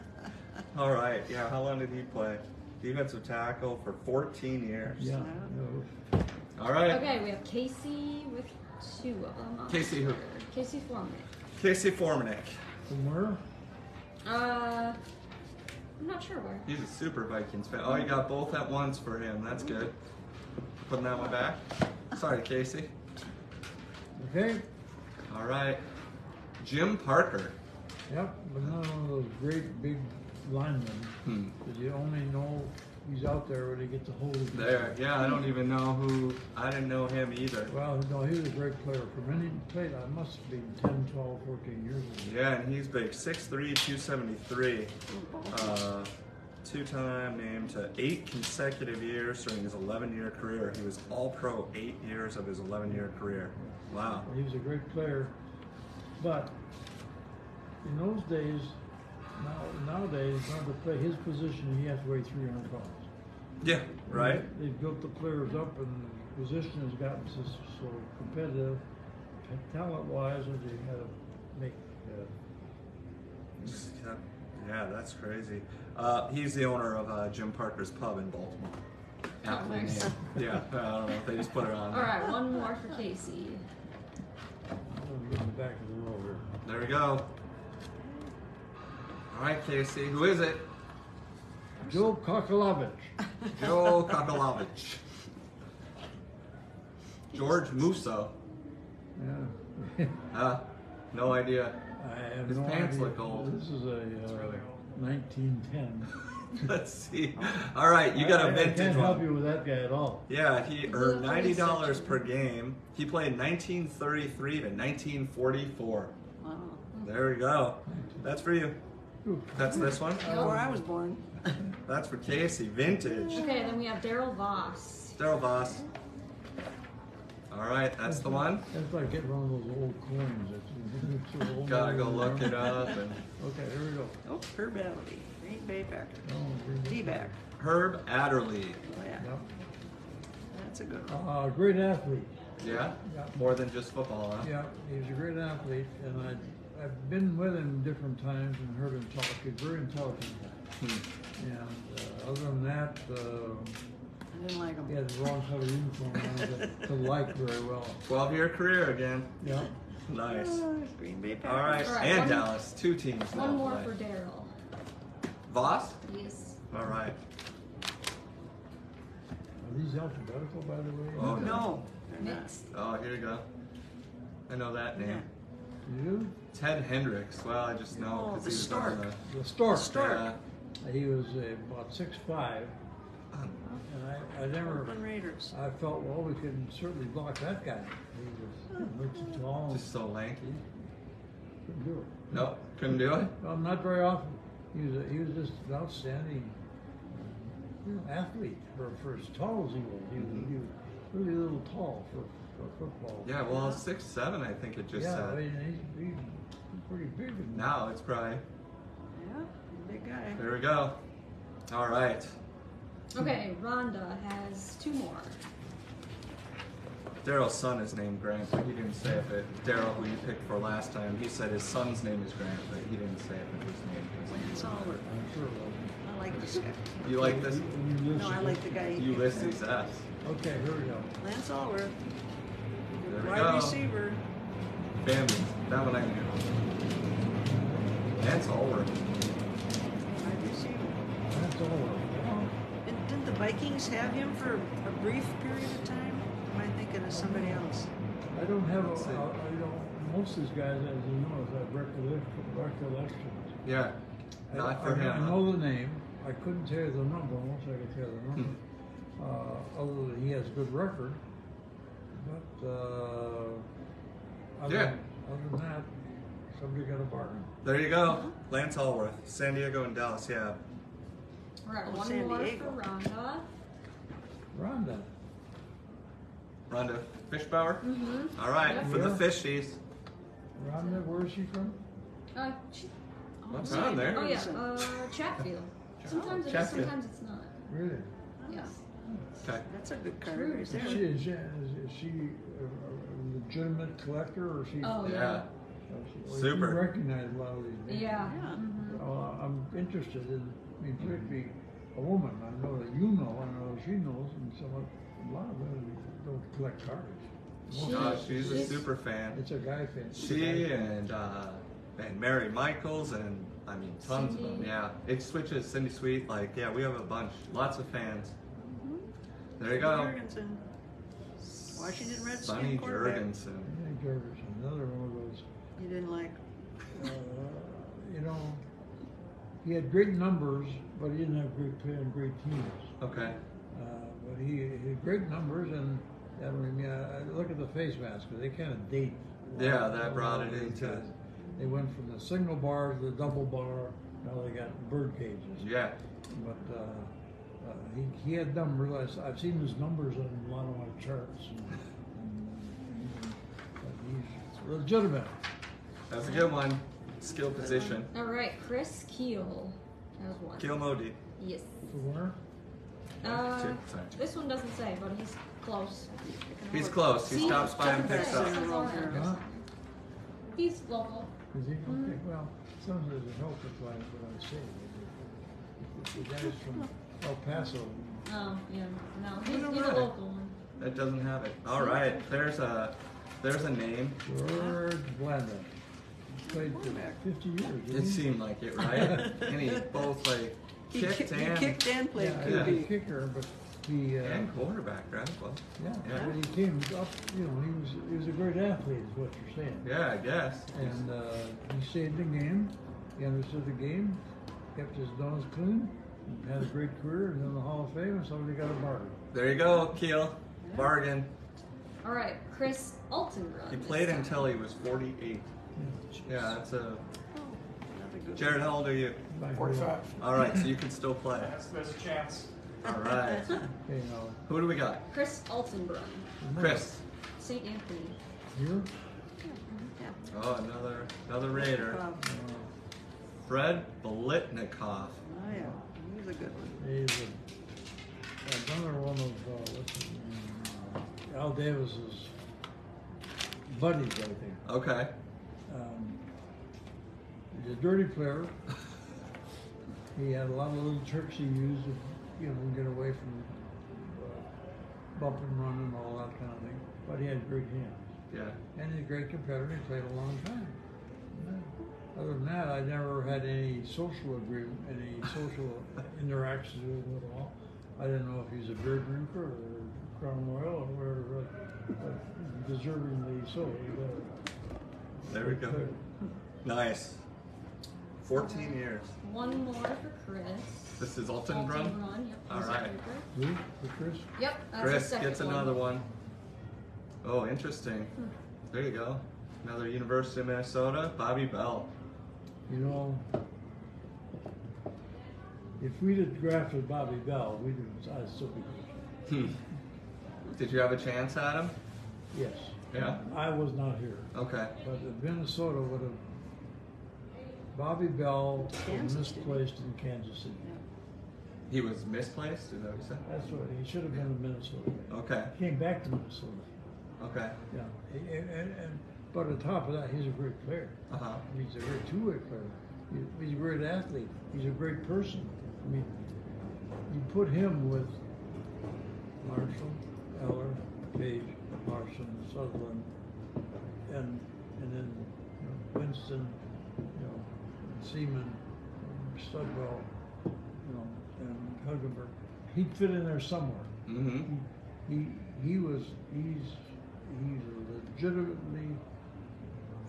All right. Yeah. How long did he play? Defensive tackle for 14 years. Yeah. All right. Okay, we have Casey with two of them. on Casey who? here. Casey Foreman. Casey Formanek. From where? I'm not sure where. He's a super Vikings fan. Oh, you got both at once for him. That's good. Putting that one back. Sorry, Casey. Okay. All right. Jim Parker. Yep, but not one of those great big linemen that you only know he's out there when he gets a hold of you. There. Yeah, I don't even know who. I didn't know him either. Well, no, he was a great player. For many played, I must have been 10, 12, 14 years ago. Yeah, and he's big. 6'3", 273. Two-time named to 8 consecutive years during his 11-year career. He was All-Pro 8 years of his 11-year career. Wow. He was a great player, but in those days, nowadays, now to play his position, he has to weigh 300 pounds. Yeah, right? They've built the players up, and the position has gotten so competitive, talent-wise, that they had to make. Yeah, that's crazy. He's the owner of Jim Parker's Pub in Baltimore. Aptly nice. named. Yeah, I don't know if they just put it on All there. right, one more for Casey. I'm going to get in the back of the row here. There we go. All right, Casey. Who is it? Joe Kokalovich. Joe Kokalovich. George Musso. Yeah. No idea. I have His no pants idea. look old. This is a really old. 1910. Let's see. All right, you got a I vintage can't help one. you with that guy at all. Yeah, he earned The $90 per game. He played 1933 to 1944. Wow. There we go. That's for you. Ooh. That's this one. Before I was born. That's for Casey. Vintage. Okay, then we have Daryl Voss. Daryl Voss. All right, that's the one. That's like getting one of those old coins. That's so old. Gotta go look it up. And Okay, here we go. Oh, Herb Adderley, Green Bay Packer. Oh, D-back. Herb Adderley. Oh, yeah. Yep. That's a good one. Great athlete. Yeah? Yeah. More than just football, huh? Yeah, he was a great athlete, and I've been with him different times and heard him talk. He's very intelligent guy. And other than that, I didn't like He him. had the wrong color uniform on to like very well. 12-year career again. Yeah. Nice. Green Bay Packers. All right, All right, and one- Dallas, 2 teams. One now more play. for Daryl. Voss? Yes. All right. Are these alphabetical, by the way? Oh, No, they're not. Mixed. Oh, here you go. I know that name. You? Ted Hendricks. Well, I just know Oh, because the he was stork. on The stork. Stork. Yeah. He was about 6'5", and I never. Oakland Raiders. I felt, well, we can certainly block that guy. He was way too tall. Just so lanky. Couldn't do it. Nope, couldn't do it. Well, not very often. He was just an outstanding athlete for as tall as he was. He was really a little tall for football. Yeah, well, 6'7", I think it just yeah, I said. mean, he's pretty big. Now it's probably. Yeah, big guy. There we go. All right. Okay, Rhonda has 2 more. Daryl's son is named Grant, but he didn't say if it. Daryl, who you picked for last time, he said his son's name is Grant, but he didn't say if it was named. Lance Allworth. I'm sure it wasn't. I like this guy. You like this? No, I like the guy. Ulysses S. Okay, here we go. Lance Allworth. There we Wide go. receiver. Family. That one I knew. That's Allworth. Wide receiver. That's all. Didn't the Vikings have him for a brief period of time? Am I thinking of somebody else? I don't have Let's see. most of these guys, as you know, have recollections. Yeah. Not for I him. huh? know the name. I couldn't tell you the number. I won't say I could tell you the number. Other than he has a good record. But other, Yeah. other than that, somebody got a bargain. There you go. Lance Allworth. San Diego and Dallas, yeah. All right, Oh, one San more Diego. for Rhonda. Rhonda. Rhonda Fishbauer. Mm-hmm. All right, Yep. for the Yeah. fishies. Rhonda, where is she from? She, What's on there? oh yeah, Chatfield. Sometimes it is, Chatfield. sometimes it's not. Really? Yes. Okay. That's a good card True. right Is there. she a legitimate collector, or is she? Oh Yeah. yeah. Super. You recognize a lot of these names. Yeah. Yeah. Mm-hmm. I'm interested in, I mean, particularly a woman. I know that you know, I know she knows, and a lot of women don't collect cards. She's a she's- super fan. It's a guy fan. She and Mary Michaels and I mean tons of them. Cindy. Yeah, it switches. Cindy Sweet, like yeah, we have a bunch, lots of fans. There you go. Jurgensen. Washington Redskins Sonny quarterback. Jurgensen. Yeah, Jurgensen, another one of those. You didn't like. You know, he had great numbers, but he didn't have great teams. Okay. But he had great numbers, and I mean, I look at the face mask, because they kind of date. Yeah, that brought it these into- guys. They went from the single bar to the double bar. Now they got bird cages. Yeah. But he had numbers. I've seen his numbers on a lot of my charts. But he's legitimate. That's a good one. Skill position. All right, Chris Keel. That was one. Kill Modi. Yes. For where? Sorry. This one doesn't say, but he's close. He's close. He See, stops by and doesn't picks say, up. it says our address Huh? on there. He's local. Is he? Mm-hmm. Okay, well, sometimes it helps if what I say. The guy's from El Paso. Oh, yeah. No, he's a Alright. local one. That doesn't have it. All right. There's a name. George Blanda. Played for 50 years. It didn't he? seemed like it, right? And he both like He kicked he and kicked and played Yeah, he was a QB. kicker, but he. and quarterback, right? Well, Yeah, Yeah. when he came up, you know, he was a great athlete, is what you're saying. yeah, I guess. And he stayed in the game. He understood the game, kept his nose clean, had a great career, and in the Hall of Fame, and somebody got a bargain. There you go, Keel. Bargain. All right, Chris Altenbrun. He this played time. until he was 48. Yeah, that's a. Another good Jared, how old are you? By 45. All right, so you can still play. There's a chance. All right. Okay, now, Who do we got? Chris Altenbrun. Chris. St. Anthony. here, Yeah. Oh, another Raider. Fred Bolitnikoff. Oh yeah, he was a good one. he's another one of what's his name? Al Davis's buddies, I think. Okay. He's a dirty player. He had a lot of little tricks he used to, you know, get away from bump and run and all that kind of thing. But he had great hands. Yeah. And he's a great competitor. He played a long time. Yeah. Other than that, I never had any social agreement, any social interactions with him at all. I didn't know if he's a beer drinker or Crown Royal or whatever, but deservingly so. There we go. Nice. 14 years. One more for Chris. This is Alton Brun? Yep. All he's a right. trooper. Who? For Chris? Yep. That's Chris the second gets another one. Oh, interesting. There you go. Another University of Minnesota, Bobby Bell. You know, if we'd have drafted Bobby Bell, I'd still be coaching. Did you have a chance at him? Yes. Yeah? I was not here. Okay. But if Minnesota would have, Bobby Bell was Kansas, misplaced in Kansas City. He was misplaced, is that what you said? That's what, he should have been in Minnesota. Okay. He came back to Minnesota. Okay. Yeah. But on top of that, he's a great player. Uh-huh. He's a great two-way player. He's a great athlete. He's a great person. I mean, you put him with Marshall, Eller, Page, Larson, Sutherland, and then Winston, Seaman, Studwell, and Hugenberg. He'd fit in there somewhere. Mm-hmm. He's legitimately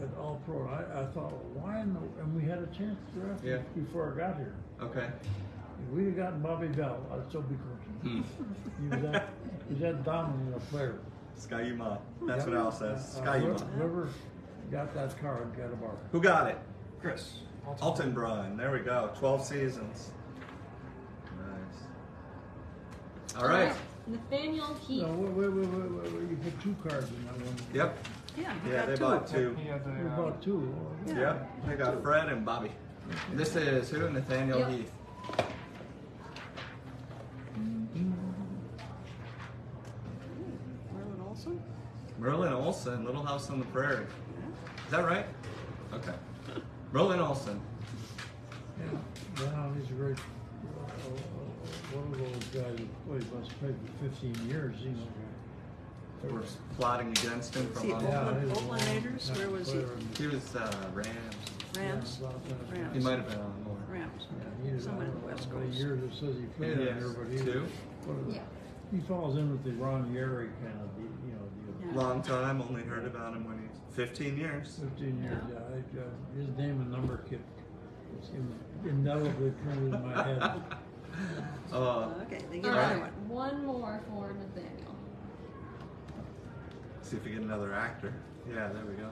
an all-pro. I thought, well, why in the, and we had a chance to draft him before I got here. Okay. If we'd have gotten Bobby Bell, I'd still be coaching. He was that dominant a player. Skyuma. That's what Al says. Skyuma. Whoever got that card got a bar. Who got it? Chris. Alton Brun. There we go. 12 seasons. Nice. All right. Nathaniel Heath. No, wait. You put two cards in that one. Yep. Yeah, he Yeah, got they two. bought two. He had the, We bought two. Oh, Yeah. Yep. They got Fred and Bobby. This is who? Nathaniel Yep. Heath. Merlin Olsen? Merlin Olsen, Little House on the Prairie. Is that right? Okay. Merlin Olsen. Yeah, he's a great, one of those guys who must played for 15 years, We're plotting against him See, from Oakland Raiders? Where was he? He was Rams. Rams? Rams. He might have been on more. Rams. Yeah, he Somewhere in the West Coast. years it says he played Yes, on here, but he two. Yeah. He falls in with the Ron Yeri kind of deal. Yeah. Long time, only heard about him when he's 15 years. 15 years, yeah. His name and number kept indelibly printed in my head. Okay, they get All another right. one. One more for Nathaniel. See if we get another actor. Yeah, there we go.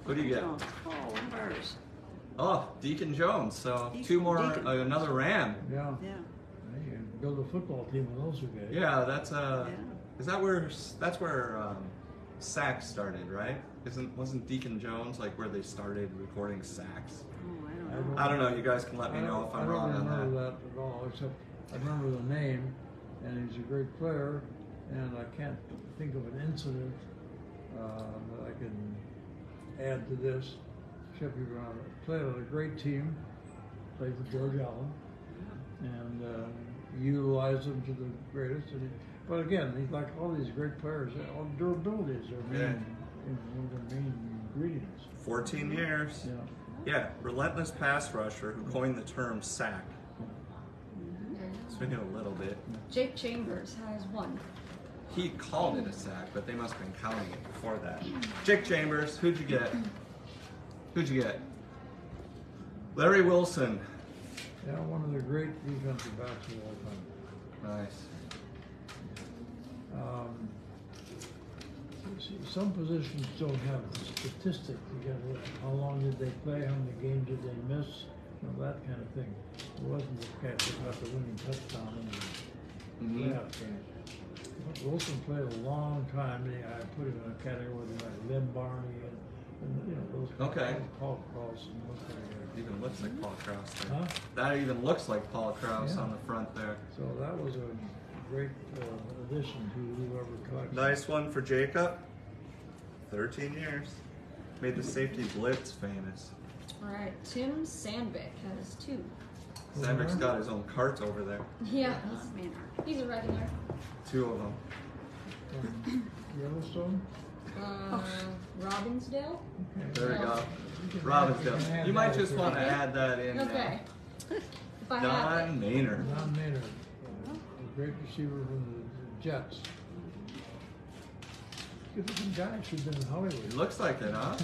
Who do you get? Jones. Oh, one of ours. Oh, Deacon Jones. So Deacon- two more, Deacon. another Ram. Yeah. Yeah. You can build a football team with those two guys. Yeah, that's Yeah. Is that where sax started, right? Wasn't Deacon Jones like where they started recording sax? Oh, I don't know. I don't know. You guys can let me know if I'm wrong I on don't remember that. that at all, except I remember the name, and he's a great player, and I can't think of an incident that I can add to this. Except he played on a great team, played for George Allen, and utilized him to the greatest. But again, he's like all these great players, all durability is their main, one of their main ingredients. 14 years. Yeah. Yeah, relentless pass rusher who coined the term sack. So we knew a little bit. Jake Chambers has one. He called it a sack, but they must have been counting it before that. Jake Chambers, who'd you get? Who'd you get? Larry Wilson. Yeah, one of the great defensive backs of all time. Nice. See, some positions don't have the statistic. You got to look, how long did they play? How many games did they miss? That kind of thing. It wasn't the catch that got the winning touchdown in the playoff game. But Wilson played a long time. I put him in a category like Lynn Barney and those Okay. Paul Cross and those kind of guys. Even looks like Paul Krause there. Huh? That even looks like Paul Krause Yeah. on the front there. So that was a great addition to whoever collects. Nice one for Jacob. 13 years. Made the safety blitz famous. All right. Tim Sandvik has two. Sandvik's got his own cart over there. Yeah. Maynard. He's a regular. Two of them. from Yellowstone. Robinsdale? Okay. There we go. You can Robinsdale. add You might that just if want to you're- add that in. Okay. If I have Don it. Maynard. Don Maynard, a great receiver from the Jets. Good looking guy, should have been in Hollywood. It looks like it, huh?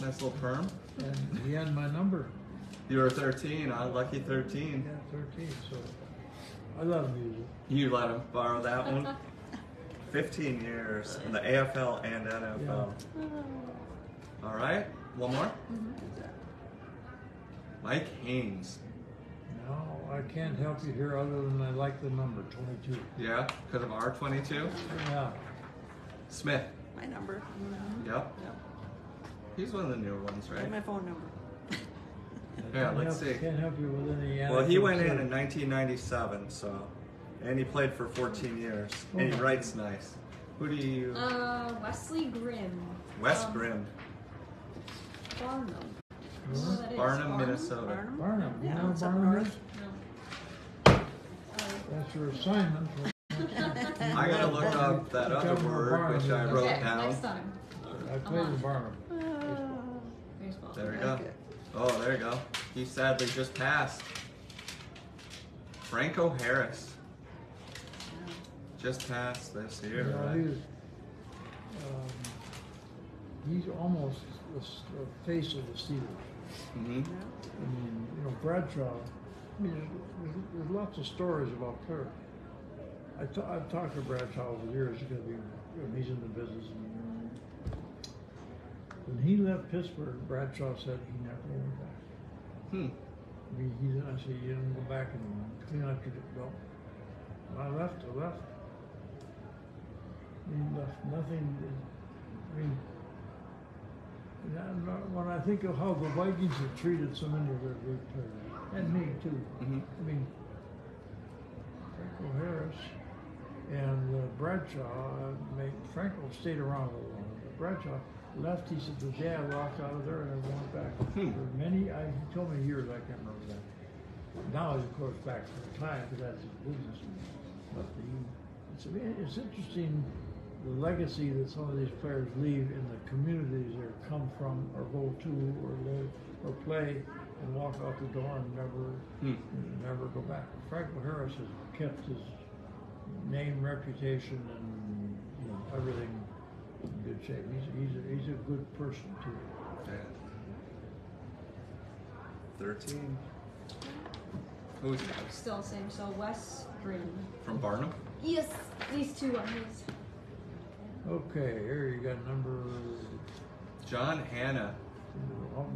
Nice little perm. And he had my number. You were 13, huh? Lucky 13. Yeah, 13, so I love music. You let him borrow that one. 15 years in the AFL and NFL. All right, one more. Mike Haynes. No, I can't help you here other than I like the number 22. Yeah, because of R22. Yeah. Smith. My number. Yep. Yep. He's one of the newer ones, And right? my phone number. Yeah, Can't let's help- see. Can't help you with any. Well, he went in anecdotes. 1997, so, and he played for 14 years, and he writes nice. Who do you? Wesley Grimm. Wes Grimm, Barnum. Really? Oh, that is Barnum, Minnesota. Barnum? Barnum, you Yeah, know it's up Barnum north. is? No. That's your assignment. I gotta look up that other word which I wrote Okay, down. next time. I played in Barnum. Baseball. There we go. Like it. Oh, there you go. He sadly just passed. Franco Harris just passed this year. Yeah, Right? he's almost the face of the Steelers. Mm-hmm. I mean, you know, Bradshaw, I mean, there's lots of stories about players. I've talked to Bradshaw over the years because he's in the business. And, when he left Pittsburgh, Bradshaw said he never went back. I mean, I said, you don't go back and clean up your, well, when I left. He left nothing, I mean, when I think of how the Vikings have treated so many of their great players, and me too. Mm-hmm. I mean, Franco Harris and Bradshaw, Franco stayed around a little longer. Bradshaw left, he said, the day I walked out of there and I went back. For many, he told me years, I can't remember that. Now he's of course back for the time because that's his business. But it's interesting the legacy that some of these players leave in the communities they come from or go to or live or play and walk out the door and never go back. Franco Harris has kept his name, reputation, and everything in good shape. He's a good person too. Yeah. 13. Who's next? Still the same. So Wes Grimm. From Barnum? Yes, these two are his. Okay, here you got number John Hanna,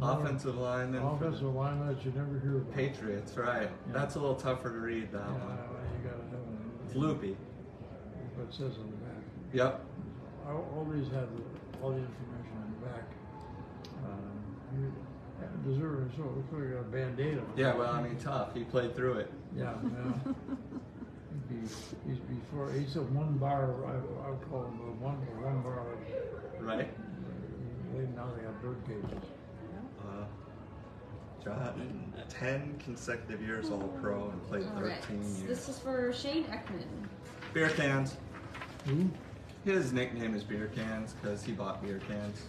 offensive lineman for offensive lineman that you never hear the about. Patriots, right. That's a little tougher to read, that Yeah, one. you gotta have It's loopy. what it says on the back. Yep. All these have all the information on the back. You deserve it, so it looks like you got a Band-Aid on it. Yeah, well, I mean, tough. He played through it. Yeah, yeah. He's a one bar, I would call him a one bar. Right? Now they have bird cages. John, 10 consecutive years All-Pro and played 13 Alright. years. This is for Shane Ekman. Beer cans. Who? His nickname is Beer Cans because he bought beer cans.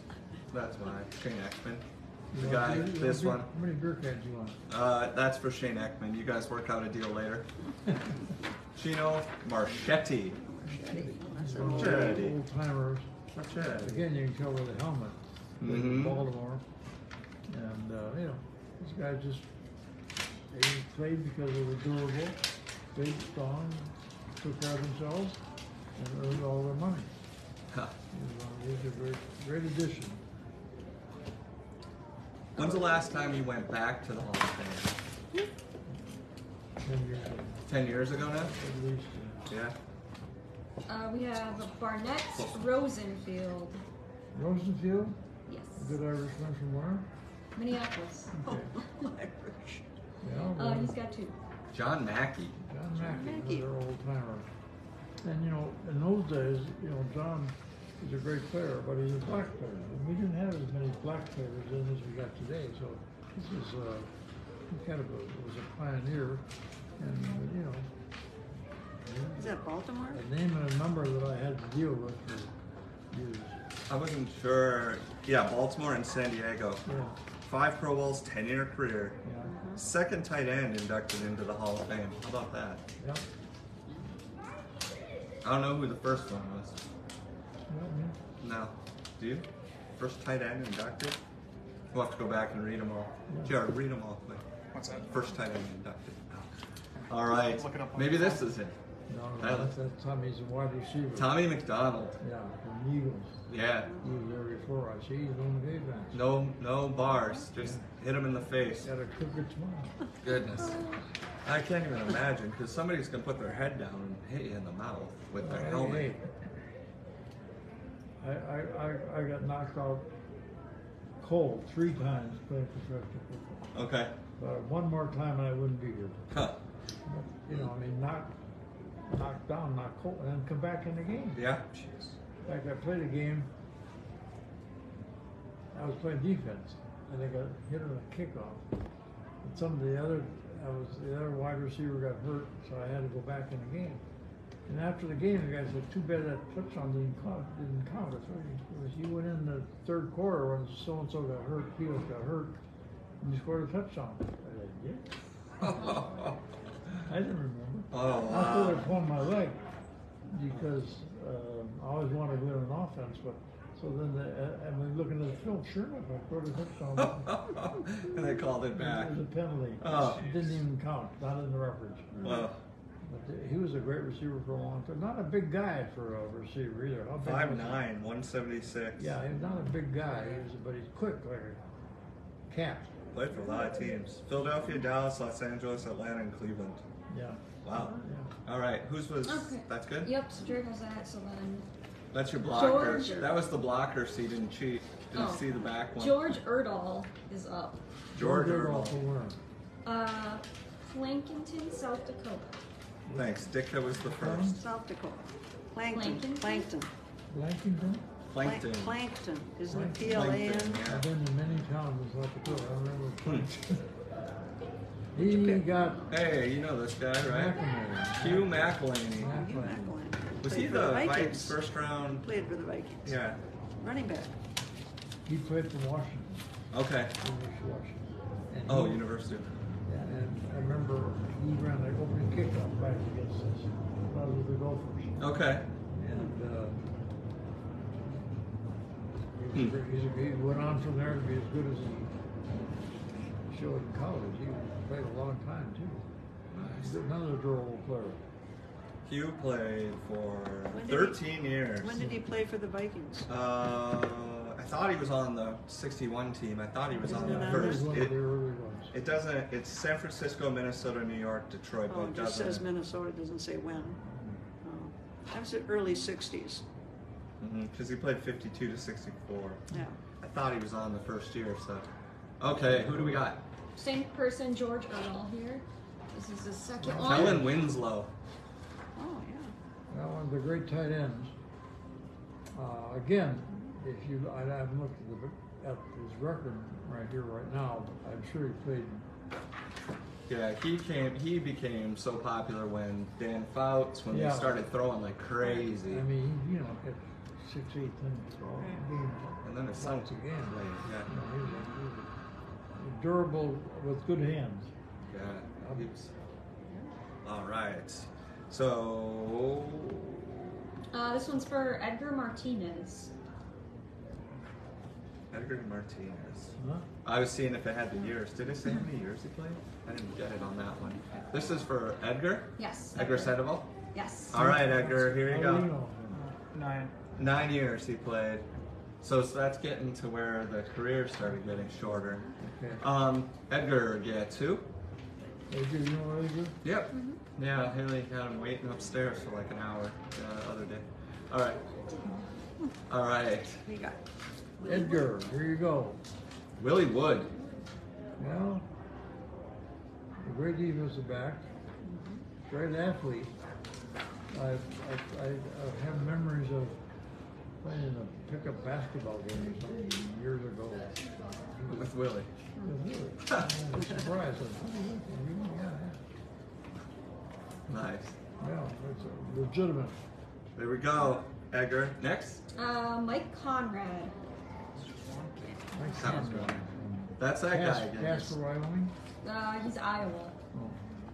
That's why. Shane Ekman. The guy, this one. How many beer cans you want? That's for Shane Ekman. You guys work out a deal later. Chino Marchetti. Marchetti. Old timers. Marchetti. Again, you can tell by the helmet. Mhm. Baltimore. And, this guy just, they played because they were durable, big, strong, took care of themselves, and earned all their money. Huh. He's a great addition. When's the last time you went back to the Hall of Fame? 10 years ago, 10 years ago now? at least. Yeah. We have Barnett Rosenfield. Rosenfield, Yes. good Irishman from where? Minneapolis. Okay. Irish. Yeah, well, He's got two. John Mackey. John Mackey, Mackey. another old timer. And in those days, John was a great player, but he's a black player. And we didn't have as many black players in as we got today. So this is he kind of was a pioneer, and that Baltimore? A name and a number that I had to deal with for years. I wasn't sure. Yeah, Baltimore and San Diego. Yeah, 5 Pro Bowls, 10-year career. yeah, Second tight end inducted into the Hall of Fame. How about that? yeah. I don't know who the first one was. Yeah, No. Do you? First tight end inducted? We'll have to go back and read them all. Jared, read them all quick. What's that? First tight end inducted. All right. Look it up on Maybe the this phone. is it. no, that's Tommy's a wide receiver. Tommy McDonald. Yeah, from the Eagles. Yeah. He was there before. I see he's on the day bench. No bars. Just hit him in the face. Got a crooked smile. Goodness. I can't even imagine because somebody's going to put their head down and hit you in the mouth with their helmet. I got knocked out cold 3 times playing professional football. Okay. But one more time and I wouldn't be here. Huh. You know, I mean, knocked down, knocked cold, and then come back in the game. Yeah. In fact, I played a game. I was playing defense, and I got hit on a kickoff. And the other wide receiver got hurt, so I had to go back in the game. And after the game, the guy said, "Too bad that touchdown didn't count. You went in the third quarter when so and so got hurt, Fields got hurt, and you scored a touchdown." I said, "Yeah." I didn't remember. Oh, I wow. thought I pulled my leg because I always wanted to win an offense, but so then and we looking at the film, sure enough, I scored a touchdown. And they called it back. It was a penalty. Oh. It didn't even count, not in the records. Well, But he was a great receiver for a long time. Not a big guy for a receiver either. How big was 5'9", 176. he? Yeah, he's not a big guy, but he's quick like a cat. Played for a lot of teams. Philadelphia, Dallas, Los Angeles, Atlanta, and Cleveland. Yeah. Wow. Yeah. All right. Whose was... Okay. That's good? Yep, so Drake was that, so then That's your blocker. George. That was the blocker, so you didn't cheat. Didn't Oh. see the back one. George Erdahl is up. George Erdahl Erdahl. for winner. Plankton, South Dakota. Thanks. Dick, was the first. South Dakota. Plankton. Plankton? Plankton. Blankington? Plankton. Plankton. Isn't it Plankton. PLAN? Plankton, I've yeah. been to many towns in South Dakota. I remember Plankton. What'd you He pick? got Hey, you know this guy, right? McElroy. Hugh McElhaney. Hugh McElwain. Was Played he for the Vikings. Vikings first round? Played for the Vikings. Yeah. Running back. He played for Washington, Okay. University of Washington. And Oh, he- University. Yeah, and I remember he ran the opening kickoff back against us. I was with the Gophers. Okay. And he went on from there to be as good as he showed in college. He played a long time, too. He's another durable player. Hugh played for When did he- 13 years. When did he play for the Vikings? I thought he was on the 61 team. I thought he was on Isn't the it on He first. was one of the early ones. It doesn't. It's San Francisco, Minnesota, New York, Detroit, Oh, but it it just says doesn't. Minnesota, doesn't say when. Oh. That was the early 60s. Because he played 52 to 64. Yeah. I thought he was on the first year. So, okay, who do we got? Same person, George Erdahl here. This is the second one. Kellen Winslow. Oh, yeah. Well, one of the great tight ends. Again, if you, I've looked at his record right here, right now. I'm sure he played. Yeah, he became so popular when Dan Fouts, when Yeah. they started throwing like crazy. I mean, he, hit 6, 8 times a game. And then it sunk Once again. late, yeah. You know, he was durable with good hands. Yeah. he was- All right. So, This one's for Edgar Martinez. Edgar Martinez. Huh? I was seeing if it had the years. Did it say how many years he played? I didn't get it on that one. This is for Edgar? Yes. Edgar Sandoval? Yes. All right, Edgar, here you How do go. know? 9. 9 years he played. So that's getting to where the career started getting shorter. Okay. Edgar gets who? Edgar, you know Edgar? Yep. Yeah, Haley had him waiting upstairs for like an hour the other day. All right. All right. We got Edgar, here you go. Willie Wood. Well, a great defensive back, great athlete. I have memories of playing in a pickup basketball game or something years ago. With Willie. I was surprised. Yeah, Nice. Yeah, that's a legitimate. There we go, Edgar. Next. Mike Conrad. Nice Sounds sound. good. That's that guy again. Casper, Wyoming? He's Iowa. Oh,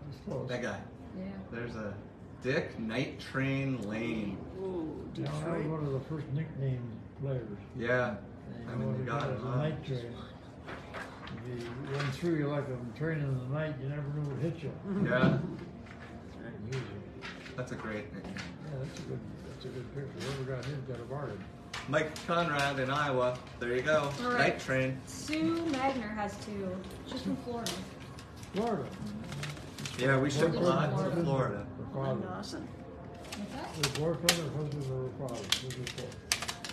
that's close. That guy. Yeah. There's a Dick Night Train Lane. Ooh, Yeah, that was Detroit. one of the first nicknamed players. Yeah. And I you mean, know, you the got guy it, was a huh? night train. If you went through you like a train in the night, you never knew what hit you. Yeah. Easy. That's a great nickname. Yeah, that's a good picture. Whoever got his got a bargain. Mike Conrad in Iowa. There you go. All right. Night Train. Sue Magner has 2. She's from Florida. Florida. Yeah, we ship a lot to Florida. Florida. Her Glenn father. Dawson. What's that? Her boyfriend or husband or her father? Who's her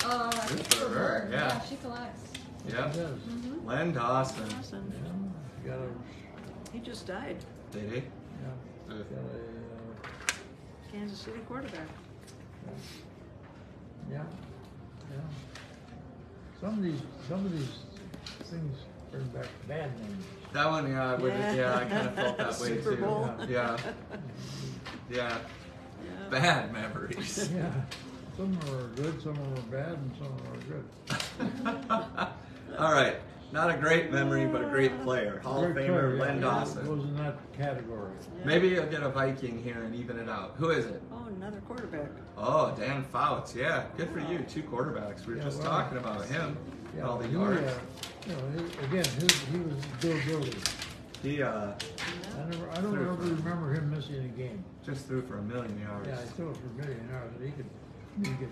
father? I think Good for for her, her. yeah. She collects. Yeah. She does. Mm-hmm. Len Dawson. Dawson. Yeah. Got a, He just died. Did he? yeah, Ugh. got a, Kansas City quarterback. yeah, yeah. Some of these things bring back bad names. That one, yeah, I would, yeah, I kind of felt that way Super too. Bowl. Yeah. Yeah. Yeah. Bad memories. Yeah, some of them are good, some of them are bad, and some of them are good. All right. Not a great memory, but a great player. Hall of Great Famer player, Len yeah, Dawson. goes in that category. Yeah. Maybe you'll get a Viking here and even it out. Who is it? Oh, another quarterback. Oh, Dan Fouts. Yeah, good for you. 2 quarterbacks. We were Yeah, just well, talking about him. Yeah, All the he, yards. you know, he was durability. He I don't Threw ever for- remember him missing a game. just threw for 1,000,000 yards. Yeah, he threw it for a million yards. He could,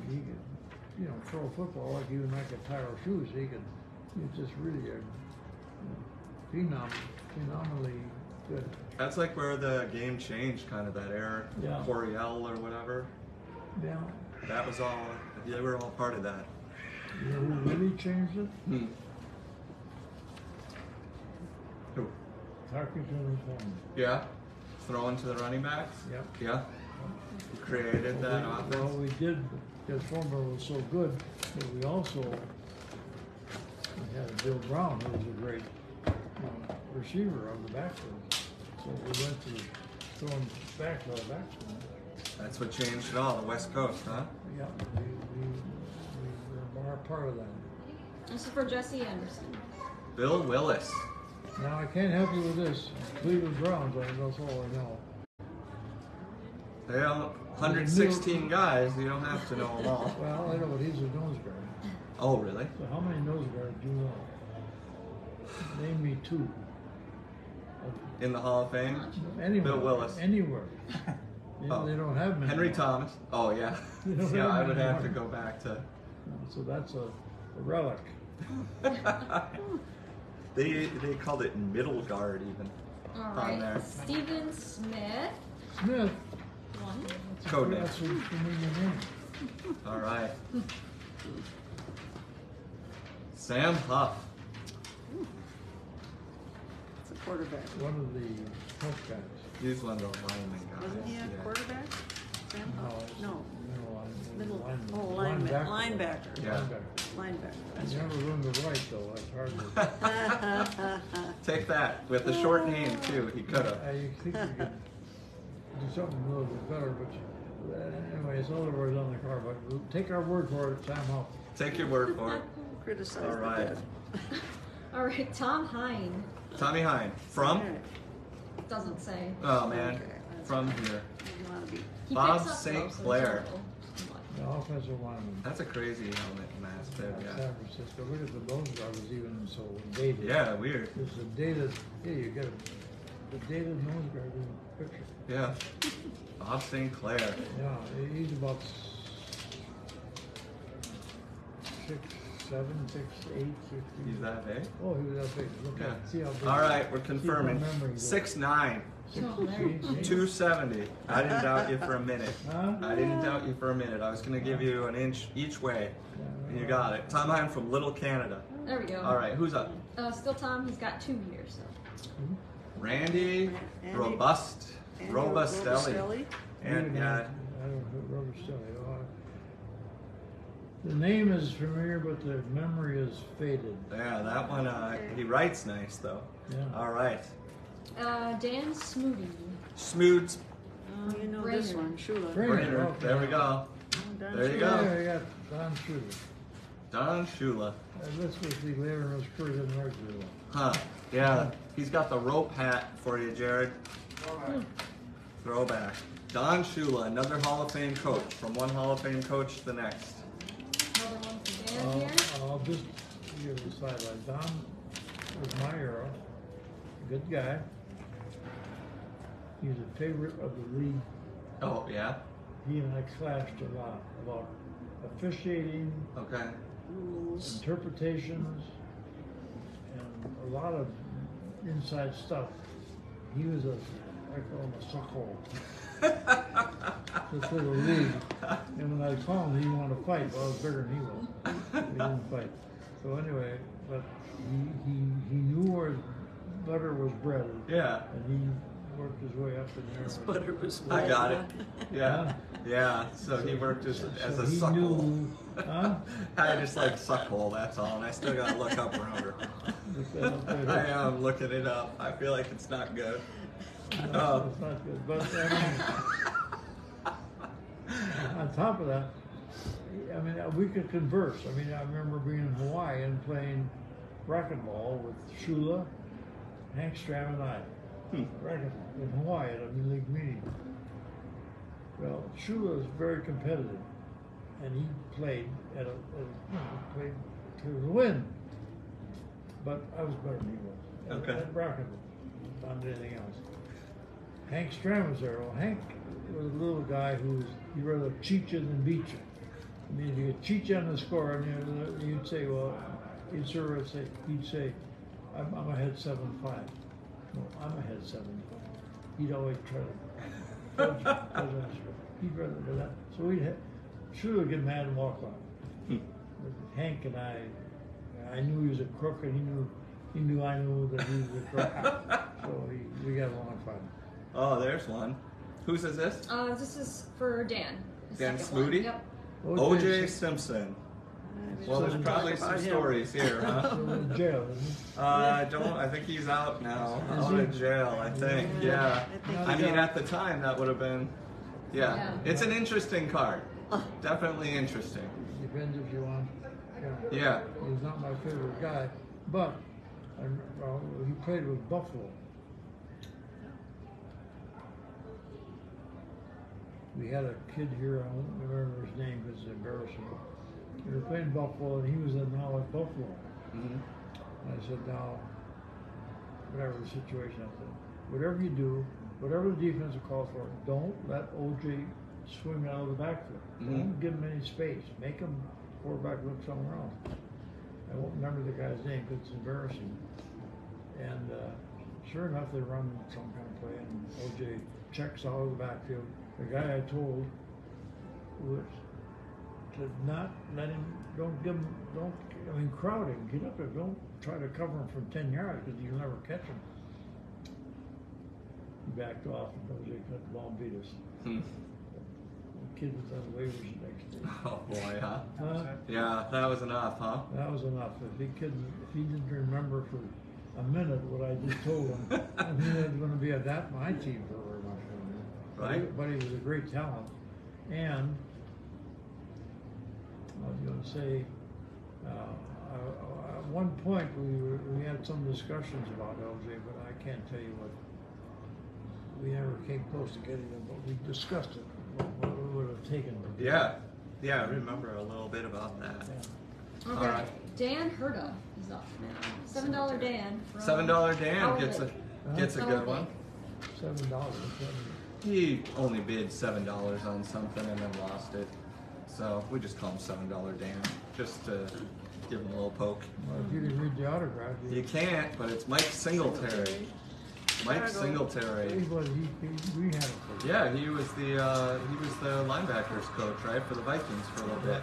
you know, throw a football like even like a tire of shoes. He's just really a phenomenally good. That's like where the game changed, kind of that era. Yeah. Coriel or whatever. Yeah. That was all. They were all part of that. You know who really changed it? Hmm. Who? Tarkington and Foreman. Yeah. Throwing to the running backs. Yep. Yeah. Who created that offense? Well, we did because Foreman was so good that we also had Bill Brown, who was a great receiver on the backfield. So we went to throwing back to our backfield. That's what changed it all. The West Coast, huh? Yeah, we were part of that. This is for Jesse Anderson. Bill Willis. Now I can't help you with this. Cleveland Browns, that's all I know. They all 116 guys. You don't have to know them all. Well, I know, but he's a nose guard. Oh, really? So how many nose guards do you know? Name me 2. In the Hall of Fame? Anywhere. Bill Willis. Anywhere. Oh. They don't have many. Henry Thomas. Oh, yeah. You don't Yeah, have I would many have to more. go back to. So that's a relic. They called it middle guard even. All On there. right. Steven Smith. Smith. 1. Code name. That's a familiar name. All right. Sam Huff. It's a quarterback. One of the tough guys. He's one of the lineman guys. Wasn't he a yeah. quarterback? Sam Huff? No. Middle Oh, linebacker. linebacker. Yeah. Linebacker. That's That's never learned to write though. That's hard to. Take that. With the short name, too. He could have. You think you could do something a little bit better, but anyway, it's other words on the car. But we'll take our word for it, Sam Huff. Take your word for it. Criticize All the right. dead. All right. Tom Hine. Tommy Hine. From? Okay. Doesn't say. Oh, man. Okay, that's From fine. here. You wanna be- He Bob picks up St. though, so Clair. it's The offensive lineman. That's a crazy helmet and mask there, San yeah. Francisco. Look at the nose guard was even so dated. Yeah, weird. It's a dated. Yeah, you get the dated nose guard in the picture. Yeah. Bob St. Clair. Yeah, he's about 6'7", 6'8", 6 He's that big? Oh, he was that big. Look Yeah. at, see how big. All right, we're see how confirming. memory goes. 6'9", Oh, there. 270. I didn't doubt you for a minute. Huh? I didn't doubt you for a minute. I was going to give you an inch each way. And you got it. Tom Hine from Little Canada. There we go. All right, who's up? Still Tom. He's got 2 years. So. Randy Andy- Robust. Andy Robustelli. Robustelli? And yeah, I don't know, Robert Stelly. The name is familiar, but the memory is faded. yeah, that one, he writes nice though. Yeah. All right. Dan Smoody. Smoods. Oh, you know this Brainerd. one, Shula. Brainerd. Brainerd. There we go. Don There you Shula. go. Yeah, you got Don Shula. Don Shula. This was the later in his career than regular. Huh. Yeah. He's got the rope hat for you, Jared. Throwback. Don Shula, another Hall of Fame coach. From one Hall of Fame coach to the next. Another one for Dan here. I'll just give it a sideline. Don was my era. Good guy. He's a favorite of the league. Oh, yeah? He and I clashed a lot about officiating, Okay. Rules. interpretations, and a lot of inside stuff. He was I call him a suckhole. To the league. And when I called him, he wanted to fight. Well, I was bigger than he was. He didn't fight. So anyway, but he knew where his butter was breaded. Yeah. And he worked his way up in there. His butter was I got it. wet. Yeah. Yeah. So he worked as a he suckhole. knew, huh? I just like suckhole, that's all. And I still gotta look up rounder. I am looking it up. I feel like it's not good. No, it's not good. But I mean, on top of that, I mean, we could converse. I mean, I remember being in Hawaii and playing racquetball with Shula, Hank Stram, and I. Racquetball in Hawaii at a league meeting. Well, Shula is very competitive, and he played played to the win. But I was better than he was. Okay. At racquetball, not anything else. Hank Stram was there. Well, Hank was a little guy he'd rather cheat you than beat you. I mean, if he'd cheat you on the score, and you'd say, well, he'd say, I'm ahead 7-5. No, I'm ahead 7-5. He'd always try to. He'd rather do that. So Shula would get mad and walk on. Hank and I knew he was a crook, and he knew I knew that he was a crook. So we got along fine. Oh, there's one. Whose is this? This is for Dan. The Dan second one. Smoody? Yep. O.J. Simpson. Well, there's probably Talk some about him. stories here, huh? So in jail, isn't I think he's out now. Is Out he? of jail, I think. Yeah. I think I he mean, got- at the time, that would have been. Yeah. Yeah. It's an interesting card. Definitely interesting. he? Depends if you want. Yeah. He's not my favorite guy, but he played with Buffalo. We had a kid here, I don't remember his name because it's embarrassing. We were playing Buffalo, and he was now at Buffalo. Mhm. And I said, now, whatever the situation, I said, whatever you do, whatever the defense calls for, don't let OJ swing out of the backfield. Don't give him any space. Make him quarterback look somewhere else. I won't remember the guy's name because it's embarrassing. And sure enough, they run some kind of play, and OJ checks out of the backfield. The guy I told was to not let him, crowd him, get up there, don't try to cover him from 10 yards because you'll never catch him. He backed off, and OJ cut the ball and beat us. The kid was on waivers the next day. Oh boy, huh? Huh? Yeah, that was enough, huh? That was enough. If he didn't remember for a minute what I just told him, he was going to be at my team for very much longer. Right. But he was a great talent. And I was going to say, at one point we had some discussions about LJ, but I can't tell you what. We never came close to getting him, but we discussed it. What it would have taken. To Yeah. Yeah, I remember a little bit about that. Yeah. Okay. Alright. Dan Herda is up now. $7 Dan. From $7 Dan Howard gets Lake. a good Howard one. Lake. $7. He only bid $7 on something and then lost it. So we just call him $7 Dan, just to give him a little poke. Well, if you didn't read the autograph, You can't, but it's Mike Singletary. Mike Singletary. we had it for you. Yeah, he was the linebackers coach, right, for the Vikings for a little bit.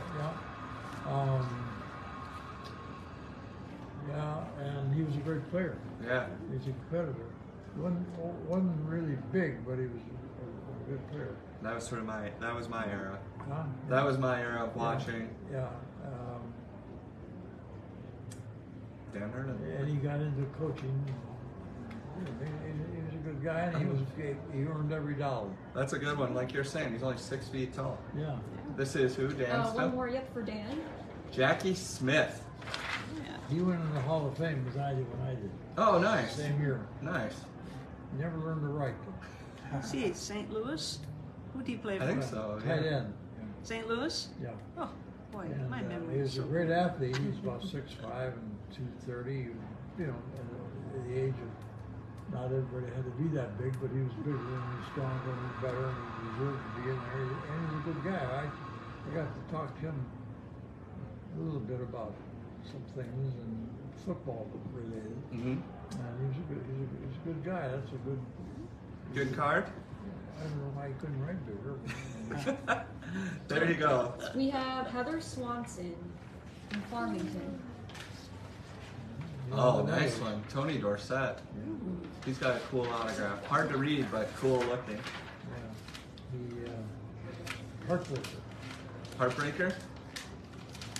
Yeah, and he was a great player. Yeah. He's a competitor. Wasn't really big, but he was a good player. That was my era. Huh? That was my era of watching. Yeah. Dan Hernan. And he got into coaching. He was a good guy, and he earned every dollar. That's a good one. Like you're saying, he's only 6 feet tall. Yeah. This is who? Dan One stuff? more yet for Dan. Jackie Smith. Yeah. He went in the Hall of Fame as I did when I did. Oh, nice. Same year. Nice. He never learned to write. See, St. Louis? Who did he play for? I think so. Tight Yeah. end. St. Louis? Yeah. Oh, boy, And, my he memory is was a so great athlete. He was about 6'5" and 230. You know, at the age of not everybody had to be that big, but he was bigger and he was stronger and he was better and he deserved to be in there. And he was a good guy. I got to talk to him a little bit about some things and football related. Mm-hmm. And he's a good guy. That's a good. Good card. I don't know why he couldn't write bigger. There you go. We have Heather Swanson in Farmington. Oh, nice one. Tony Dorsett. He's got a cool autograph. Hard to read, but cool looking. Yeah. The heartbreaker. Heartbreaker?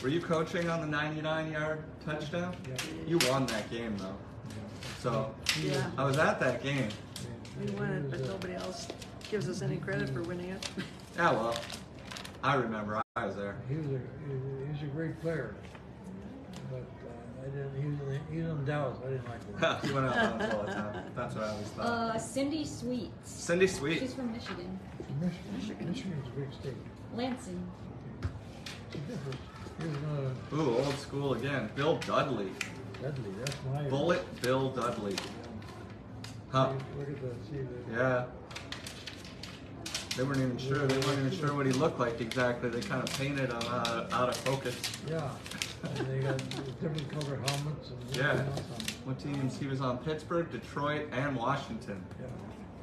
Were you coaching on the 99-yard touchdown? Yeah. You won that game, though. So, Yeah. I was at that game. We won it, but nobody else gives us any credit for winning it. Yeah, well, I remember. I was there. He was a great player, but I didn't. He was in Dallas. I didn't like him. He went out all the time. That's what I always thought. Cindy Sweets. Cindy Sweet. She's from Michigan. Michigan's a big state. Lansing. It's a difference. Here's Ooh, old school again. Bill Dudley. Dudley. That's my Bullet Bill Dudley. Huh. Look at the see the. Yeah. They weren't even sure. They weren't even sure what he looked like exactly. They kind of painted him out of focus. Yeah. And they got different colored helmets and Yeah. everything else on them. What teams? He was on Pittsburgh, Detroit, and Washington. Yeah.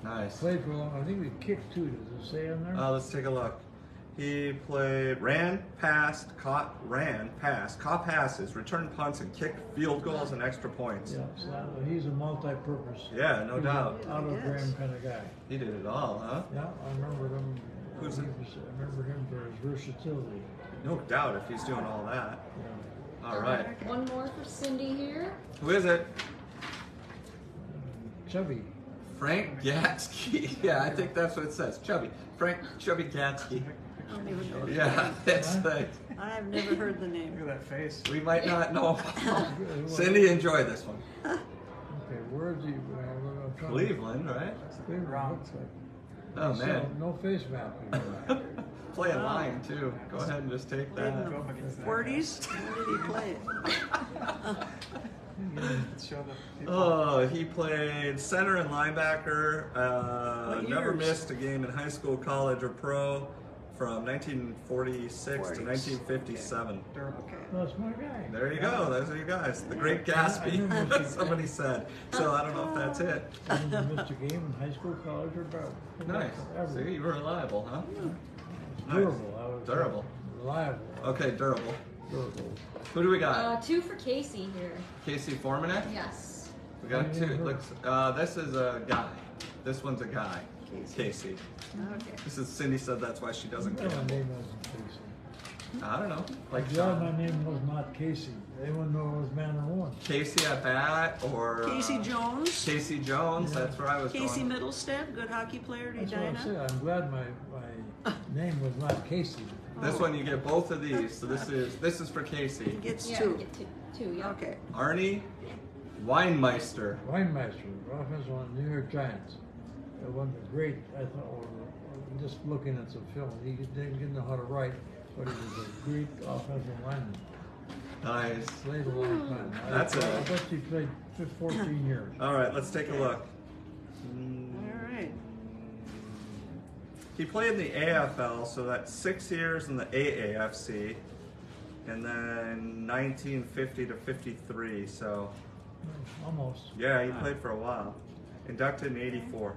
Nice. Played for a long. I think we kicked too. Does it say on there? Let's take a look. He played, caught passes, returned punts, and kicked field goals and extra points. Yeah. So he's a multi-purpose. Yeah, no doubt. Out of brand kind of guy. He did it all, huh? Yeah, I remember him. Who's I it? remember him for his versatility. No doubt if he's doing all that. Yeah. All right. One more for Cindy here. Who is it? Chubby. Frank Gatsky. Yeah, I think that's what it says. Chubby. Frank Chubby Gatsky. I don't even know. Yeah, that's right. I've never heard the Look name. at that face. We might not know. Cindy, enjoy this one. Okay, where is he? I'm trying to- Cleveland, right? Cleveland Wrong. looks like. Oh, So, man. no face map. Play a line, too. Go ahead and just take Played in that. Go up against the that 40s? When did he play? Show the people. Oh, he played center and linebacker. What Never years? missed a game in high school, college, or pro from 1946 to 40s. 1957. Durable. Okay. That's my guy. There you go. Those are you guys. The Great Gatsby. Somebody said. So I don't know if that's it. I didn't miss a game in high school, college, or pro. Nice. Ever. See, you were reliable, huh? Nice. Durable. I would say. Durable. Reliable. Okay, durable. Durable. Who do we got? Two for Casey here. Casey Formanek? Yes. We got two. Looks. This is a guy. This one's a guy. Casey. Casey. Okay. This is Cindy said that's why she doesn't Yeah, my gamble. name wasn't Casey. I don't know. Like I'm glad my name was not Casey. They wouldn't know it was man or woman. Casey at bat or Casey Jones. Casey Jones. Yeah. That's where I was Casey going. Middlestead, good hockey player, That's what I Edina. said. I'm glad my name was not Casey. This one you get both of these. So this is for Casey. He gets Yeah, two. you get two. Yeah. Okay. Arnie Weinmeister. Weinmeister, offensive on the New York Giants. One of the great, I thought, or just looking at some film, he didn't know how to write, but he was a great offensive lineman. Nice. Played a long time. That's I a- bet he played 14 years. All right, let's take a look. All right. He played in the AFL, so that's 6 years in the AAFC, and then 1950 to 53. So Almost. yeah, he played for a while. Inducted in '84.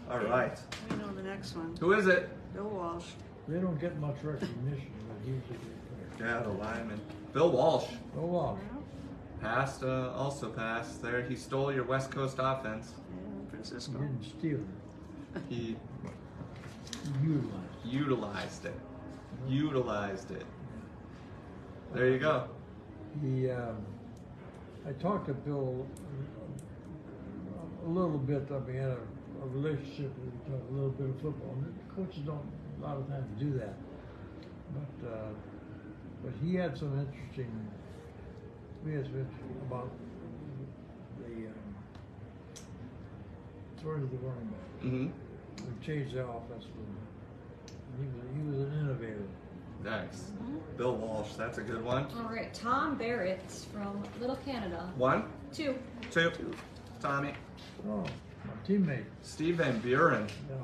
All right. We know the next one. Who is it? Bill Walsh. They don't get much recognition, but he was a great player. Yeah, the lineman. Bill Walsh. Oh, wow. Passed, also passed there. He stole your West Coast offense. Yeah, He Francisco. didn't steal it. He He utilized it. utilized it. Utilized it. There you go. He, I talked to Bill a little bit. I mean, had a relationship with each other, a little bit of football. And coaches don't a lot of times do that. But he had some interesting. We had some interesting about the sort of the running back. Mm-hmm. We changed the offense. He was an innovator. Nice. Bill Walsh, that's a good one. All right, Tom Barrett from Little Canada. 1, 2. 2. Tommy. Oh, my teammate. Steve Van Buren, Yeah.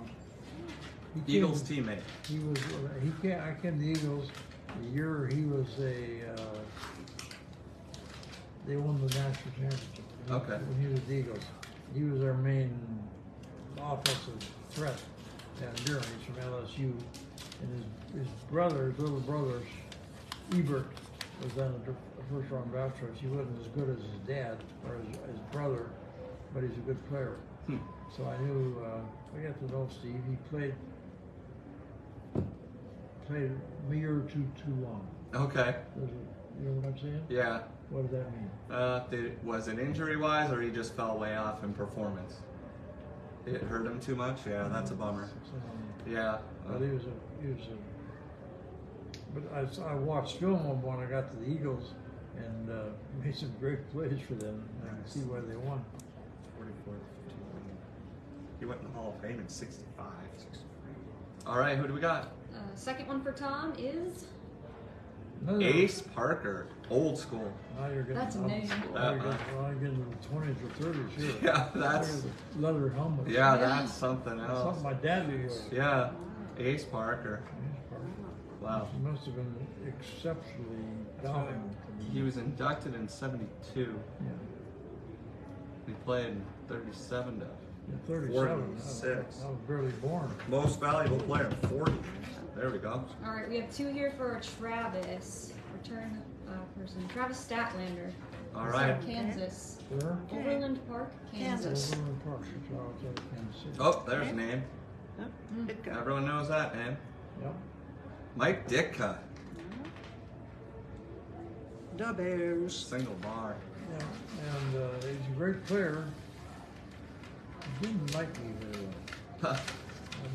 He Eagles came- teammate. He was. I came to the Eagles the year he was they won the national championship. Okay. When he was with the Eagles, he was our main offensive threat. Van Buren, he's from LSU, and his little brother, Ebert, was then a first round draft choice. He wasn't as good as his dad or his brother, but he's a good player. So I knew, I got to know Steve. He played a year or two too long. Okay. You know what I'm saying? Yeah. What does that mean? Was it injury-wise, or he just fell way off in performance? It hurt him too much? Yeah, that's a bummer. Yeah. But but I watched film of him when I got to the Eagles and made some great plays for them. I can see why they won. 44, 51. He went in the Hall of Fame in 65. All right, who do we got? Second one for Tom is. Another- Ace Parker, old school. Now you're getting That's a name. Now you're getting into the 20s or 30s here. Yeah, that's Leather helmet. yeah, that's something That's else. something my dad would use. Yeah, Ace Parker. Wow. He must have been exceptionally dominant. He was inducted in '72. Yeah. He played in 37 to Yeah, 37. 46. I was barely born. most valuable player, 40. There we go. All right, we have 2 here for Travis. Return person. Travis Statlander. All right. Kansas. Where? Overland Park, Kansas. Overland Park, Chicago, Kansas City. Oh, there's a name. Yep. Good guy. Everyone knows that name. Yep. Mike Ditka, Da Bears. single bar. Yeah, and he's a great player. He didn't like me very well.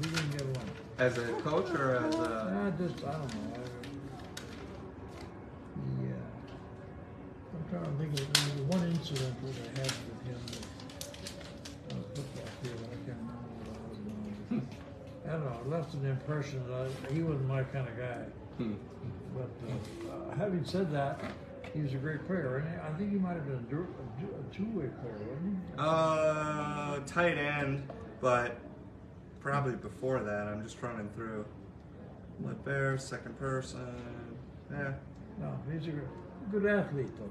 We didn't get along. As a coach or as a? I don't know. I'm trying to think of the one incident that I had with him on a football field. I can't remember what it was now. I don't know. It left an impression that he wasn't my kind of guy. But having said that, he was a great player, and I think he might have been a two-way player, wasn't he? Tight end, but probably before that. I'm just running through. Lit Bear, second person. Yeah, No, he's a good athlete, though.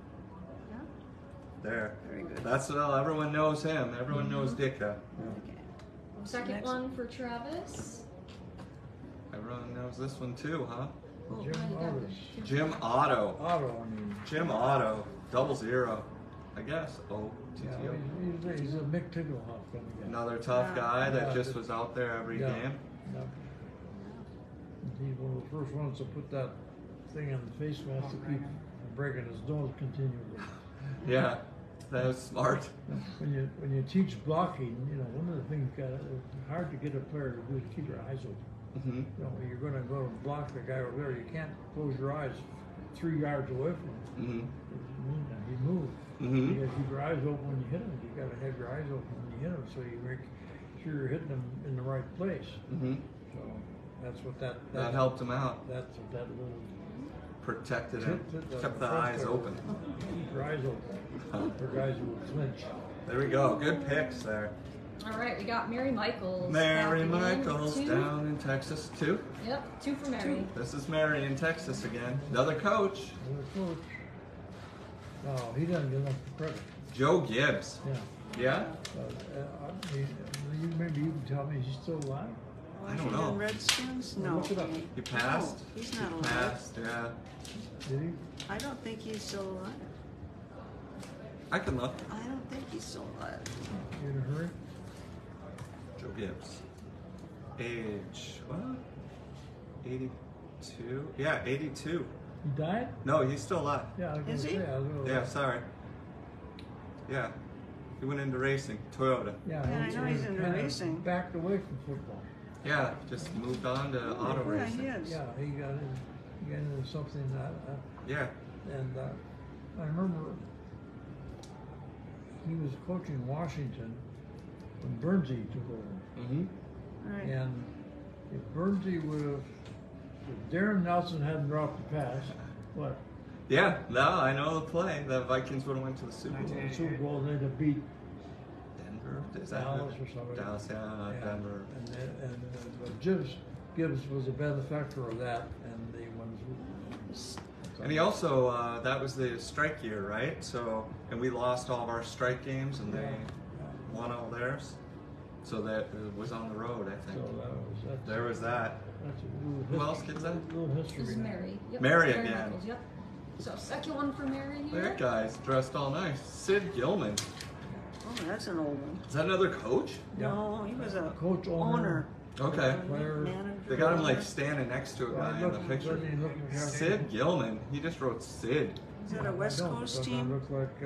there. Very good. That's everyone knows him. Everyone knows Ditka. Okay. Second Next. one for Travis. Everyone knows this one too, huh? Oh, Jim my God. Otis. Jim Otto. Otto, I mean. Jim Otto. 00. I guess. O T Yeah, T O. he's a Mick Tigglehoff kind of guy. Another tough guy that Yeah. just was out there every Yeah. game. Yeah. He's one of the first ones to put that thing on the face mask to keep from breaking his nose continually. Yeah, that was smart. When you teach blocking, you know, one of the things it's hard to get a player to do is keep your eyes open. Hmm. You know, when you're going to go and block the guy over there, you can't close your eyes 3 yards away from him. Hmm. He moves. Mhm. You got to keep your eyes open when you hit him. You got to have your eyes open when you hit him, so you make sure you're hitting him in the right place. Hmm. So that's what that That helped him out. That's what that little Protected him. tip that Kept the front eyes there. open. Keep your eyes open for guys who will flinch. There we go. Good picks there. All right, we got Mary Michaels. Mary back again. Michaels 2. down in Texas too. Yep, 2 for Mary. This is Mary in Texas again. Another coach, Another coach. No, he doesn't get enough credit. Joe Gibbs. Yeah. Yeah? Maybe you can tell me, is he still alive? I don't Washington know. Redskins? No. Look it up. He passed. No, he's not He alive. passed, yeah. Did he? I don't think he's still alive. I can look. I don't think he's still alive. You in a hurry? Joe Gibbs. Age, what? 82? Yeah, 82. He died? No, he's still alive. Yeah, I was Is gonna he? say, I was gonna- Yeah, sorry. Yeah. He went into racing, Toyota. Yeah, Yeah, I know he's into kinda racing. Backed away from football. Yeah, just moved on to auto Yeah, racing. he is. Yeah, he got into something Yeah. and I remember he was coaching Washington when Bernsey took over. Mm-hmm. Right. And if Bernsey would have, if Darren Nelson hadn't dropped the pass, what? Yeah, no, I know the play. The Vikings would have went to the Super Bowl. The Super Bowl, they'd have beat Denver? Is that Dallas who? or something. Dallas, yeah, Denver. But Gibbs was a benefactor of that, and they won. And he also, that was the strike year, right? So, and we lost all of our strike games, and they won all theirs. So that it was on the road, I think. So There was that. That's a little Who else gets that? Little history. This is now. Mary. Yep. Mary again. Michaels, yep. So second one for Mary here. That guy's dressed all nice. Sid Gilman. Oh, that's an old one. Is that another coach? Yeah. No, he was a Coach, owner. Okay. Player. Manager. They got him like standing next to a Well, guy look, in the picture. doesn't he look like a- Sid Gilman. He just wrote Sid. Is that a West I don't, Coast doesn't team? it look like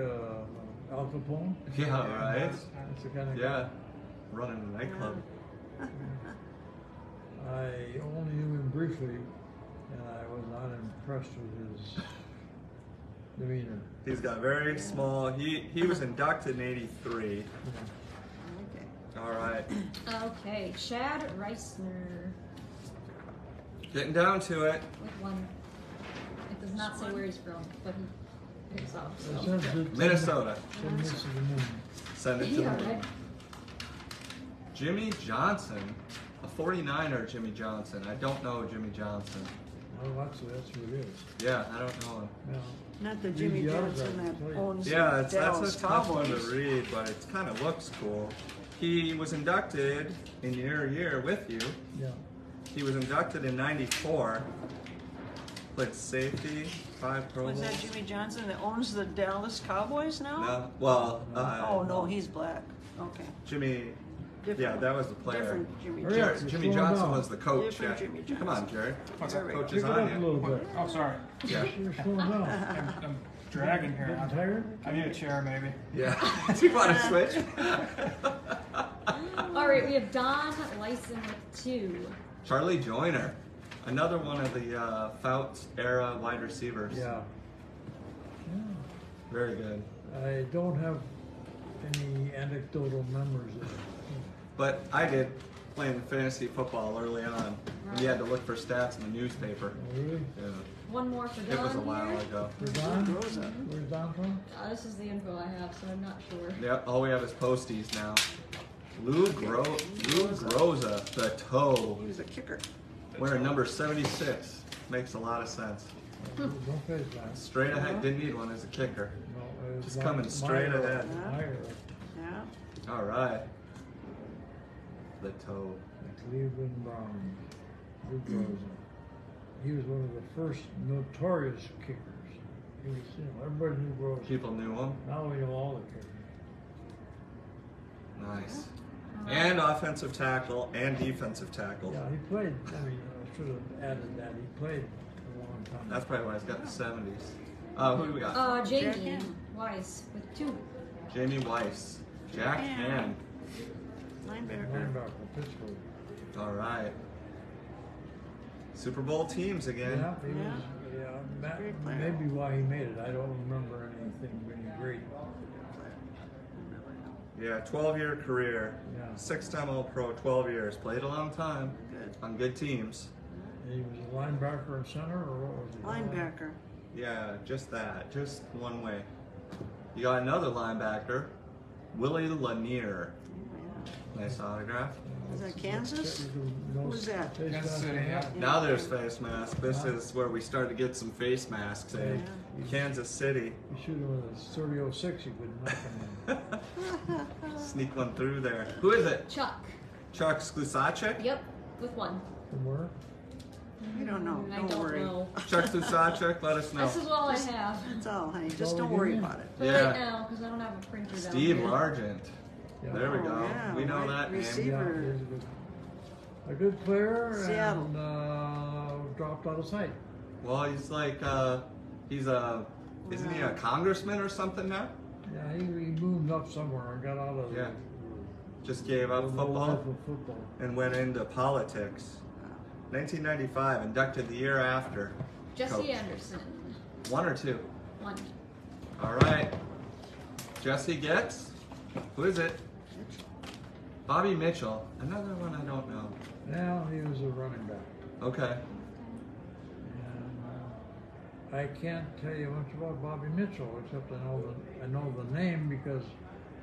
Al Capone? Yeah, right? That's the kind of Yeah. Running a nightclub. I only knew him briefly, and I was not impressed with his demeanor. He's got very small. He was inducted in '83. Okay. All right. Okay, Chad Reisner Getting down to it. with one. It does not say where he's from, but he is off. It So. says that Minnesota. 10 minutes to the moon. Send it to Yeah, the right. Jimmy Johnson. A 49er Jimmy Johnson. I don't know Jimmy Johnson. Oh, that's who it is. Yeah, I don't know him. Yeah. Not the Read Jimmy the Johnson autograph, that tell you. owns Yeah, the that's Dallas a tough one to Cowboys. read, but it kind of looks cool. He was inducted in your year with you. Yeah. He was inducted in '94. Played safety, 5 Pro Was Bowls. that Jimmy Johnson that owns the Dallas Cowboys now? No, well, Oh no, he's black. Okay. Jimmy. Yeah, Different. that was the player. Different Jimmy Hurry up, Jerry, Johnson. you're Jimmy slowing Johnson down. was the coach. Different Yeah. Jimmy Come on, Johnson. Jerry. What's There up? we go. Coach Pick is it on up a you. little What? bit. Oh, sorry. Yeah. You're slowing down. I'm dragging here. Getting tired? I need a chair, maybe. Yeah. Do you want to switch? All right, we have Don Lyson with 2. Charlie Joyner, another one of the Fouts era wide receivers. Yeah. Very good. I don't have any anecdotal memories of it. But I did playing fantasy football early on. And you had to look for stats in the newspaper. Oh, really? Yeah. One more for Don It was a while here. ago. Where's Don? Where's Don from? This is the info I have, so I'm not sure. Yep, all we have is posties now. Lou Groza, the toe, He was a kicker. wearing number 76. Makes a lot of sense. No face mask. Straight ahead, didn't need one as a kicker. No, it was Just coming straight Meyer. ahead. Meyer, Yeah. All right. The toe. the Cleveland Browns. Lou Groza. He was one of the first notorious kickers. He was, everybody knew Groza. People knew him. Now we know all the kickers. Nice. And offensive tackle and defensive tackle. Yeah, he played. I mean, I should have added that. He played a long time. That's probably why he's got the 70s. Who do we got? Jamie Jack Hand. Wise with 2. Jamie Weiss. Jack Hand. Linebacker. Linebacker, Pittsburgh. All right. Super Bowl teams again. Yeah, he Yeah. was. Yeah, Great player. maybe why he made it. I don't remember anything really great. Yeah, 12-year career. Yeah. 6-time All-Pro, 12 years. Played a long time Good. on good teams. And he was a linebacker and center, or what was he? Linebacker. Yeah, just that. Just one way. You got another linebacker, Willie Lanier. Nice autograph. Is that Kansas? Who's that? Kansas City, yeah. Now there's face mask. This is where we start to get some face masks. Eh? Yeah. Kansas City. You shoot him with a 30-06, you could knock him in. Sneak one through there. Who is it? Chuck. Chuck Sklusacek? Yep, with 1. From where? You don't know. I Don't don't worry. know. Chuck Sklusacek, let us know. This is all I have. That's all, honey. That's Just all don't we worry give you. about it. For Yeah. right now, because I don't have a printer down Steve here. Largent. Yeah. There we Oh, go. yeah, We know wide that name. receiver. Yeah, he's a good player Seattle. and dropped out of sight. Well, he's like, isn't he a congressman or something now? Yeah, he moved up somewhere and got out of Yeah. Just gave up the football life of football. and went into politics. 1995, inducted the year after. Jesse Coach. Anderson. 1 or 2? 1. All right. Jesse gets. Who is it? Bobby Mitchell. Another one I don't know. Now he was a running back. Okay. And I can't tell you much about Bobby Mitchell, except I know the name because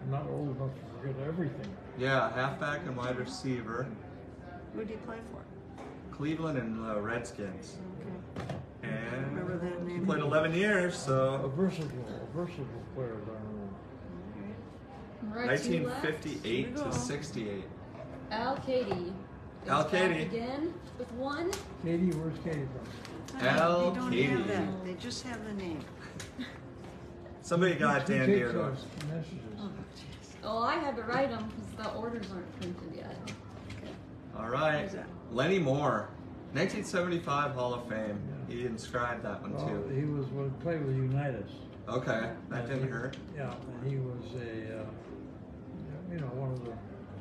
I'm not old enough to forget everything. Yeah, halfback and wide receiver. Who did he play for? Cleveland and the Redskins. Okay. And Remember that he name? played 11 years, A so versatile player down Right, 2 left. 1958 Here we to go. 68. Al Katie. Al Goes back Katie. again with 1. there. Katie, where's Katie from? Al They don't Katie. have that. They just have the name. Somebody got Who Dan takes Deerdorf. those messages? Oh, jeez. Oh, I had to write them because the orders aren't printed yet. All right. Who's that? Lenny Moore, 1975 Hall of Fame. He inscribed that one Well, too. he was when he played with Unitas. Okay, that And didn't he- hurt. Yeah, and he was one of the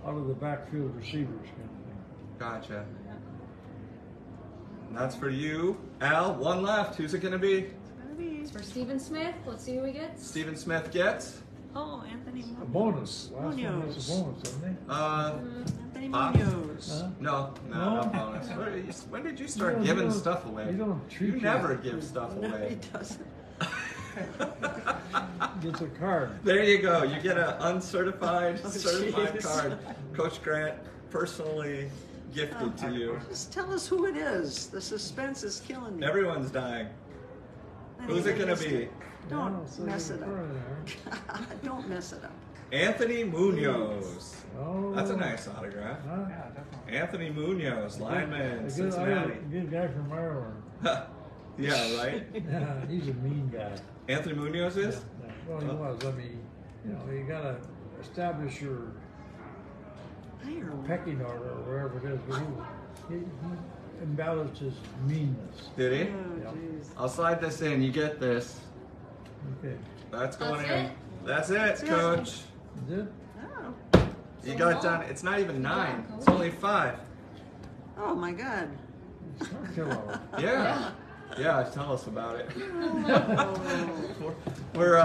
out of the backfield receivers kind of thing. Gotcha. And that's for you. Al, one left. Who's it going to be? It's gonna be. It's for Stephen Smith. Let's see who he gets. Stephen Smith gets. Oh, Anthony A Munoz. bonus. Last one was Munoz. a bonus, isn't Anthony Bob? Munoz. Huh? No, No? no bonus. When did you start You giving don't- stuff away? you don't treat You your- never give stuff No, he away. doesn't. he? Gets a card. There you go. You get an uncertified, Oh, certified jeez. card. Coach Grant personally gifted to you. Just tell us who it is. The suspense is killing me. Everyone's dying. I Who's it even gonna missed be? Don't Yeah, so mess there's it a card up. there. Don't mess it up. Anthony Munoz. Oh, That's a nice autograph. Huh? Yeah, definitely. Anthony Munoz, lineman, A good, Cincinnati. good guy from Ireland. Yeah, right? Yeah, he's a mean guy. Anthony Munoz is? Yeah. Well, he was. I mean, you gotta establish your Ireland. pecking order or wherever it is. But he embellished his meanness. Did he? Oh, Yeah. jeez. I'll slide this in. You get this. Okay. That's going That's in. it? That's it, That's it. Coach. Is it? Oh. You So got it long. done. It's not even 9. Coach. It's only 5. Oh my God. It's not killer. Yeah. Yeah, tell us about it. Oh. We're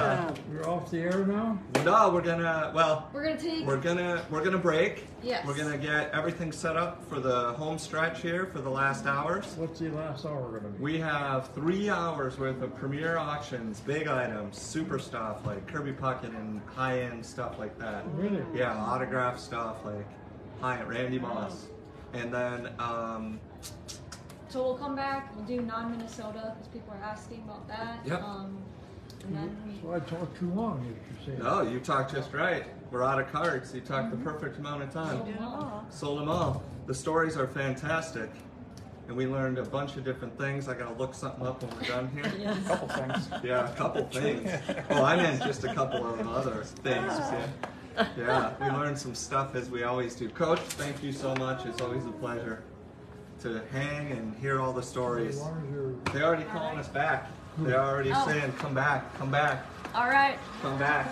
We're off the air now? no, we're gonna We're gonna take. we're gonna break. Yes. We're gonna get everything set up for the home stretch here for the last hours. What's the last hour gonna be? We have 3 hours worth of premier auctions, big items, super stuff like Kirby Puckett and high-end stuff like that. Really? Yeah, autograph stuff like Randy Moss. And then So we'll come back. We'll do non-Minnesota because people are asking about that. Yep. And then we. So I talked too long, you should say. no, you talked just right. We're out of cards. You talked the perfect amount of time. Did it all. Sold them all. The stories are fantastic. And we learned a bunch of different things. I gotta look something up when we're done here. A couple things. Yeah, a couple things. Oh, I meant just a couple of other things. Yeah, we learned some stuff as we always do. Coach, thank you so much. It's always a pleasure to hang and hear all the As stories. long as you're They're already calling us back. They're already Oh. saying, come back, come back, All right. come back.